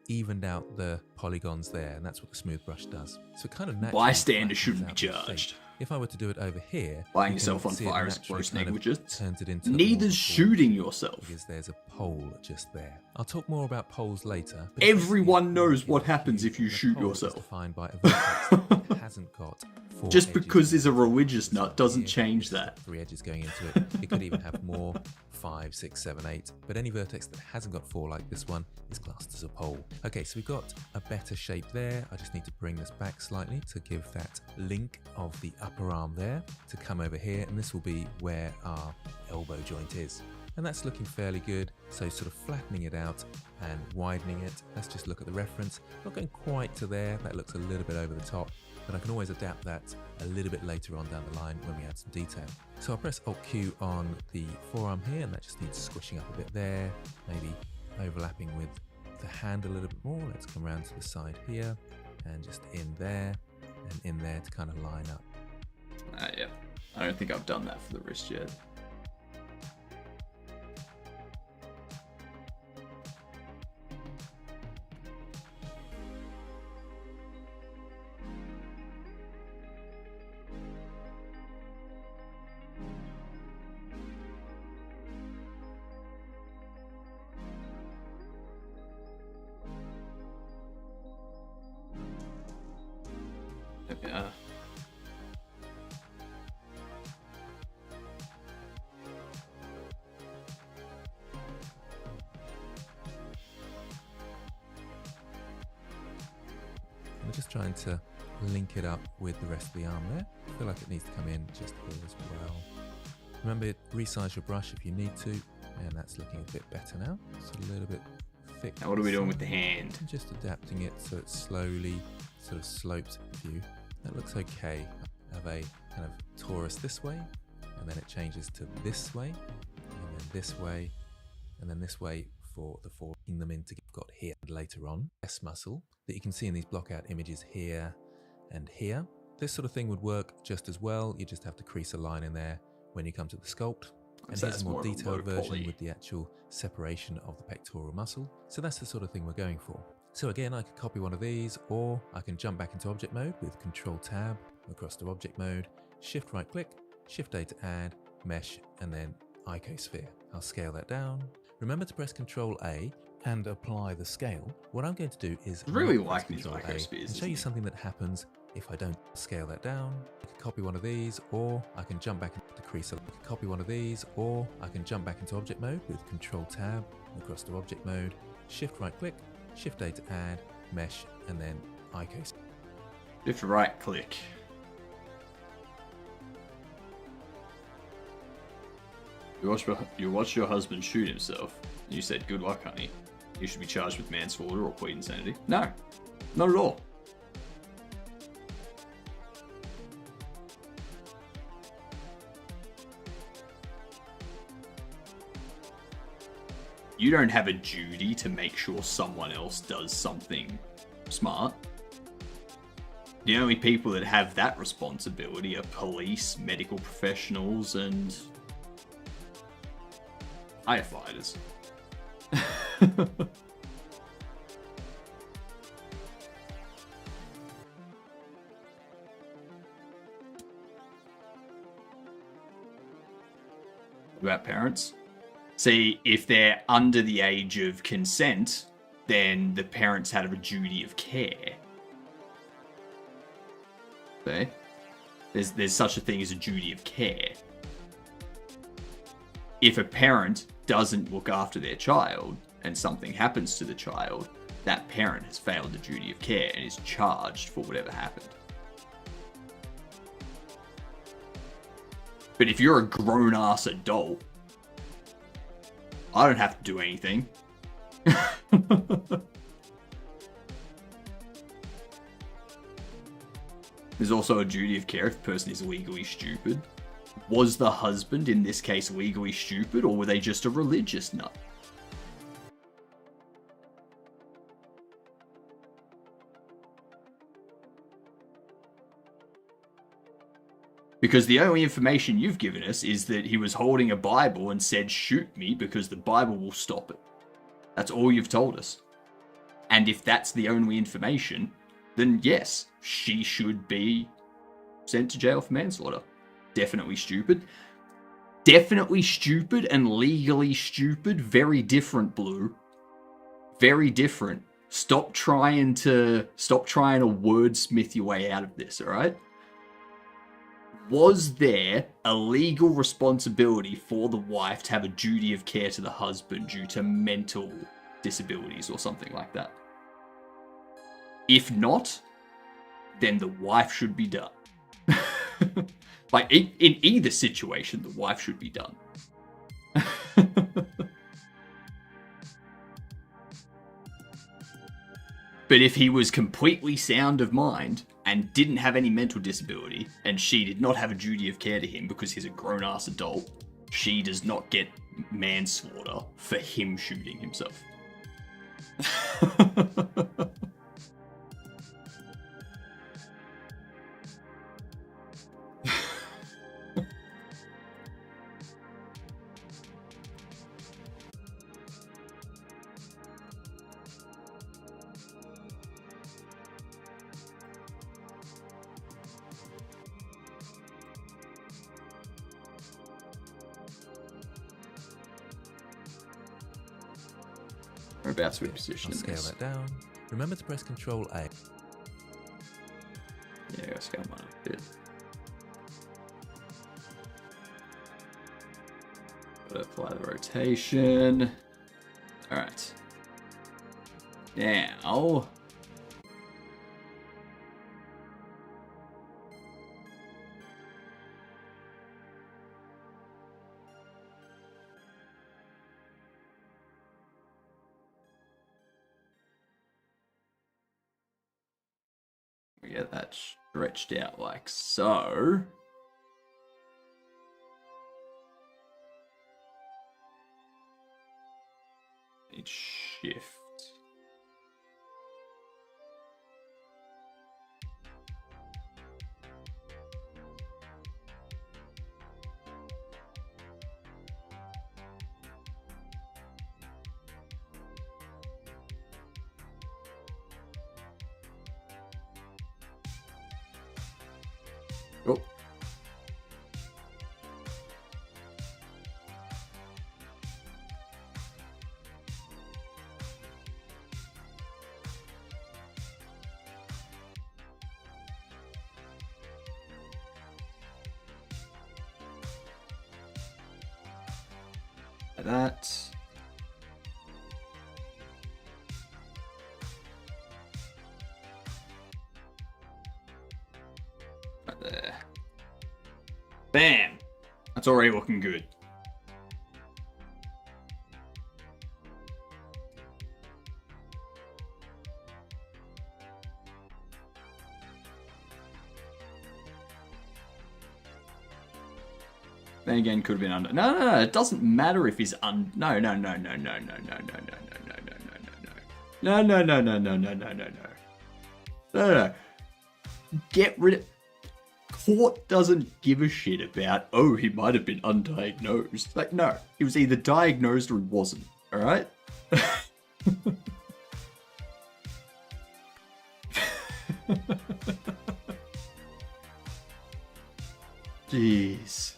Speaker 3: evened out the polygons there? And that's what the smooth brush does. So it kind of naturally
Speaker 1: Bystander
Speaker 3: flattens
Speaker 1: shouldn't be
Speaker 3: out the shape.
Speaker 1: judged.
Speaker 3: If I were to do it over here,
Speaker 1: Lighting
Speaker 3: you can
Speaker 1: yourself on
Speaker 3: see it
Speaker 1: fire is
Speaker 3: naturally
Speaker 1: gross
Speaker 3: kind of
Speaker 1: negligence.
Speaker 3: turns it into
Speaker 1: Neither's
Speaker 3: more of a
Speaker 1: shooting
Speaker 3: ball
Speaker 1: yourself.
Speaker 3: because there's a pole just there. I'll talk more about poles later. But essentially,
Speaker 1: Everyone knows
Speaker 3: if
Speaker 1: what happens if you
Speaker 3: the
Speaker 1: shoot
Speaker 3: pole is
Speaker 1: yourself.
Speaker 3: defined by a vertex that hasn't got four
Speaker 1: Just
Speaker 3: edges
Speaker 1: because
Speaker 3: going
Speaker 1: he's a
Speaker 3: into it.
Speaker 1: religious
Speaker 3: So
Speaker 1: nut doesn't
Speaker 3: here,
Speaker 1: change
Speaker 3: this has
Speaker 1: that.
Speaker 3: got 3 edges going into it. It could even have more, 5, 6, 7, 8. But any vertex that hasn't got 4 like this one is classed as a pole. Okay, so we've got a better shape there. I just need to bring this back slightly to give that link of the upper arm there to come over here. And this will be where our elbow joint is. And that's looking fairly good. So sort of flattening it out and widening it. Let's just look at the reference. Not going quite to there. That looks a little bit over the top. But I can always adapt that a little bit later on down the line when we add some detail. So I'll press Alt-Q on the forearm here, and that just needs squishing up a bit there, maybe overlapping with the hand a little bit more. Let's come around to the side here, and just in there, and in there to kind of line up.
Speaker 1: Yeah, I don't think I've done that for the wrist yet. Yeah.
Speaker 3: I'm just trying to link it up with the rest of the arm there. I feel like it needs to come in just here as well. Remember, resize your brush if you need to, and that's looking a bit better now. It's a little bit thick.
Speaker 1: Now what are we doing with the hand?
Speaker 3: I'm just adapting it so it slowly sort of slopes view. That looks okay. I have a kind of torus this way, and then it changes to this way, and then this way, and then this way for the four. Them into got here later on. S muscle that you can see in these block out images here and here. This sort of thing would work just as well. You just have to crease a line in there when you come to the sculpt. And
Speaker 1: So
Speaker 3: here's
Speaker 1: that's
Speaker 3: a more
Speaker 1: more of a
Speaker 3: detailed
Speaker 1: low
Speaker 3: version
Speaker 1: poly.
Speaker 3: with the actual separation of the pectoral muscle. So that's the sort of thing we're going for. So again, I could copy one of these, or I can jump back into object mode with Control Tab across to object mode, Shift right click, Shift A to add, mesh, and then icosphere. I'll scale that down. Remember to press Control A and apply the scale. What I'm going to do is
Speaker 1: Really
Speaker 3: not press
Speaker 1: like these
Speaker 3: Control A
Speaker 1: icospheres,
Speaker 3: and show
Speaker 1: isn't
Speaker 3: you
Speaker 1: it?
Speaker 3: something that happens if I don't scale that down. I can copy one of these, or I can jump back into crease. I can copy one of these, or I can jump back into object mode with Control Tab across to object mode, Shift right click, Shift A to add, mesh, and then icosphere.
Speaker 1: Shift right click. You watched your husband shoot himself. You said, "Good luck, honey. You should be charged with manslaughter or plead insanity." No, not at all. You don't have a duty to make sure someone else does something smart. The only people that have that responsibility are police, medical professionals, and firefighters. About parents? See, if they're under the age of consent, then the parents have a duty of care. See? There's such a thing as a duty of care. If a parent doesn't look after their child and something happens to the child, that parent has failed the duty of care and is charged for whatever happened. But if you're a grown-ass adult, I don't have to do anything. There's also a duty of care if the person is legally stupid. Was the husband, in this case, legally stupid, or were they just a religious nut? Because the only information you've given us is that he was holding a Bible and said, "Shoot me," because the Bible will stop it. That's all you've told us. And if that's the only information, then yes, she should be sent to jail for manslaughter. Definitely stupid. Definitely stupid and legally stupid. Very different, Blue. Very different. Stop trying to wordsmith your way out of this, alright? Was there a legal responsibility for the wife to have a duty of care to the husband due to mental disabilities or something like that? If not, then the wife should be done. Like, in either situation, the wife should be done. But if he was completely sound of mind and didn't have any mental disability, and she did not have a duty of care to him because he's a grown-ass adult, she does not get manslaughter for him shooting himself. Whereabouts we position
Speaker 3: I'll scale
Speaker 1: this?
Speaker 3: that down. Remember to press Control A.
Speaker 1: Yeah, I'll scale mine up a bit. Gotta apply the rotation. Alright. Now... we get that stretched out like so. Need shift. Oh. Like that. Right there. Bam! That's already looking good. Then again, could have been under. No. It doesn't matter if he's un. No. No. Get rid of. Court doesn't give a shit about, oh, he might have been undiagnosed. Like, no. He was either diagnosed or he wasn't. Alright? Jeez.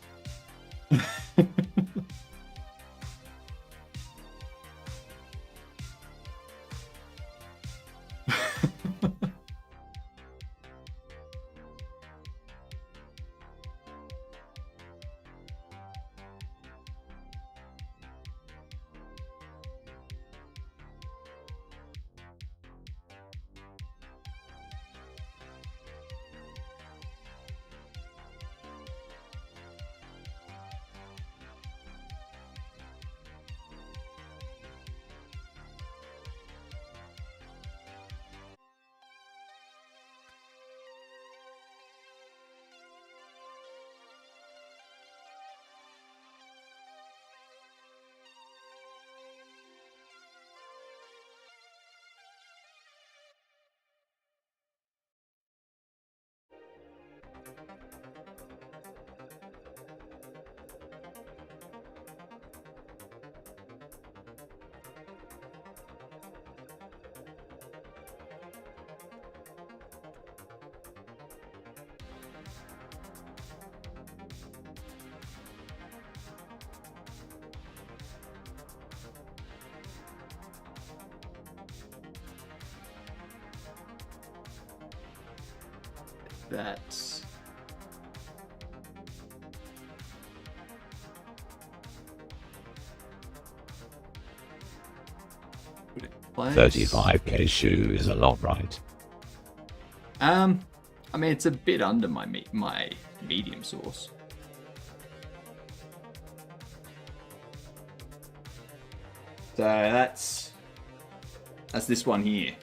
Speaker 1: that. Put it in place.
Speaker 2: 35k shoe is a lot, right?
Speaker 1: I mean, it's a bit under my medium source. So that's this one here.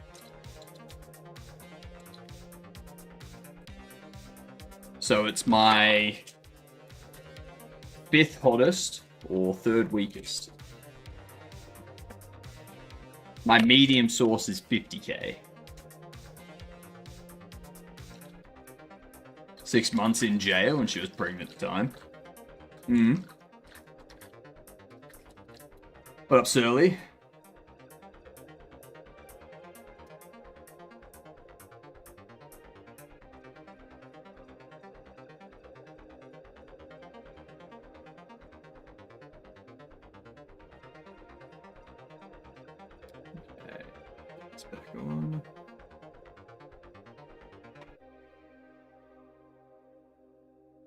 Speaker 1: So it's my 5th hottest or 3rd weakest. My medium source is 50k. 6 months in jail when she was pregnant at the time. What up, Surly? Okay, it's back on.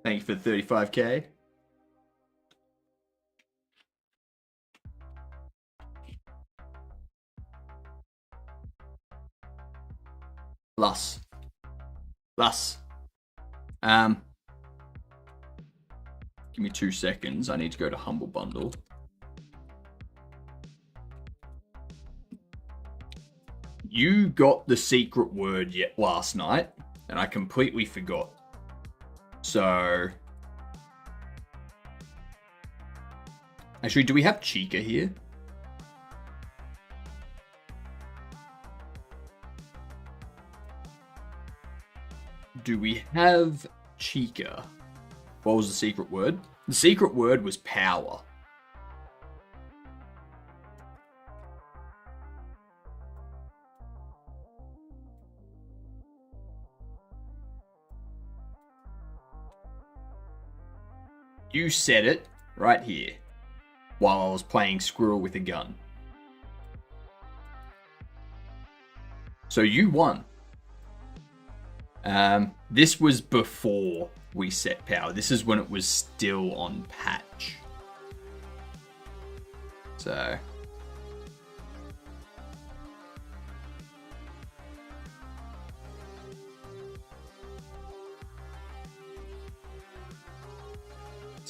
Speaker 1: Thank you for 35k. Plus. Give me 2 seconds. I need to go to Humble Bundle. You got the secret word last night, and I completely forgot. So, actually, do we have Chica here? Do we have Chica? What was the secret word? The secret word was power. You said it right here while I was playing Squirrel with a Gun. So you won. This was before we set power. This is when it was still on patch. So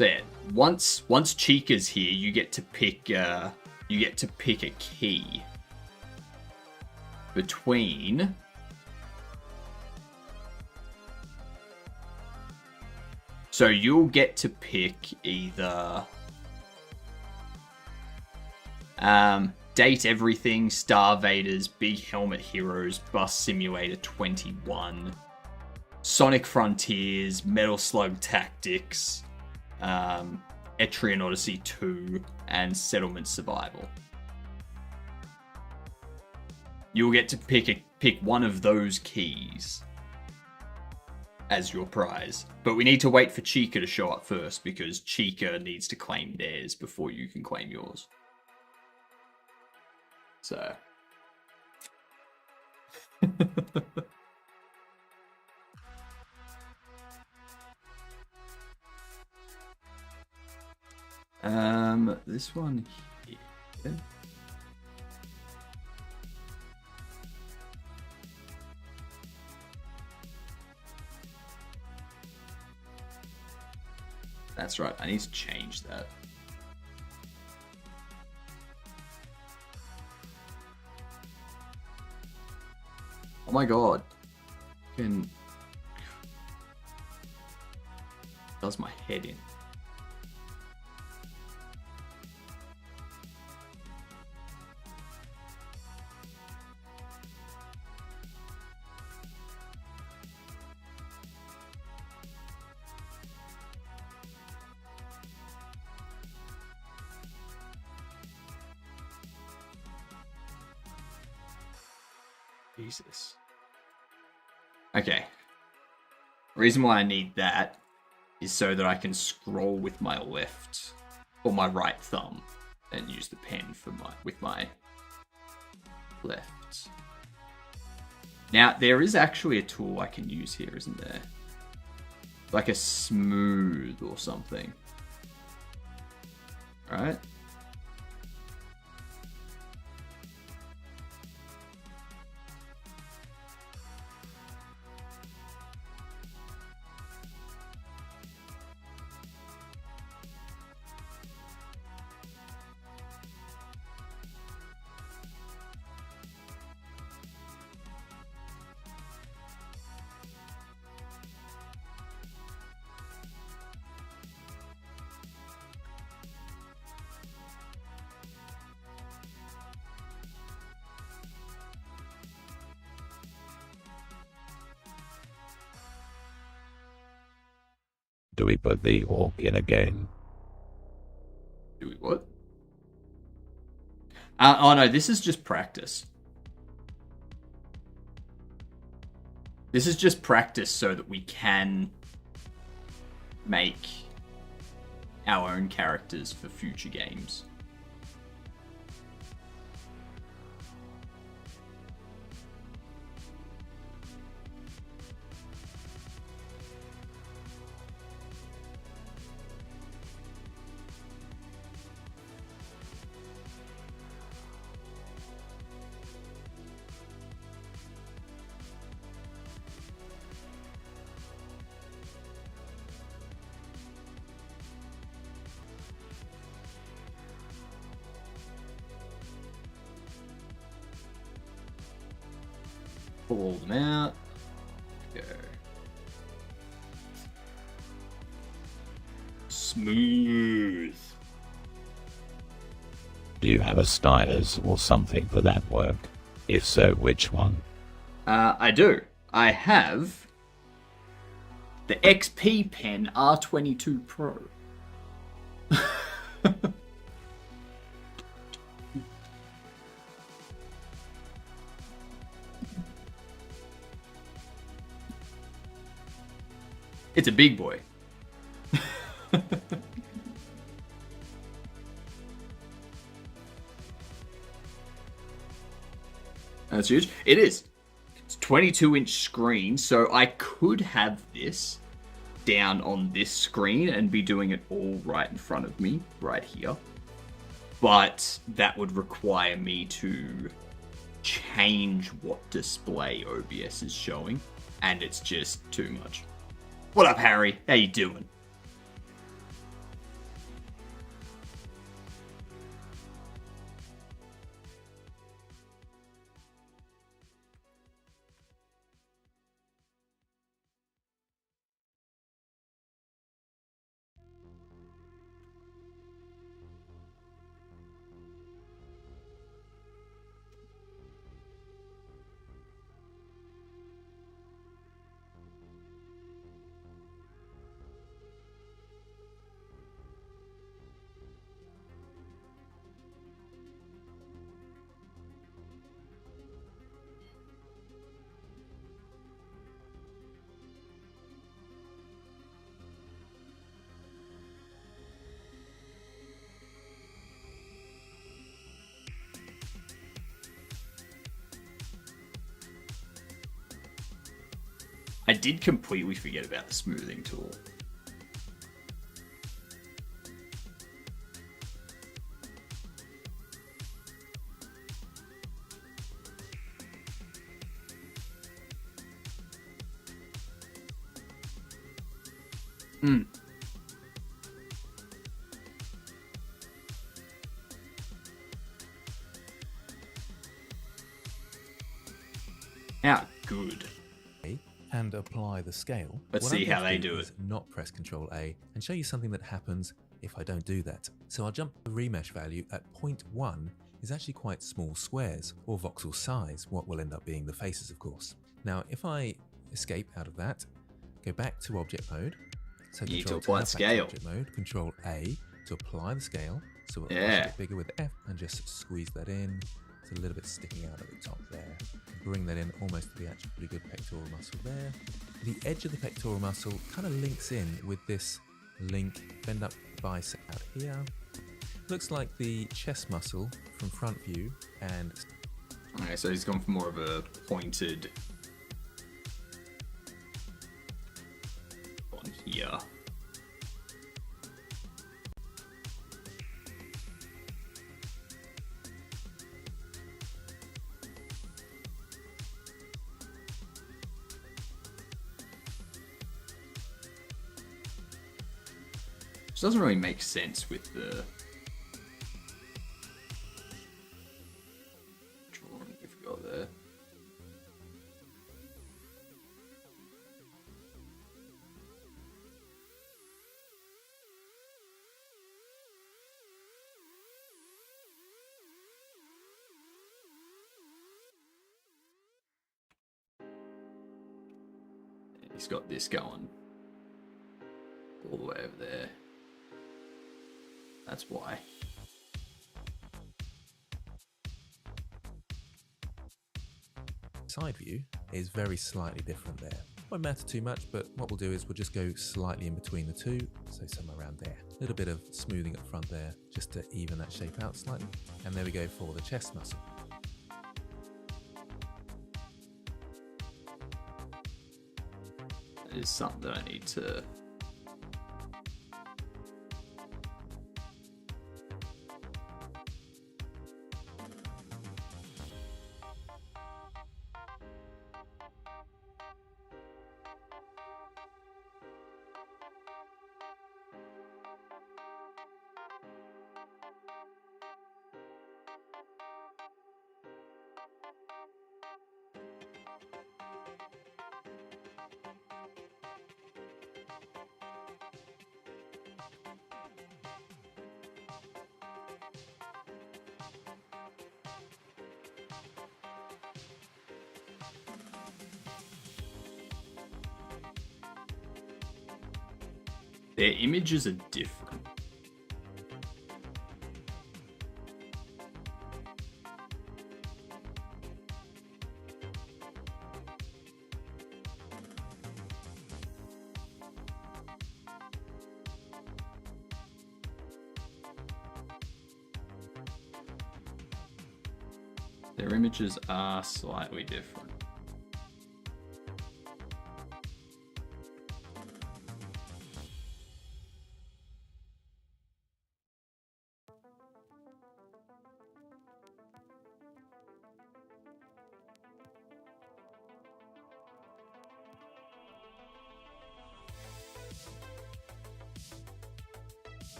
Speaker 1: yeah, once Chica's here, you get to pick a key between so you'll get to pick either Date Everything, Starvaders, Big Helmet Heroes, Bus Simulator 21, Sonic Frontiers, Metal Slug Tactics, Etrian Odyssey 2, and Settlement Survival. You'll get to pick one of those keys as your prize. But we need to wait for Chica to show up first, because Chica needs to claim theirs before you can claim yours. So. This one here. That's right, I need to change that. Oh my god. Does my head in. Jesus. Okay. The reason why I need that is so that I can scroll with my left or my right thumb and use the pen with my left. Now, there is actually a tool I can use here, isn't there? Like a smooth or something. Right?
Speaker 2: Do we put the orc in again?
Speaker 1: Do we what? Oh no, this is just practice. This is just practice so that we can make our own characters for future games. Pull them out. Go. Smooth.
Speaker 2: Do you have a stylus or something for that work? If so, which one?
Speaker 1: I do. I have the XP Pen R22 Pro. It's a big boy. That's huge. It is. It's 22-inch screen, so I could have this down on this screen and be doing it all right in front of me, right here. But that would require me to change what display OBS is showing, and it's just too much. What up, Harry? How you doing? I did completely forget about the smoothing tool. How good.
Speaker 3: And apply the scale.
Speaker 1: Let's
Speaker 3: What
Speaker 1: see
Speaker 3: I'm going
Speaker 1: how
Speaker 3: to
Speaker 1: they
Speaker 3: do
Speaker 1: do
Speaker 3: is
Speaker 1: it.
Speaker 3: Not press Control A and show you something that happens if I don't do that. So I'll jump the remesh value at 0.1 is actually quite small squares, or voxel size, what will end up being the faces, of course. Now, if I escape out of that, go back to object mode. So
Speaker 1: You need to
Speaker 3: Control
Speaker 1: apply
Speaker 3: tab, back to
Speaker 1: scale.
Speaker 3: object mode, Control A to apply the scale. So we'll
Speaker 1: Yeah.
Speaker 3: push it bigger with F and just squeeze that in. It's a little bit sticking out at the top there. Bring that in almost to the actual pretty good pectoral muscle there. The edge of the pectoral muscle kind of links in with this link, bend up bicep out here. Looks like the chest muscle from front view, and
Speaker 1: Okay, so he's gone for more of a pointed one Which doesn't really make sense with the drawing we've got there. He's got this going all the way over there. That's why.
Speaker 3: Side view is very slightly different there. Won't matter too much, but what we'll do is we'll just go slightly in between the two, so somewhere around there. A little bit of smoothing up front there, just to even that shape out slightly. And there we go for the chest muscle.
Speaker 1: That is something that I need to Their images are different. Their images are slightly different.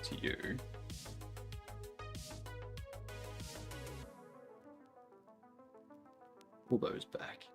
Speaker 1: To you. Pull those back.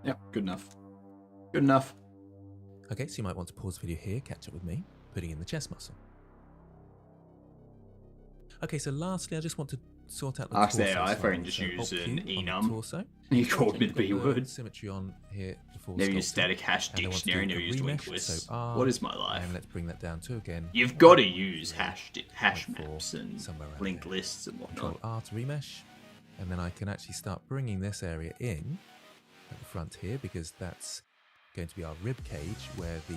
Speaker 1: Yep, good enough. Good enough.
Speaker 3: Okay, so you might want to pause the video here, catch up with me, putting in the chest muscle. Okay, so lastly, I just want to sort out the torso.
Speaker 1: Actually, I
Speaker 3: slightly.
Speaker 1: can just
Speaker 3: So
Speaker 1: use
Speaker 3: Alt
Speaker 1: an
Speaker 3: Q on the
Speaker 1: enum.
Speaker 3: torso.
Speaker 1: You called me the B
Speaker 3: Got the
Speaker 1: word.
Speaker 3: symmetry on here before
Speaker 1: Never used
Speaker 3: sculpting.
Speaker 1: static hash
Speaker 3: And I want to
Speaker 1: dictionary,
Speaker 3: do
Speaker 1: never
Speaker 3: a
Speaker 1: used
Speaker 3: remesh,
Speaker 1: linguists.
Speaker 3: so R,
Speaker 1: What is my life?
Speaker 3: and let's bring that down to again.
Speaker 1: You've got to use
Speaker 3: 3,
Speaker 1: hash
Speaker 3: 0.4,
Speaker 1: maps and
Speaker 3: somewhere around
Speaker 1: linked
Speaker 3: there.
Speaker 1: lists and
Speaker 3: Control
Speaker 1: whatnot.
Speaker 3: R to remesh, and then I can actually start bringing this area in at the front here, because that's going to be our rib cage where the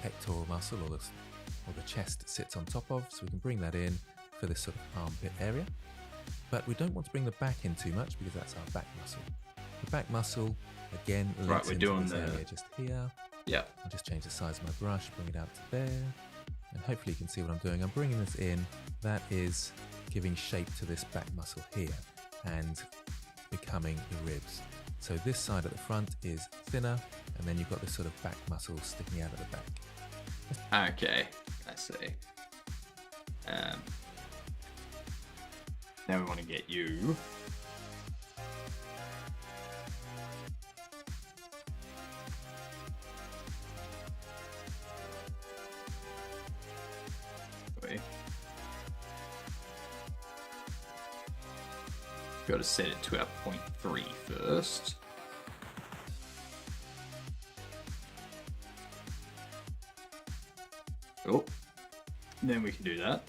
Speaker 3: pectoral muscle or the chest sits on top of, so we can bring that in for this sort of armpit area. But we don't want to bring the back in too much because that's our back muscle. The back muscle, again, links
Speaker 1: we're
Speaker 3: into
Speaker 1: doing
Speaker 3: this
Speaker 1: the-
Speaker 3: area just here.
Speaker 1: Yeah.
Speaker 3: I'll just change the size of my brush, bring it out to there, and hopefully you can see what I'm doing. I'm bringing this in. That is giving shape to this back muscle here and becoming the ribs. So this side at the front is thinner, and then you've got this sort of back muscle sticking out at the back.
Speaker 1: Okay, I see. Now we want to get you. Wait. Got to set it to our 0.3 first. Oh, then we can do that.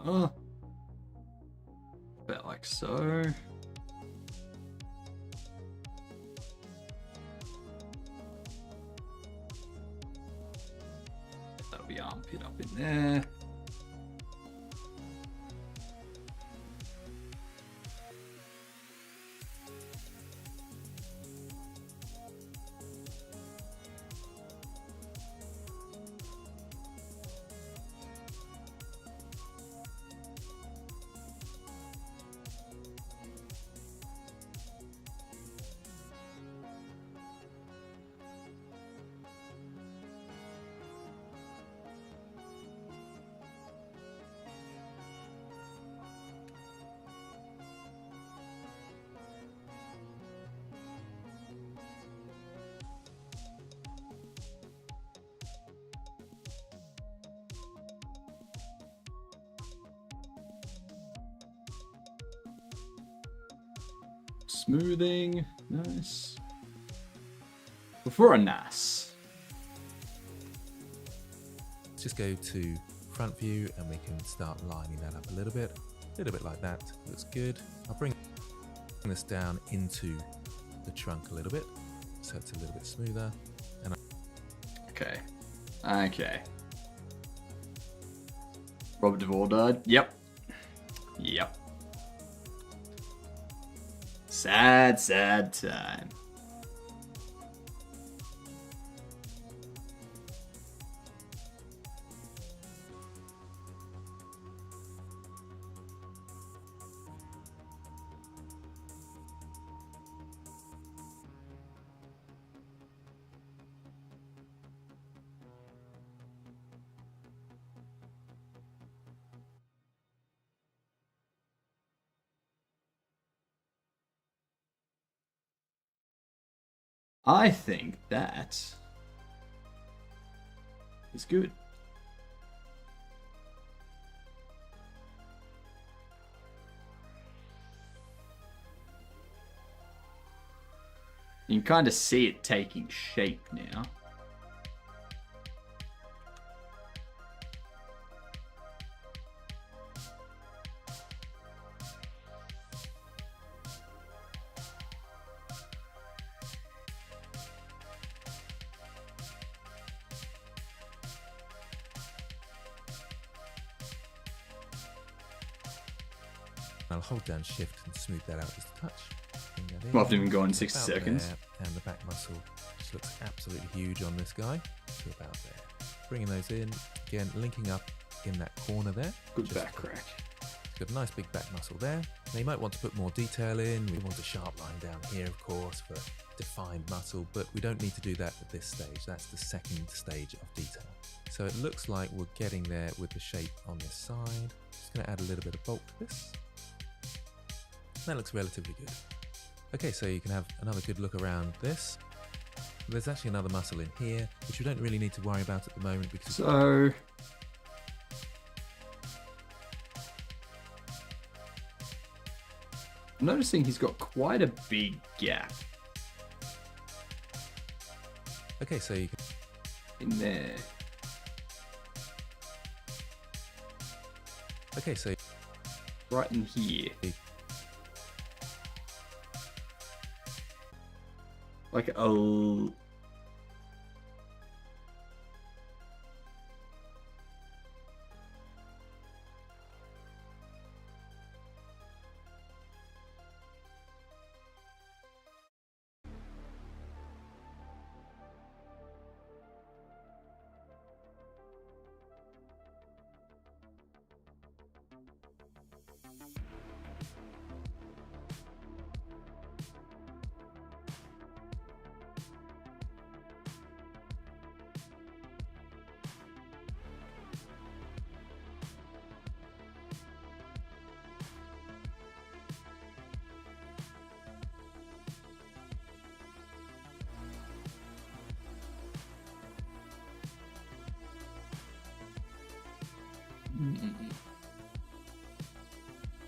Speaker 1: Oh, about like so. the armpit up in there. Smoothing, nice. Before a NAS.
Speaker 3: Let's just go to front view and we can start lining that up a little bit like that. Looks good. I'll bring this down into the trunk a little bit so it's a little bit smoother. And
Speaker 1: Okay. Okay. Robert Duvall died. Yep. Yep. Sad, sad time. I think that is good. You can kind of see it taking shape now.
Speaker 3: I'll hold down shift and smooth that out just a touch. Bring that in.
Speaker 1: Well, I've even gone 60
Speaker 3: About
Speaker 1: seconds.
Speaker 3: there, and the back muscle just looks absolutely huge on this guy. So about there. Bringing those in, again, linking up in that corner there.
Speaker 1: Good
Speaker 3: Just
Speaker 1: back crack.
Speaker 3: got a nice big back muscle there. Now you might want to put more detail in. We want a sharp line down here, of course, for defined muscle, but we don't need to do that at this stage. That's the second stage of detail. So it looks like we're getting there with the shape on this side. Just going to add a little bit of bulk to this. That looks relatively good. Okay, so you can have another good look around this. There's actually another muscle in here, which we don't really need to worry about at the moment because
Speaker 1: So I'm noticing he's got quite a big gap
Speaker 3: okay, so you can
Speaker 1: in there.
Speaker 3: okay, so
Speaker 1: Right in here. Like a...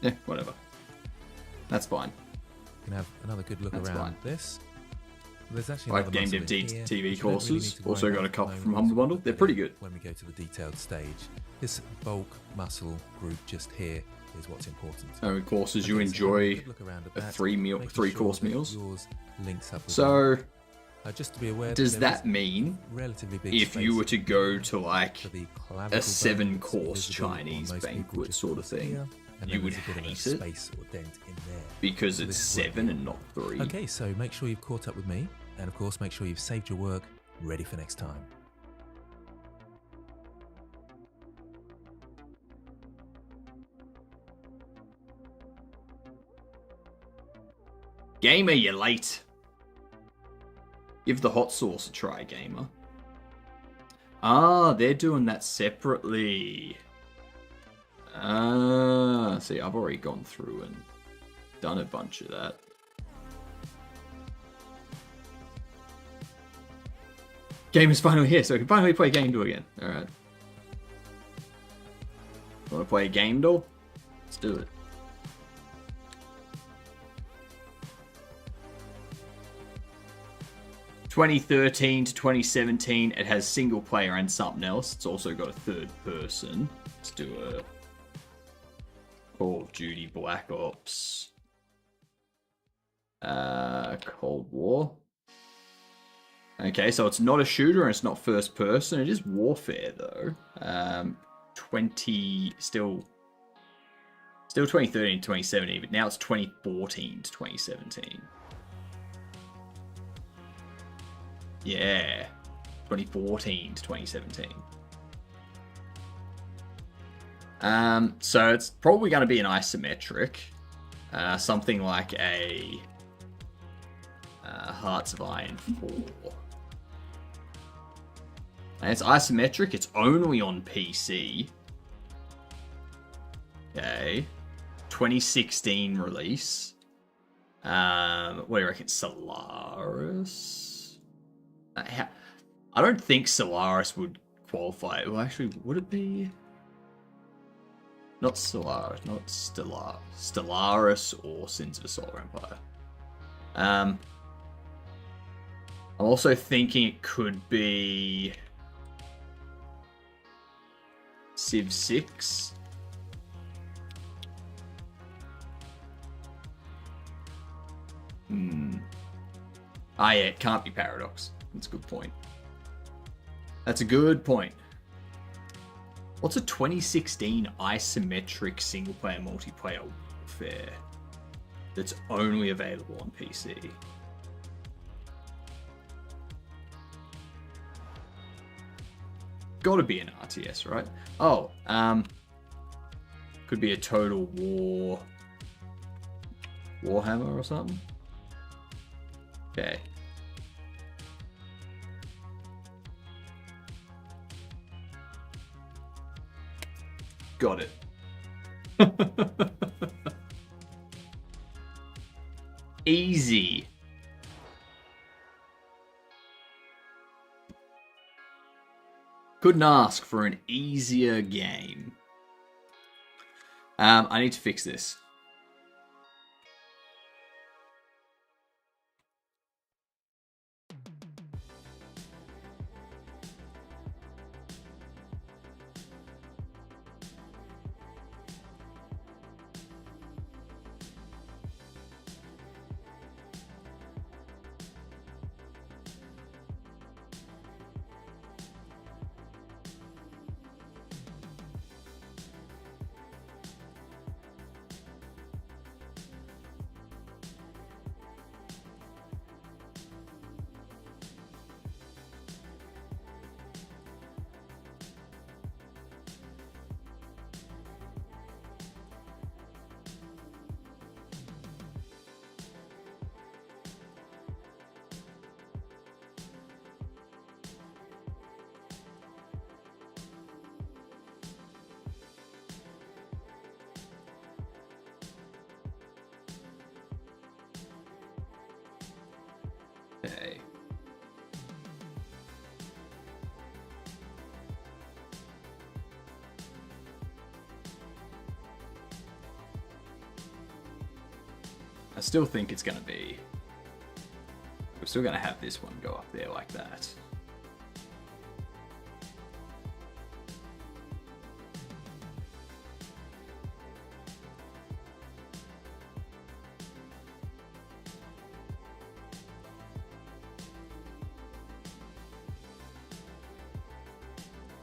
Speaker 1: Yeah, whatever. That's fine.
Speaker 3: you can have another good look
Speaker 1: That's
Speaker 3: around
Speaker 1: fine.
Speaker 3: this. There's actually
Speaker 1: Like
Speaker 3: another
Speaker 1: Game
Speaker 3: muscle
Speaker 1: Dev
Speaker 3: in here,
Speaker 1: TV
Speaker 3: which we don't really
Speaker 1: courses.
Speaker 3: need to
Speaker 1: Also
Speaker 3: worry
Speaker 1: got a
Speaker 3: about at
Speaker 1: couple
Speaker 3: the
Speaker 1: from
Speaker 3: moment.
Speaker 1: Humble Bundle. They're pretty good.
Speaker 3: When we go to the detailed stage, this bulk muscle group just here is what's important.
Speaker 1: So courses you
Speaker 3: Okay, so have a
Speaker 1: enjoy
Speaker 3: good look around at
Speaker 1: a
Speaker 3: that,
Speaker 1: three
Speaker 3: making
Speaker 1: course
Speaker 3: sure that
Speaker 1: meals.
Speaker 3: yours links up with
Speaker 1: So
Speaker 3: Just to be aware,
Speaker 1: Does
Speaker 3: there
Speaker 1: that
Speaker 3: is
Speaker 1: mean
Speaker 3: relatively big
Speaker 1: if you were to go to like
Speaker 3: for the clavicle
Speaker 1: a
Speaker 3: bone
Speaker 1: 7-course
Speaker 3: visible on
Speaker 1: Chinese
Speaker 3: most people
Speaker 1: banquet
Speaker 3: just
Speaker 1: sort of thing,
Speaker 3: here, and
Speaker 1: you
Speaker 3: then
Speaker 1: would
Speaker 3: there's a bit of a
Speaker 1: hate it
Speaker 3: space or dent in there.
Speaker 1: because
Speaker 3: So
Speaker 1: it's
Speaker 3: this is where
Speaker 1: 7 and not 3?
Speaker 3: Okay, so make sure you've caught up with me, and of course, make sure you've saved your work, ready for next time.
Speaker 1: Gamer, you're late. Give the hot sauce a try, gamer. Ah, they're doing that separately. Ah, see, I've already gone through and done a bunch of that. Game is finally here, so I can finally play Game Door again. Alright. Want to play Game Door? Let's do it. (2013 to 2017), it has single player and something else. It's also got a third person. Let's do a Call of Duty Black Ops. Cold War. Okay, so it's not a shooter and it's not first person. It is warfare though. still 2013 to 2017, but now it's 2014 to 2017. Yeah, 2014 to 2017. So it's probably going to be an isometric, something like a Hearts of Iron 4. And it's isometric. It's only on PC. Okay, 2016 release. What do you reckon, Solaris? I don't think Solaris would qualify. Well, actually, would it be? Not Solaris, not Stellaris or Sins of a Solar Empire. I'm also thinking it could be Civ 6. Ah, yeah, it can't be Paradox. That's a good point. That's a good point. What's a 2016 isometric single-player multiplayer warfare that's only available on PC? Gotta be an RTS, right? Oh, could be a Total War Warhammer or something. Okay. Got it. Easy. Couldn't ask for an easier game. I need to fix this. Okay. I still think it's going to be... We're still going to have this one go up there like that.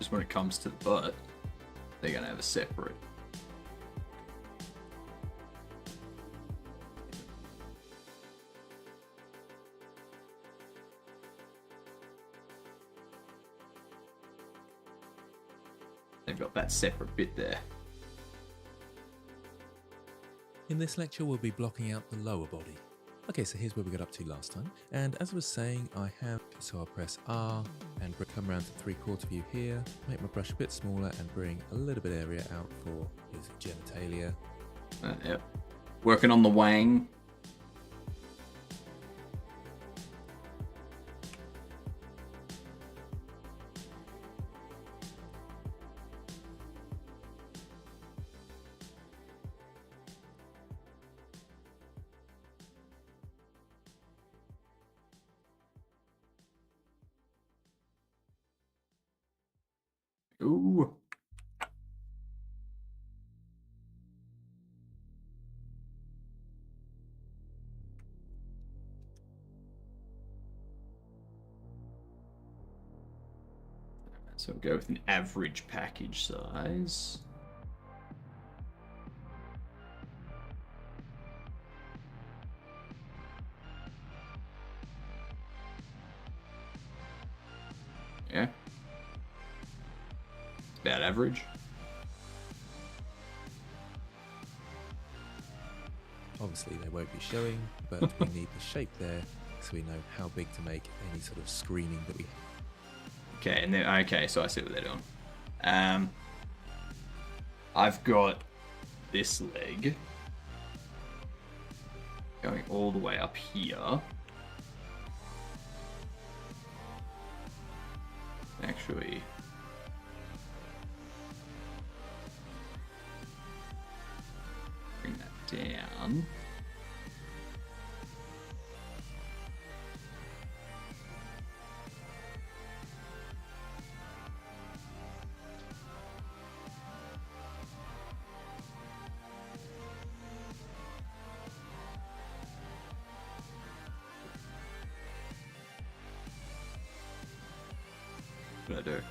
Speaker 1: Just when it comes to the butt, they're gonna have a separate. They've got that separate bit there.
Speaker 3: In this lecture, we'll be blocking out the lower body. Okay, so here's where we got up to last time. And as I was saying, so I'll press R and come around to 3/4 view here, make my brush a bit smaller and bring a little bit of area out for his genitalia.
Speaker 1: Yep. Working on the wang. Ooh. So we'll go with an average package size. Yeah. It's about average.
Speaker 3: Obviously they won't be showing, but we need the shape there so we know how big to make any sort of screening that we have.
Speaker 1: Okay, and then okay, so I see what they're doing. I've got this leg going all the way up here. Actually, bring that down. What do I do?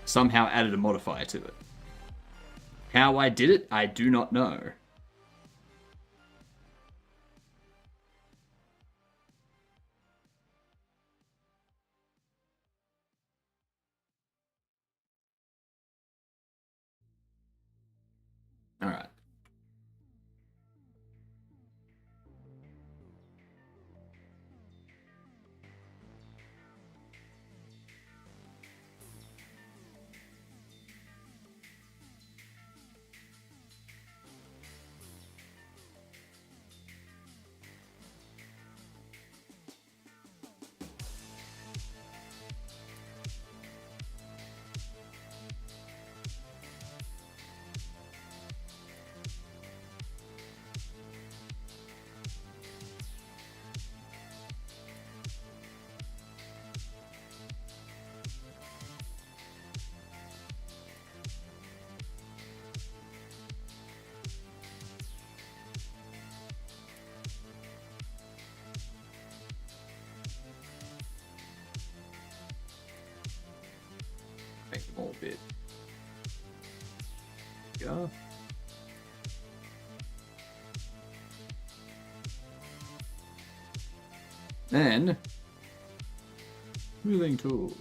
Speaker 1: Somehow added a modifier to it. How I did it, I do not know. All right. Make them all a bit. Go. Then, smoothing tool.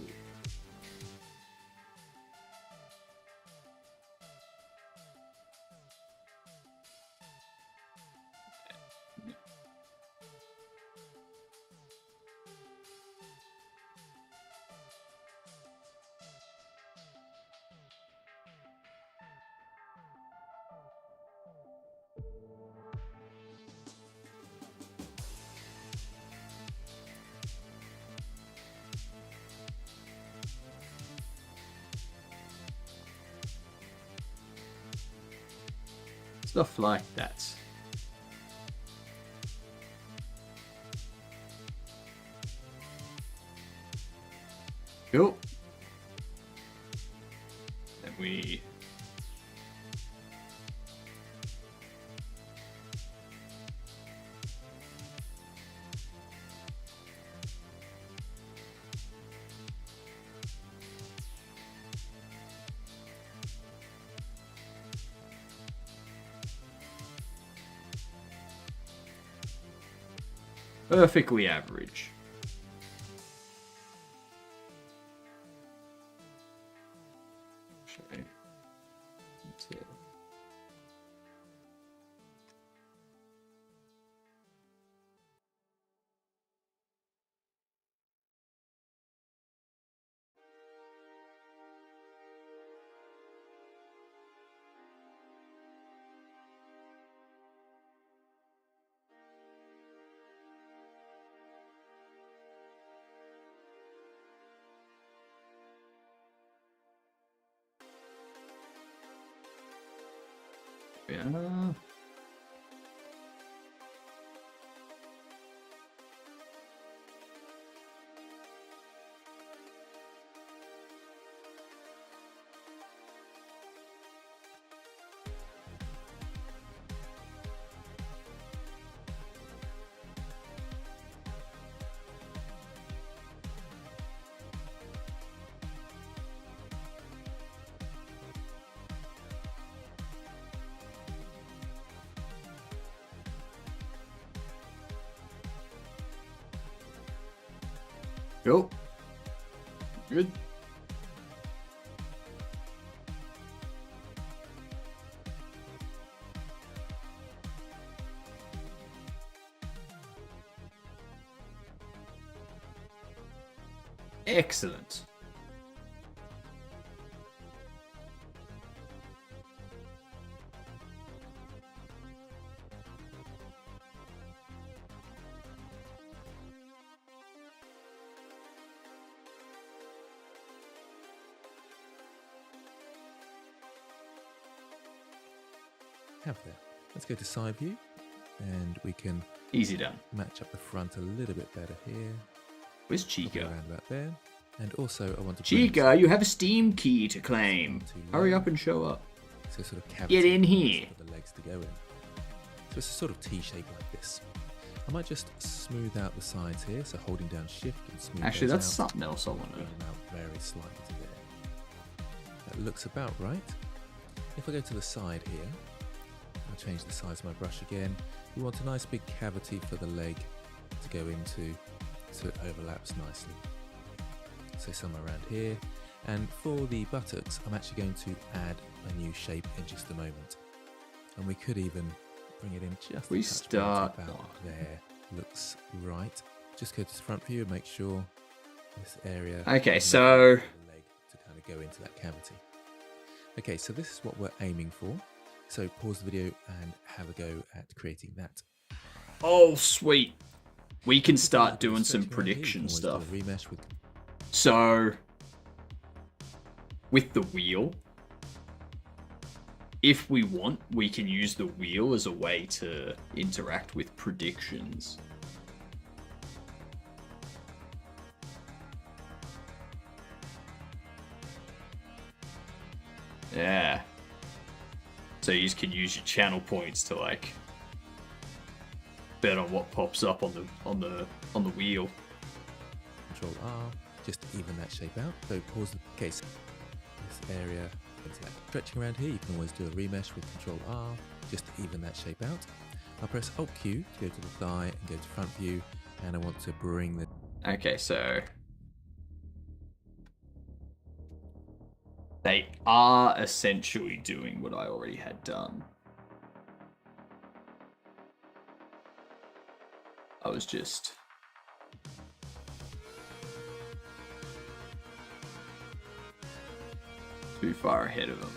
Speaker 1: Stuff like that. Cool. we... perfectly average. Okay. That's it. Yeah. Cool. Good. Excellent.
Speaker 3: Have there. Let's go to side view, and we can
Speaker 1: Easy done.
Speaker 3: match up the front a little bit better here.
Speaker 1: Where's
Speaker 3: Probably
Speaker 1: Chica?
Speaker 3: around about there. And also, I want to
Speaker 1: Chica, you have a Steam key to claim. Hurry up and show up.
Speaker 3: so sort of cavity
Speaker 1: Get in here.
Speaker 3: for the legs to go in. So it's a sort of T shape like this. I might just smooth out the sides here, so holding down Shift and smooth.
Speaker 1: Actually,
Speaker 3: those
Speaker 1: that's
Speaker 3: out,
Speaker 1: something else I want
Speaker 3: bring
Speaker 1: to...
Speaker 3: them out very slightly to there. That looks about right. If I go to the side here, I'll change the size of my brush again. We want a nice big cavity for the leg to go into, so it overlaps nicely. So somewhere around here. And for the buttocks, I'm actually going to add a new shape in just a moment. And we could even bring it in just
Speaker 1: We
Speaker 3: a touch
Speaker 1: start
Speaker 3: more, about there. Looks right. Just go to the front view and make sure this area.
Speaker 1: Okay,
Speaker 3: is
Speaker 1: so-
Speaker 3: enough for the leg to kind of go into that cavity. Okay, so this is what we're aiming for. So pause the video and have a go at creating that.
Speaker 1: Oh, sweet. We can start
Speaker 3: Do a
Speaker 1: doing some
Speaker 3: stretch around here. You can
Speaker 1: prediction
Speaker 3: always do
Speaker 1: stuff.
Speaker 3: a remesh with
Speaker 1: So, with the wheel, if we want, we can use the wheel as a way to interact with predictions. Yeah. So you can use your channel points to like bet on what pops up on the wheel.
Speaker 3: Control R, just to even that shape out. So pause the case. This area, into that. Stretching around here, you can always do a remesh with Control R, just to even that shape out. I'll press Alt Q to go to the thigh and go to front view, and I want to bring the
Speaker 1: Okay, so they are essentially doing what I already had done. I was just too far ahead of them.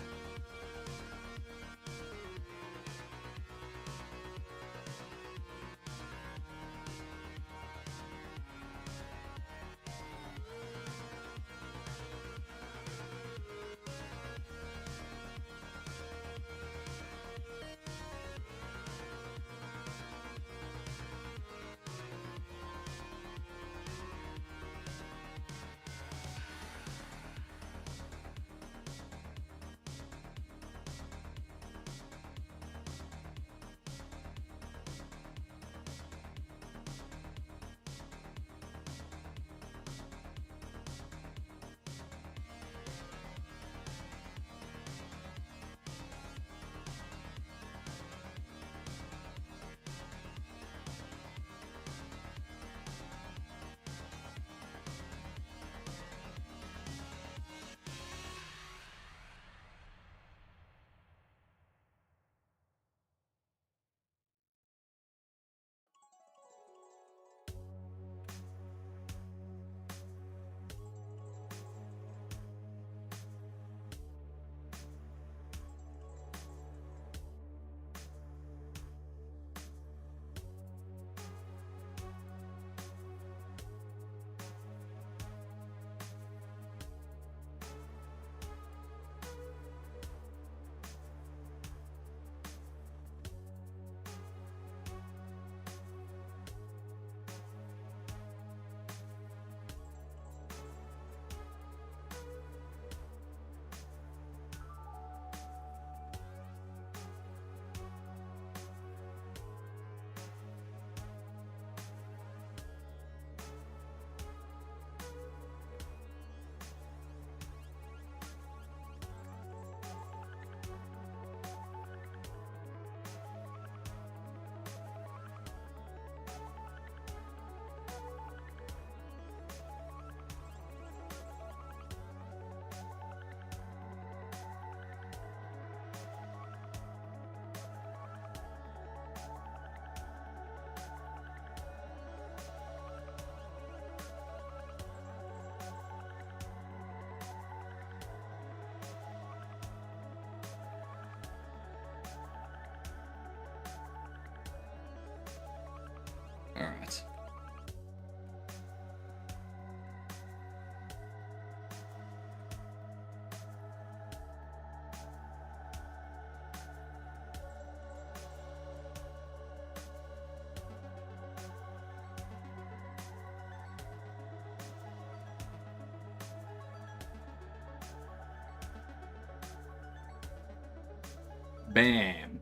Speaker 1: Bam.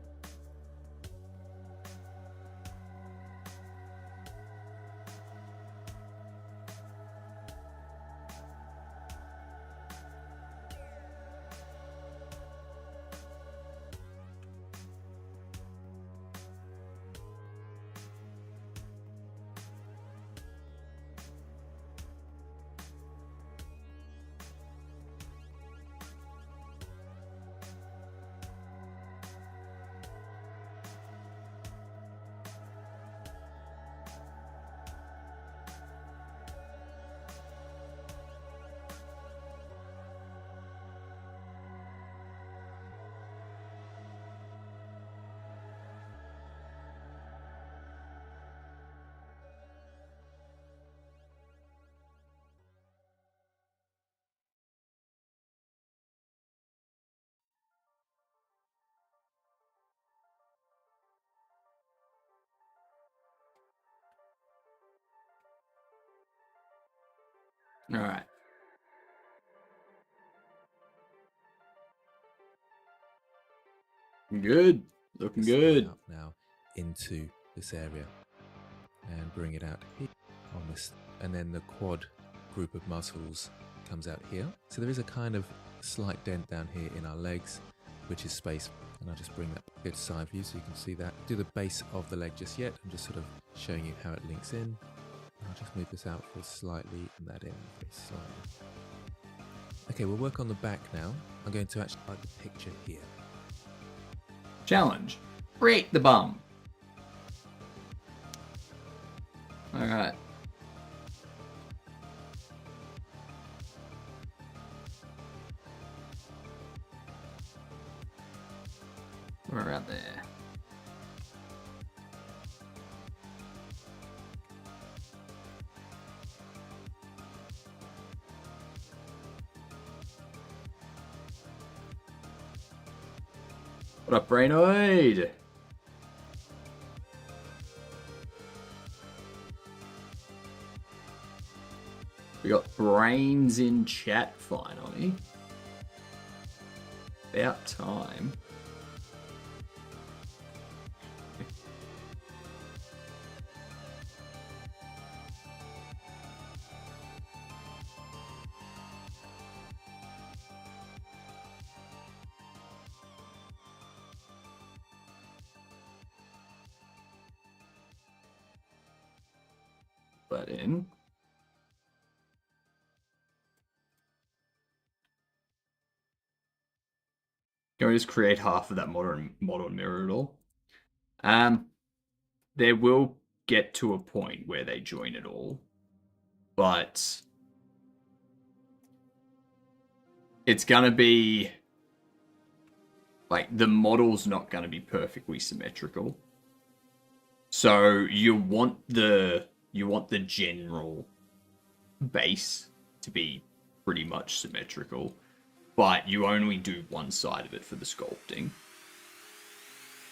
Speaker 1: All right. Good. Looking
Speaker 3: Just
Speaker 1: good.
Speaker 3: line up now into this area and bring it out here on this, and then the quad group of muscles comes out here. So there is a kind of slight dent down here in our legs, which is space. And I'll just bring that good side view so you can see that. Do the base of the leg just yet. I'm just sort of showing you how it links in. I'll just move this out for slightly and that in for slightly. Okay, we'll work on the back now. I'm going to actually like the picture here.
Speaker 1: Challenge. Break the bum. All right. We're around there. What up, Brainoid? We got brains in chat finally. About time. That in. Can we just create half of that modern mirror at all? There will get to a point where they join it all, but it's gonna be like the model's not gonna be perfectly symmetrical. So you want the general base to be pretty much symmetrical, but you only do one side of it for the sculpting.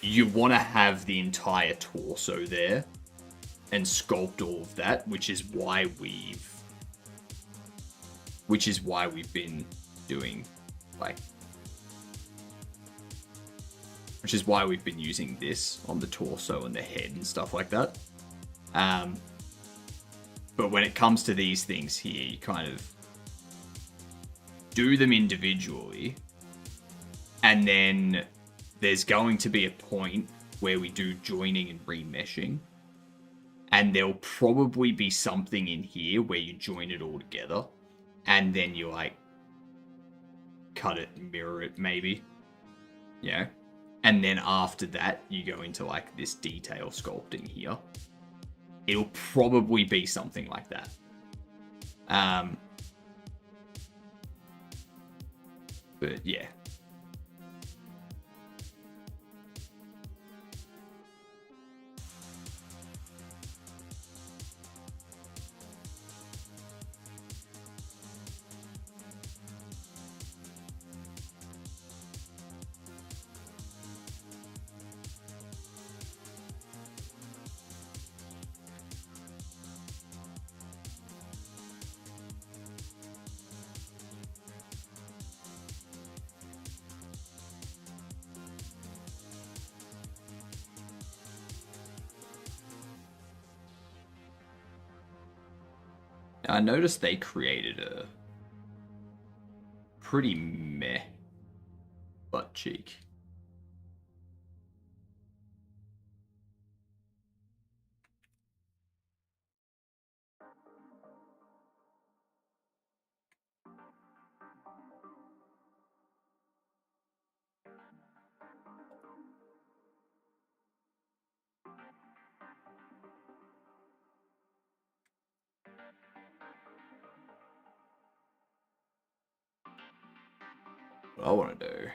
Speaker 1: You want to have the entire torso there and sculpt all of that, which is why we've been doing which is why we've been using this on the torso and the head and stuff like that. But when it comes to these things here, you kind of do them individually, and then there's going to be a point where we do joining and remeshing, and there'll probably be something in here where you join it all together, and then you like cut it and mirror it maybe, yeah. And then after that, you go into like this detail sculpting here. It'll probably be something like that. But yeah. I noticed they created a pretty meh butt cheek. What I want to do.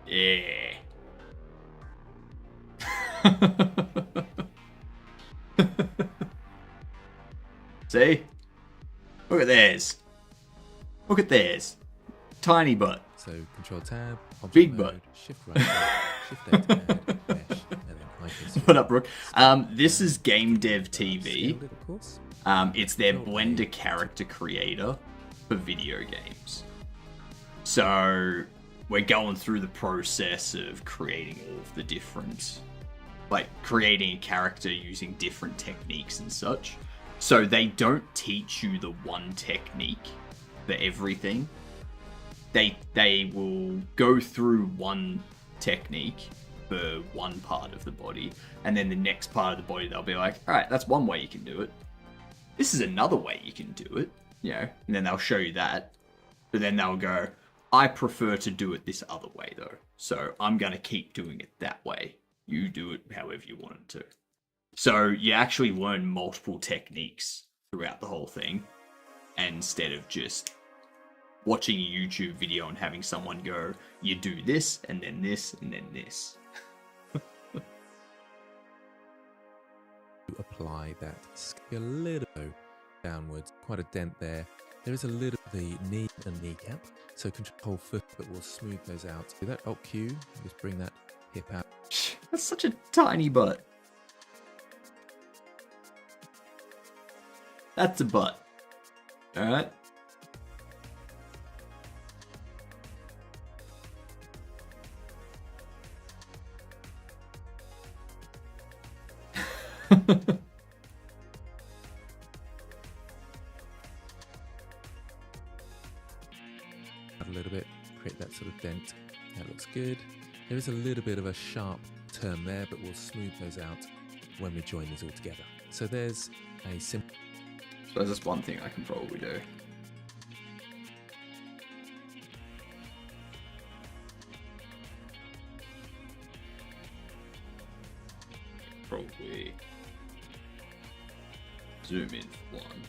Speaker 1: Yeah. See? Look at theirs. Look at theirs. Tiny butt.
Speaker 3: So Control Tab, Object
Speaker 1: Big
Speaker 3: Mode,
Speaker 1: butt.
Speaker 3: Shift Right, Shift A to add, Mesh, and then Icon.
Speaker 1: What up, Brooke? This is Game Dev TV.
Speaker 3: Scaled it, of course.
Speaker 1: It's their Blender character creator for video games. So we're going through the process of creating all of the different, like creating a character using different techniques and such. So they don't teach you the one technique for everything. They will go through one technique for one part of the body, and then the next part of the body they'll be like, all right, that's one way you can do it. This is another way you can do it, you know, and then they'll show you that. But then they'll go, I prefer to do it this other way though, so I'm gonna keep doing it that way. You do it however you want it to. So you actually learn multiple techniques throughout the whole thing, instead of just watching a YouTube video and having someone go, you do this, and then this, and then this.
Speaker 3: To apply that scale a little downwards, quite a dent there. There is a little the knee and kneecap, so Control foot, but we'll smooth those out. Do that Alt Q, just bring that hip out.
Speaker 1: That's such a tiny butt. That's a butt. Alright?
Speaker 3: A little bit, create that sort of dent. That looks good. There is a little bit of a sharp turn there, but we'll smooth those out when we join these all together. So there's a simple.
Speaker 1: So that's one thing I can probably do. Probably zoom in for one.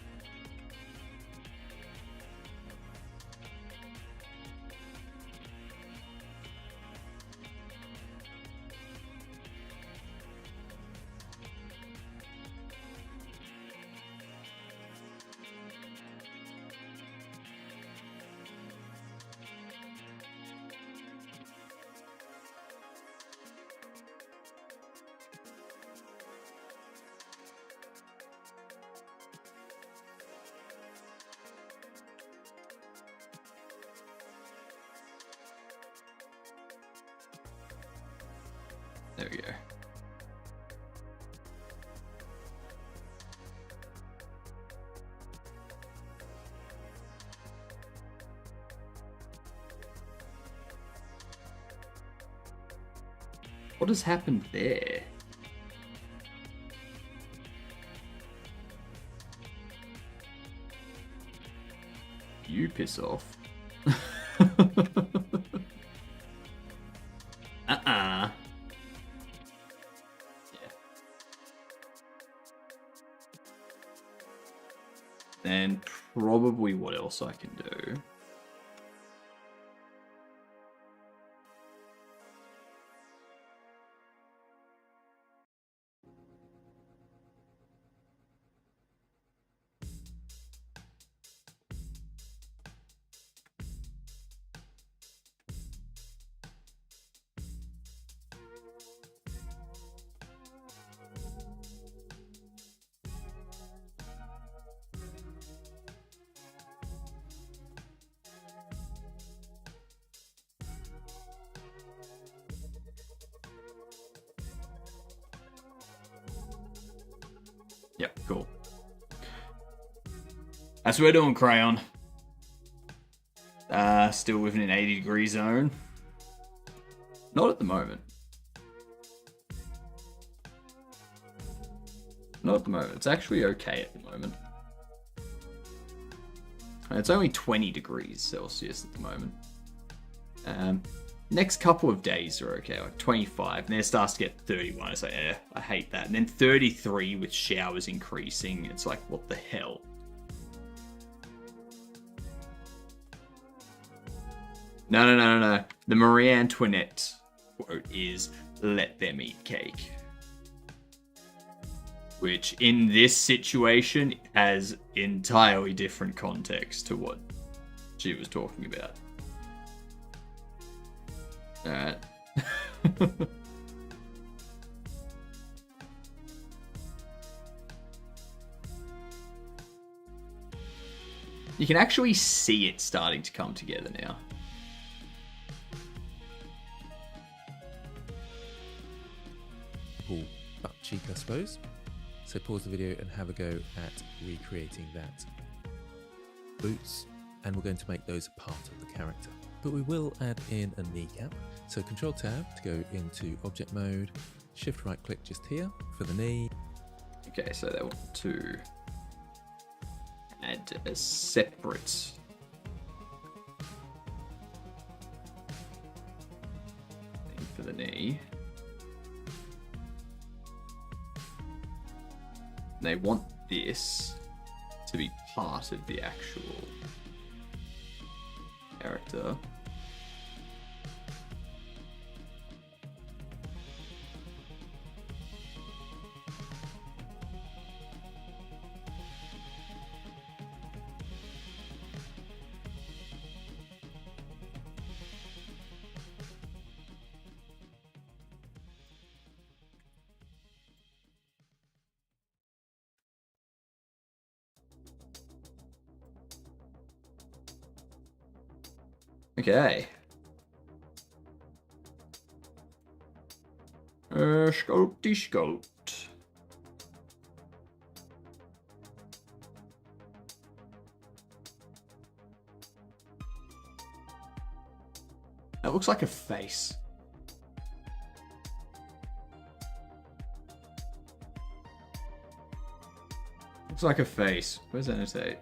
Speaker 1: There we go. What has happened there? You piss off. Uh-uh. Then probably what else I can do. Yep, cool. That's what we're doing, Crayon. Still within an 80-degree zone. Not at the moment. Not at the moment. It's actually okay at the moment. It's only 20 degrees Celsius at the moment. Next couple of days are okay, like 25, and then it starts to get 31. It's like, I hate that. And then 33 with showers increasing. It's like, what the hell? No. The Marie Antoinette quote is, let them eat cake. Which, in this situation, has entirely different context to what she was talking about. Alright. You can actually see it starting to come together now.
Speaker 3: Cool butt cheek, I suppose. So pause the video and have a go at recreating that boots, and we're going to make those part of the character. But we will add in a kneecap. So Control Tab to go into object mode, Shift right click just here for the knee.
Speaker 1: Okay, so they want to add a separate thing for the knee. They want this to be part of the actual character. Okay. Sculpt. That looks like a face. Looks like a face. Where's that annotate?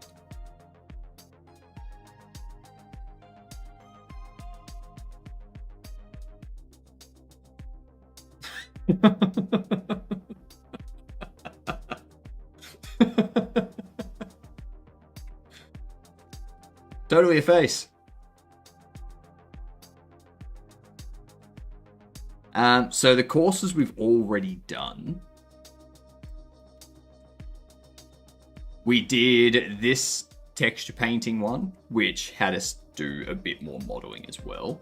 Speaker 1: Totally a face. So the courses we've already done. We did this texture painting one, which had us do a bit more modeling as well.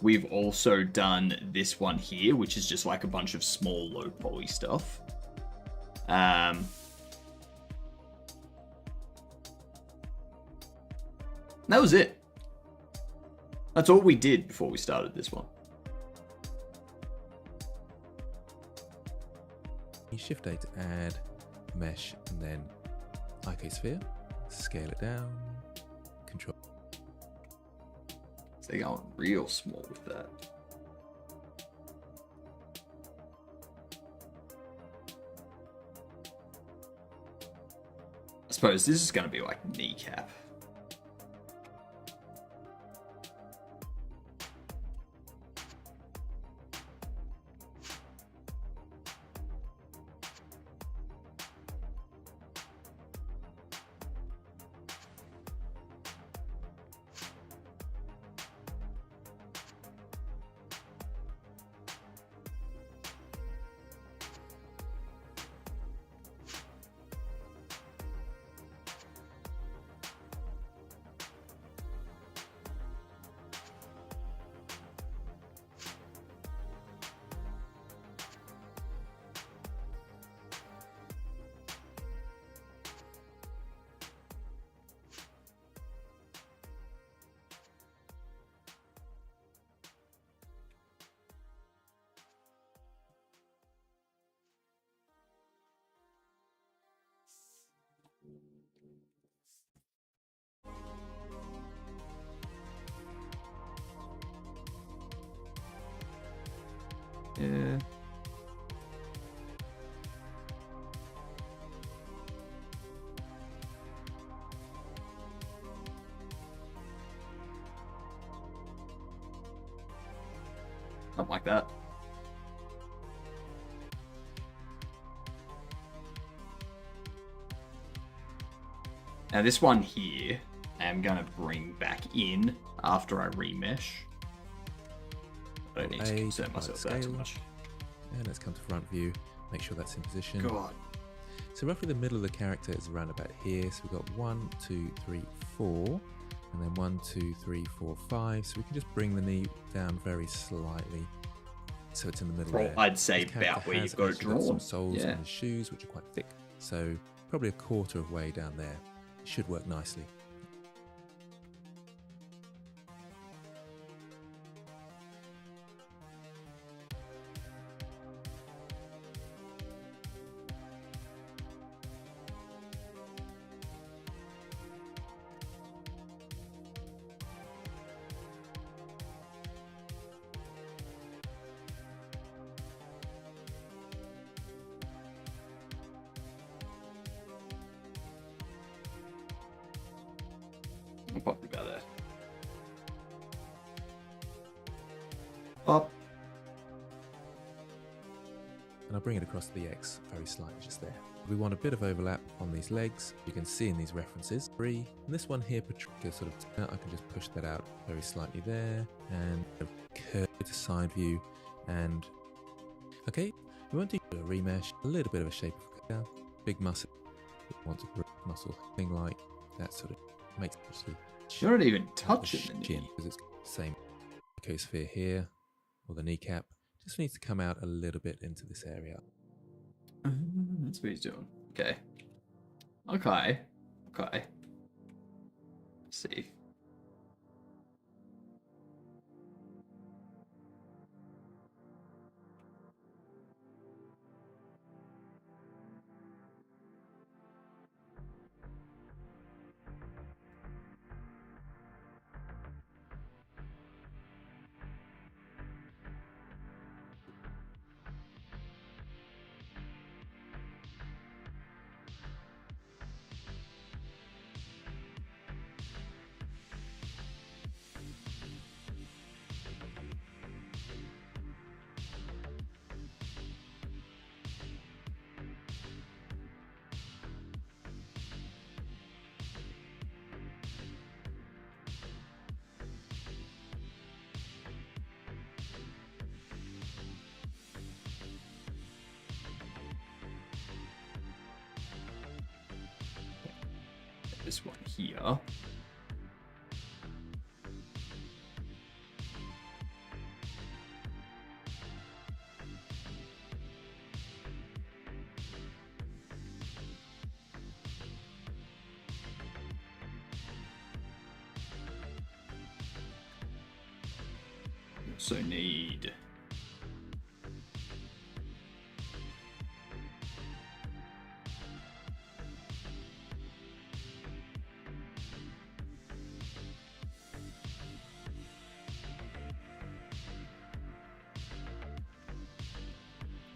Speaker 1: We've also done this one here, which is just like a bunch of small low poly stuff. That was it. That's all we did before we started this one.
Speaker 3: Shift A to add mesh and then IK sphere, scale it down, Control.
Speaker 1: They got real small with that. I suppose this is going to be like kneecap. Yeah. Something like that. Now this one here, I'm gonna bring back in after I remesh. I don't need to concern myself with that too much.
Speaker 3: And let's come to front view, make sure that's in position.
Speaker 1: God.
Speaker 3: So roughly the middle of the character is around about here. So we've got 1, 2, 3, 4, and then 1, 2, 3, 4, 5. So we can just bring the knee down very slightly, so it's in the middle there.
Speaker 1: I'd say
Speaker 3: This character
Speaker 1: about where
Speaker 3: has
Speaker 1: you've got it
Speaker 3: actually got
Speaker 1: drawn.
Speaker 3: some soles
Speaker 1: Yeah.
Speaker 3: on his shoes, which are quite thick. So probably a quarter of way down there. It should work nicely.
Speaker 1: I'm probably about that. Up.
Speaker 3: And I'll bring it across the X very slightly just there. We want a bit of overlap on these legs. You can see in these references, 3. And this one here, sort of, I can just push that out very slightly there and curve to side view. And okay, we want to do a remesh, a little bit of a shape of down, big muscle. We want to bring muscle thing like that sort of makes it.
Speaker 1: You're not even touching the
Speaker 3: chin
Speaker 1: knee.
Speaker 3: because it's the same icosphere here, or the kneecap. Just needs to come out a little bit into this area.
Speaker 1: That's what he's doing. Okay. Okay. Okay. Let's see. This one here. Also need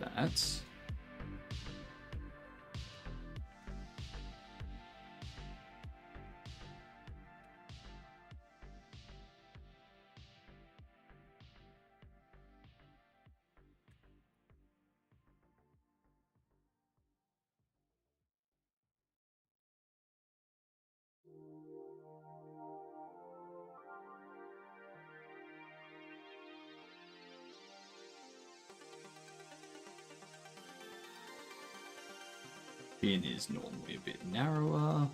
Speaker 1: that. Chin is normally a bit narrower.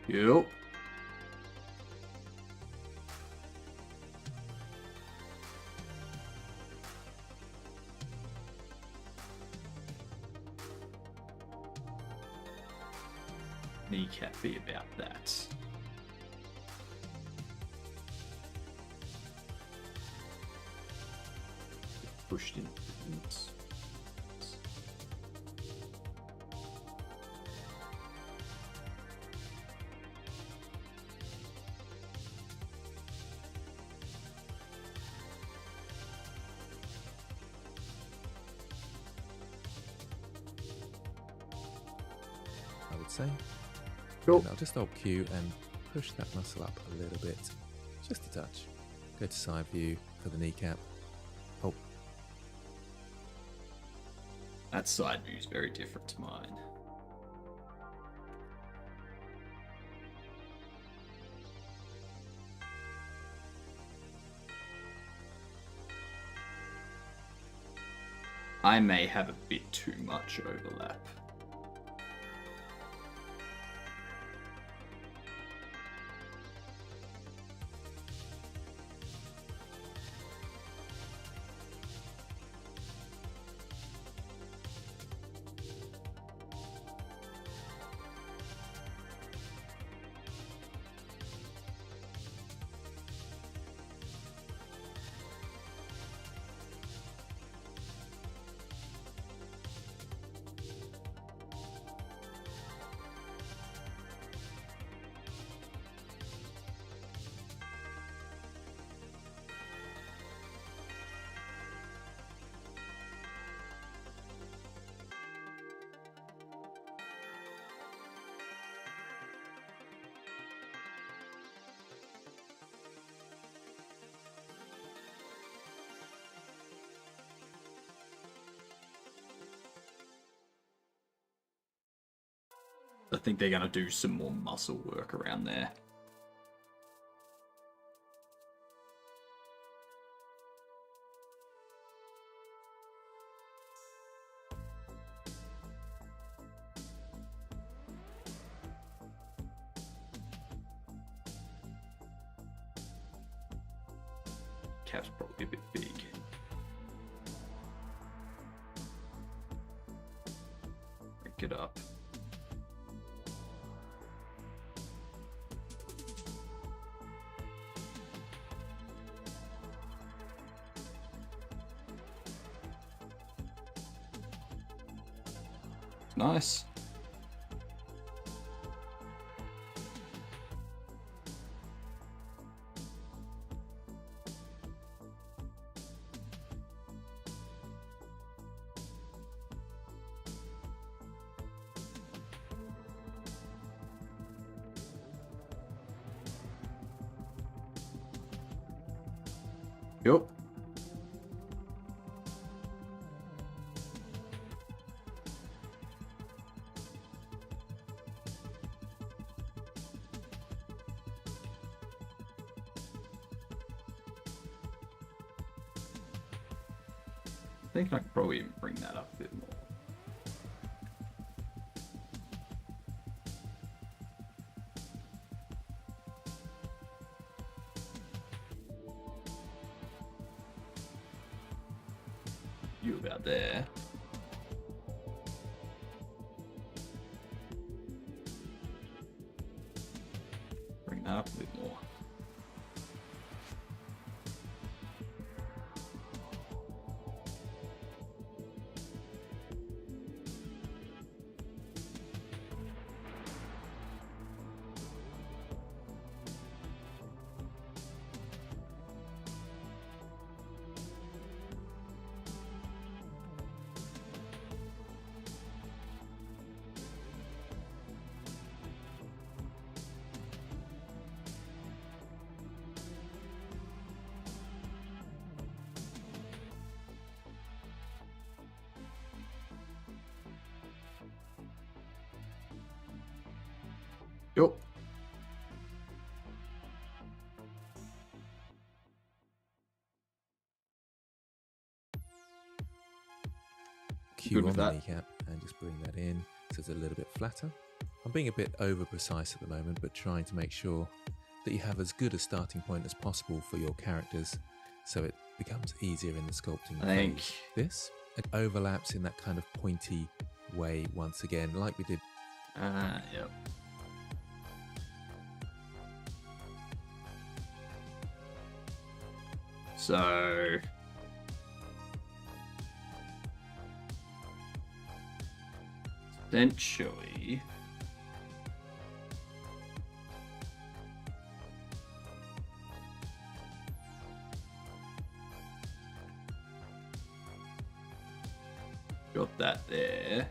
Speaker 1: Yep. Kneecap be about that. pushed in.
Speaker 3: I would say.
Speaker 1: Cool.
Speaker 3: And I'll just hold Q and push that muscle up a little bit, just a touch. Go to side view for the kneecap. Oh,
Speaker 1: That side view is very different to mine. I may have a bit too much overlap. I think they're going to do some more muscle work around there. Cap's probably a bit big. Break it up. Nice. Yup. I think I could probably even bring that up a bit more. You about there. Bring that up a bit more. Yup.
Speaker 3: Q
Speaker 1: Good
Speaker 3: on
Speaker 1: with
Speaker 3: the
Speaker 1: that.
Speaker 3: kneecap and just bring that in so it's a little bit flatter. I'm being a bit over precise at the moment, but trying to make sure that you have as good a starting point as possible for your characters so it becomes easier in the sculpting
Speaker 1: I think.
Speaker 3: phase. This, it overlaps in that kind of pointy way once again, like we did.
Speaker 1: Yep. So essentially... got that there.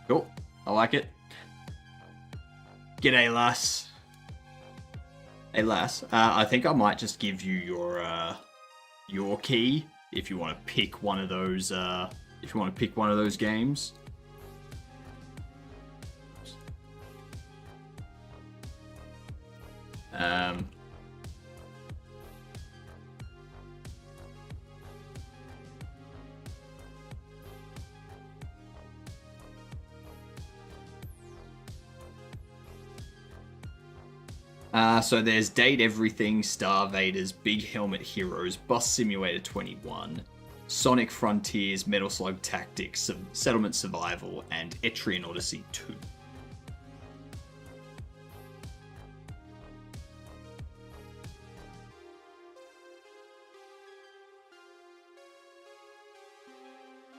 Speaker 1: Cool. I like it. G'day, lass. Hey, lass. I think I might just give you your key if you want to pick one of those. If you want to pick one of those games. So there's Date Everything, Star Vaders, Big Helmet Heroes, Bus Simulator 21, Sonic Frontiers, Metal Slug Tactics, Settlement Survival, and Etrian Odyssey 2.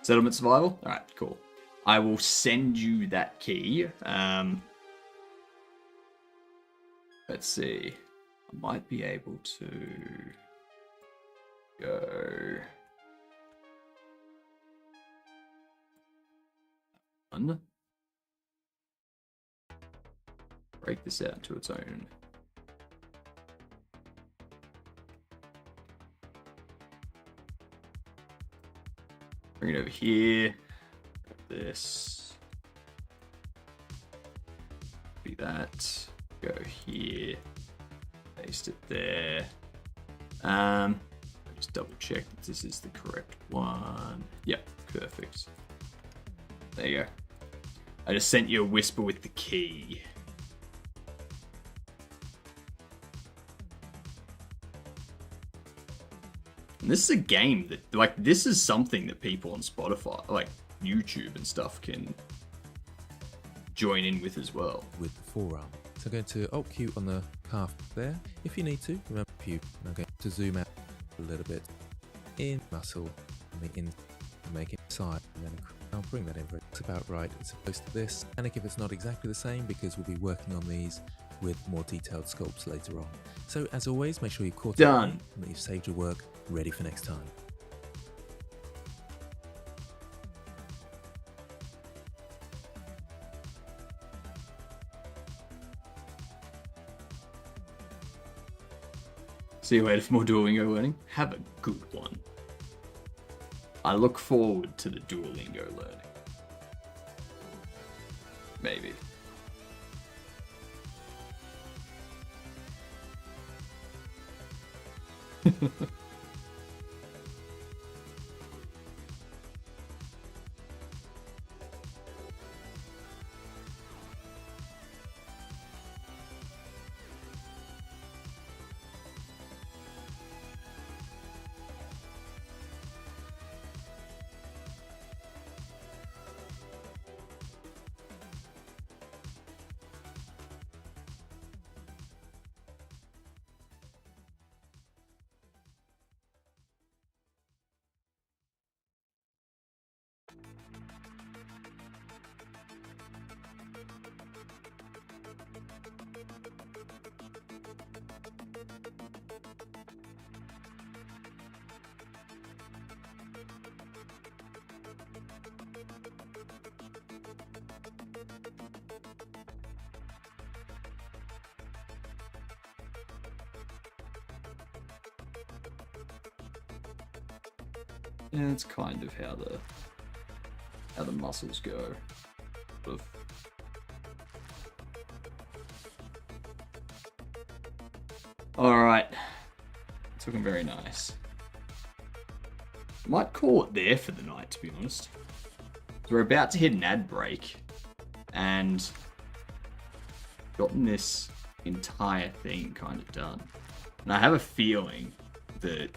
Speaker 1: Settlement Survival? Alright, cool. I will send you that key. Let's see. I might be able to go one. Break this out into its own. Bring it over here. This. Be that. Go here, paste it there. Just double check that this is the correct one. Yep, perfect. There you go. I just sent you a whisper with the key. And this is a game that, like, this is something that people on Spotify, like YouTube and stuff, can join in with as well.
Speaker 3: With the forearm. So I'm going to Alt Q on the calf there. If you need to, remember you. I'm going to zoom out a little bit in muscle on the in, make it side, and then I'll bring that in. It's about right. It's opposed to this. Panic if it's not exactly the same, because we'll be working on these with more detailed sculpts later on. So as always, make sure you've caught up and that you've saved your work, ready for next time.
Speaker 1: See you later for more Duolingo learning. Have a good one. I look forward to the Duolingo learning. Maybe. Yeah, that's kind of how the muscles go. Sort Alright. It's looking very nice. Might call it there for the night, to be honest. We're about to hit an ad break. And gotten this entire thing kind of done. And I have a feeling that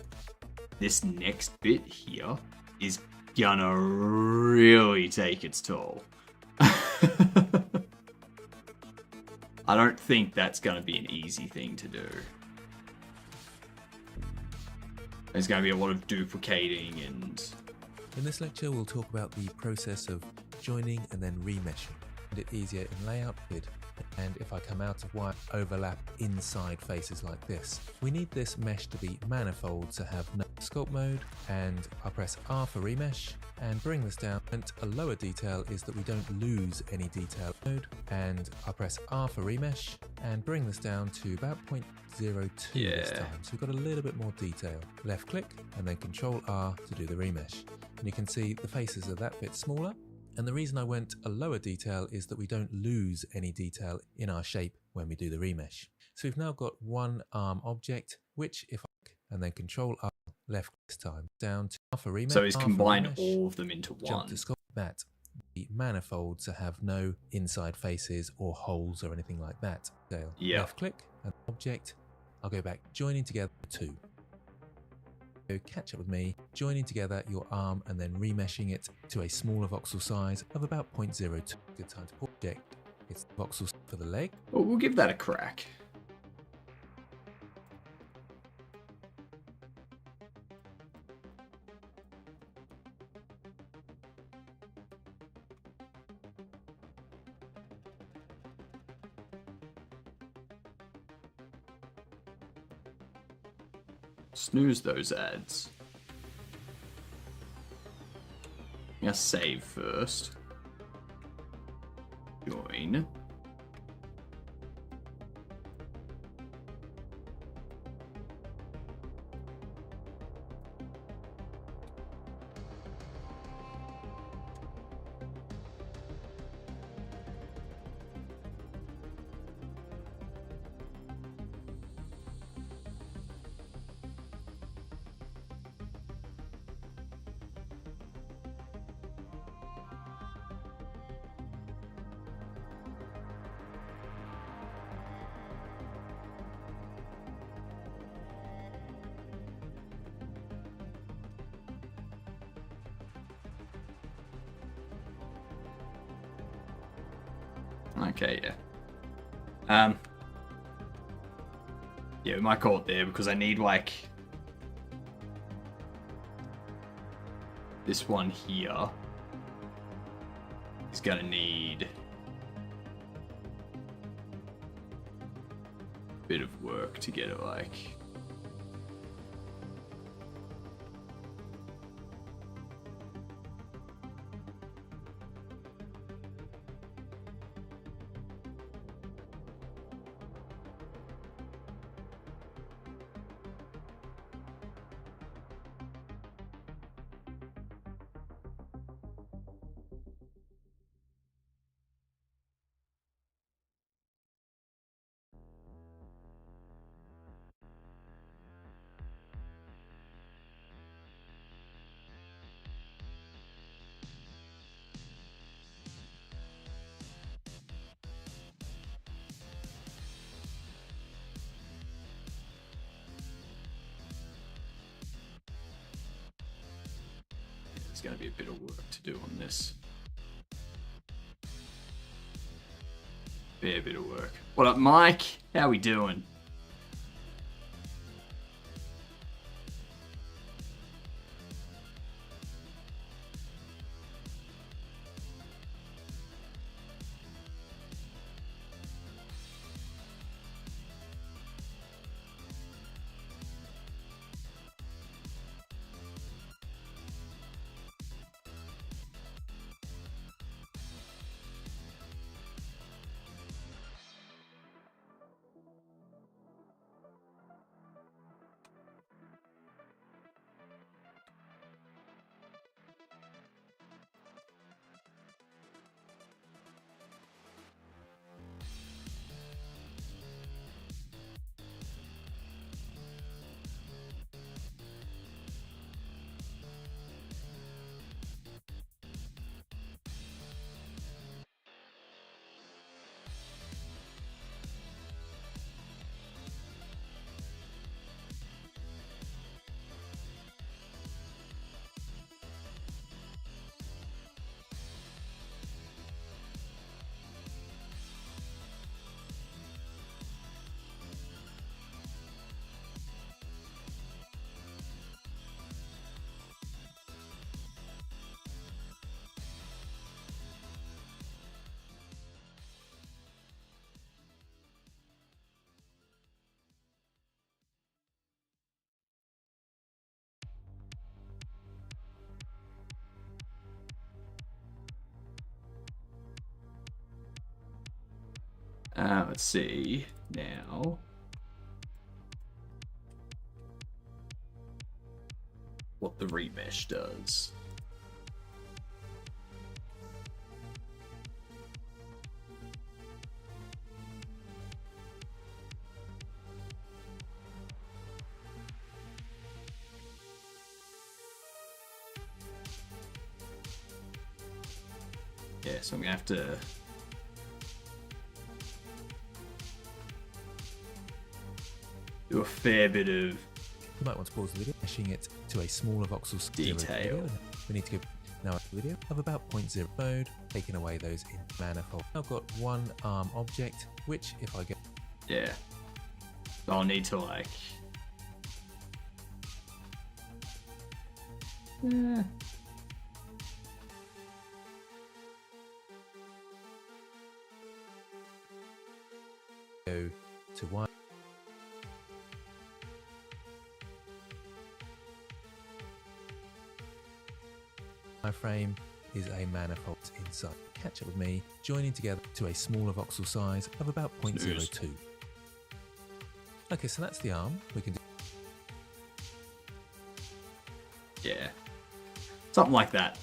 Speaker 1: this next bit here is gonna really take its toll. I don't think that's gonna be an easy thing to do. There's gonna be a lot of duplicating and...
Speaker 3: In this lecture, we'll talk about the process of joining and then remeshing, and it easier in layout grid. And if I come out of wire overlap inside faces like this, we need this mesh to be manifold to have no sculpt mode, and I'll press R for remesh and bring this down. And a lower detail is that we don't lose any detail mode, and I'll press R for remesh and bring this down to about 0.02 this time. So we've got a little bit more detail. Left click and then Control R to do the remesh. And you can see the faces are that bit smaller. And the reason I went a lower detail is that we don't lose any detail in our shape when we do the remesh. So we've now got one arm object, which if I click and then Control R left this time down to R for remesh.
Speaker 1: So he's combined all of them into one.
Speaker 3: Jump to sculpt that. The manifold to have no inside faces or holes or anything like that. Left click and object. I'll go back joining together two. So catch up with me, joining together your arm and then remeshing it to a smaller voxel size of about 0.02. Good time to project. It's the voxel for the leg.
Speaker 1: Well, we'll give that a crack. Snooze those ads. I'm gonna save first. Join. Okay, yeah. Yeah, we might call it there because I need, like, this one here is gonna need a bit of work to get it, like... There's going to be a bit of work to do on this. Fair bit of work. What up, Mike? How we doing? Let's see now. What the remesh does. Yeah, so I'm gonna have to do a fair bit of
Speaker 3: You might want to pause the video, meshing it to a smaller voxel
Speaker 1: detail.
Speaker 3: We need to go now a video of about 0.0 mode, taking away those in manifold. I've got one arm object, which if I go
Speaker 1: Yeah. I'll need to like. Yeah.
Speaker 3: go to one. My frame is a manifold inside. Catch up with me, joining together to a smaller voxel size of about 0.02. Okay, so that's the arm. We can do.
Speaker 1: Yeah. Something like that.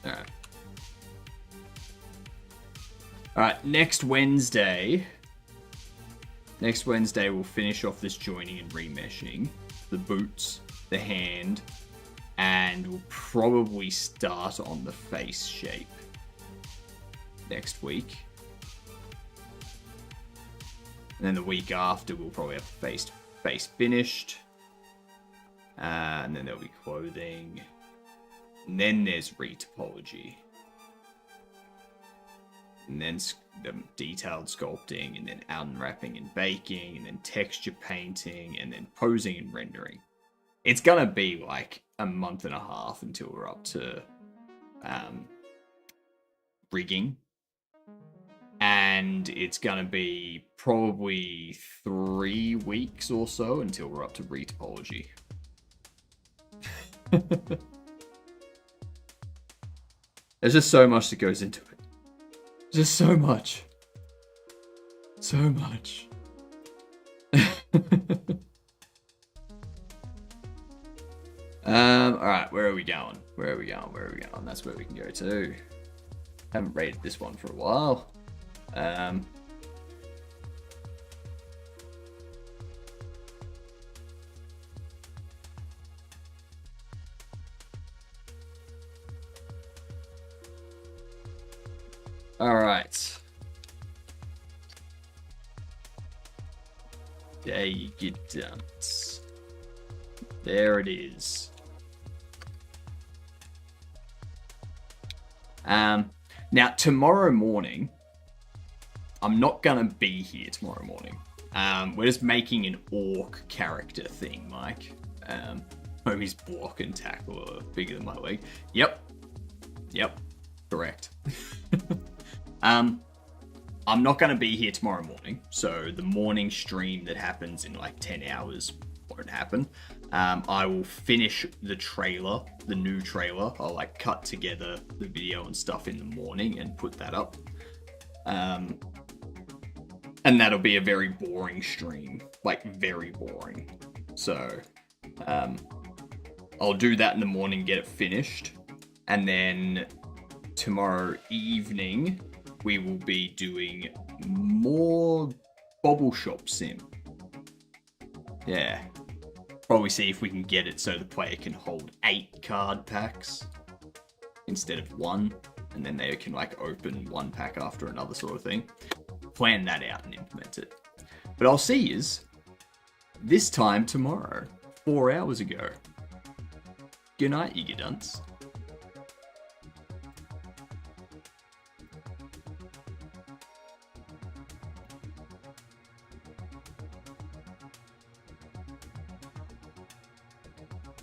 Speaker 1: Alright. Alright, next Wednesday we'll finish off this joining and remeshing. The boots, the hand, and we'll probably start on the face shape next week. And then the week after we'll probably have face finished. And then there'll be clothing. And then there's retopology. And then the detailed sculpting, and then unwrapping and baking, and then texture painting, and then posing and rendering. It's gonna be like a month and a half until we're up to rigging. And it's gonna be probably 3 weeks or so until we're up to retopology. There's just so much that goes into it. Just so much. So much. Alright, where are we going? Where are we going? That's where we can go to. Haven't rated this one for a while. Alright. There you get done. There it is. Now tomorrow morning, I'm not gonna be here tomorrow morning. We're just making an orc character thing, Mike. Homie's block and tackle are bigger than my leg. Yep, correct. I'm not going to be here tomorrow morning, so the morning stream that happens in like 10 hours won't happen. I will finish the trailer, the new trailer. I'll like cut together the video and stuff in the morning and put that up. And that'll be a very boring stream, like very boring. So I'll do that in the morning, get it finished, and then tomorrow evening we will be doing more Bobble Shop Sim. Yeah. Probably see if we can get it so the player can hold 8 card packs instead of 1, and then they can like open 1 pack after another sort of thing. Plan that out and implement it. But I'll see yous this time tomorrow, 4 hours ago. Good night, you dunce.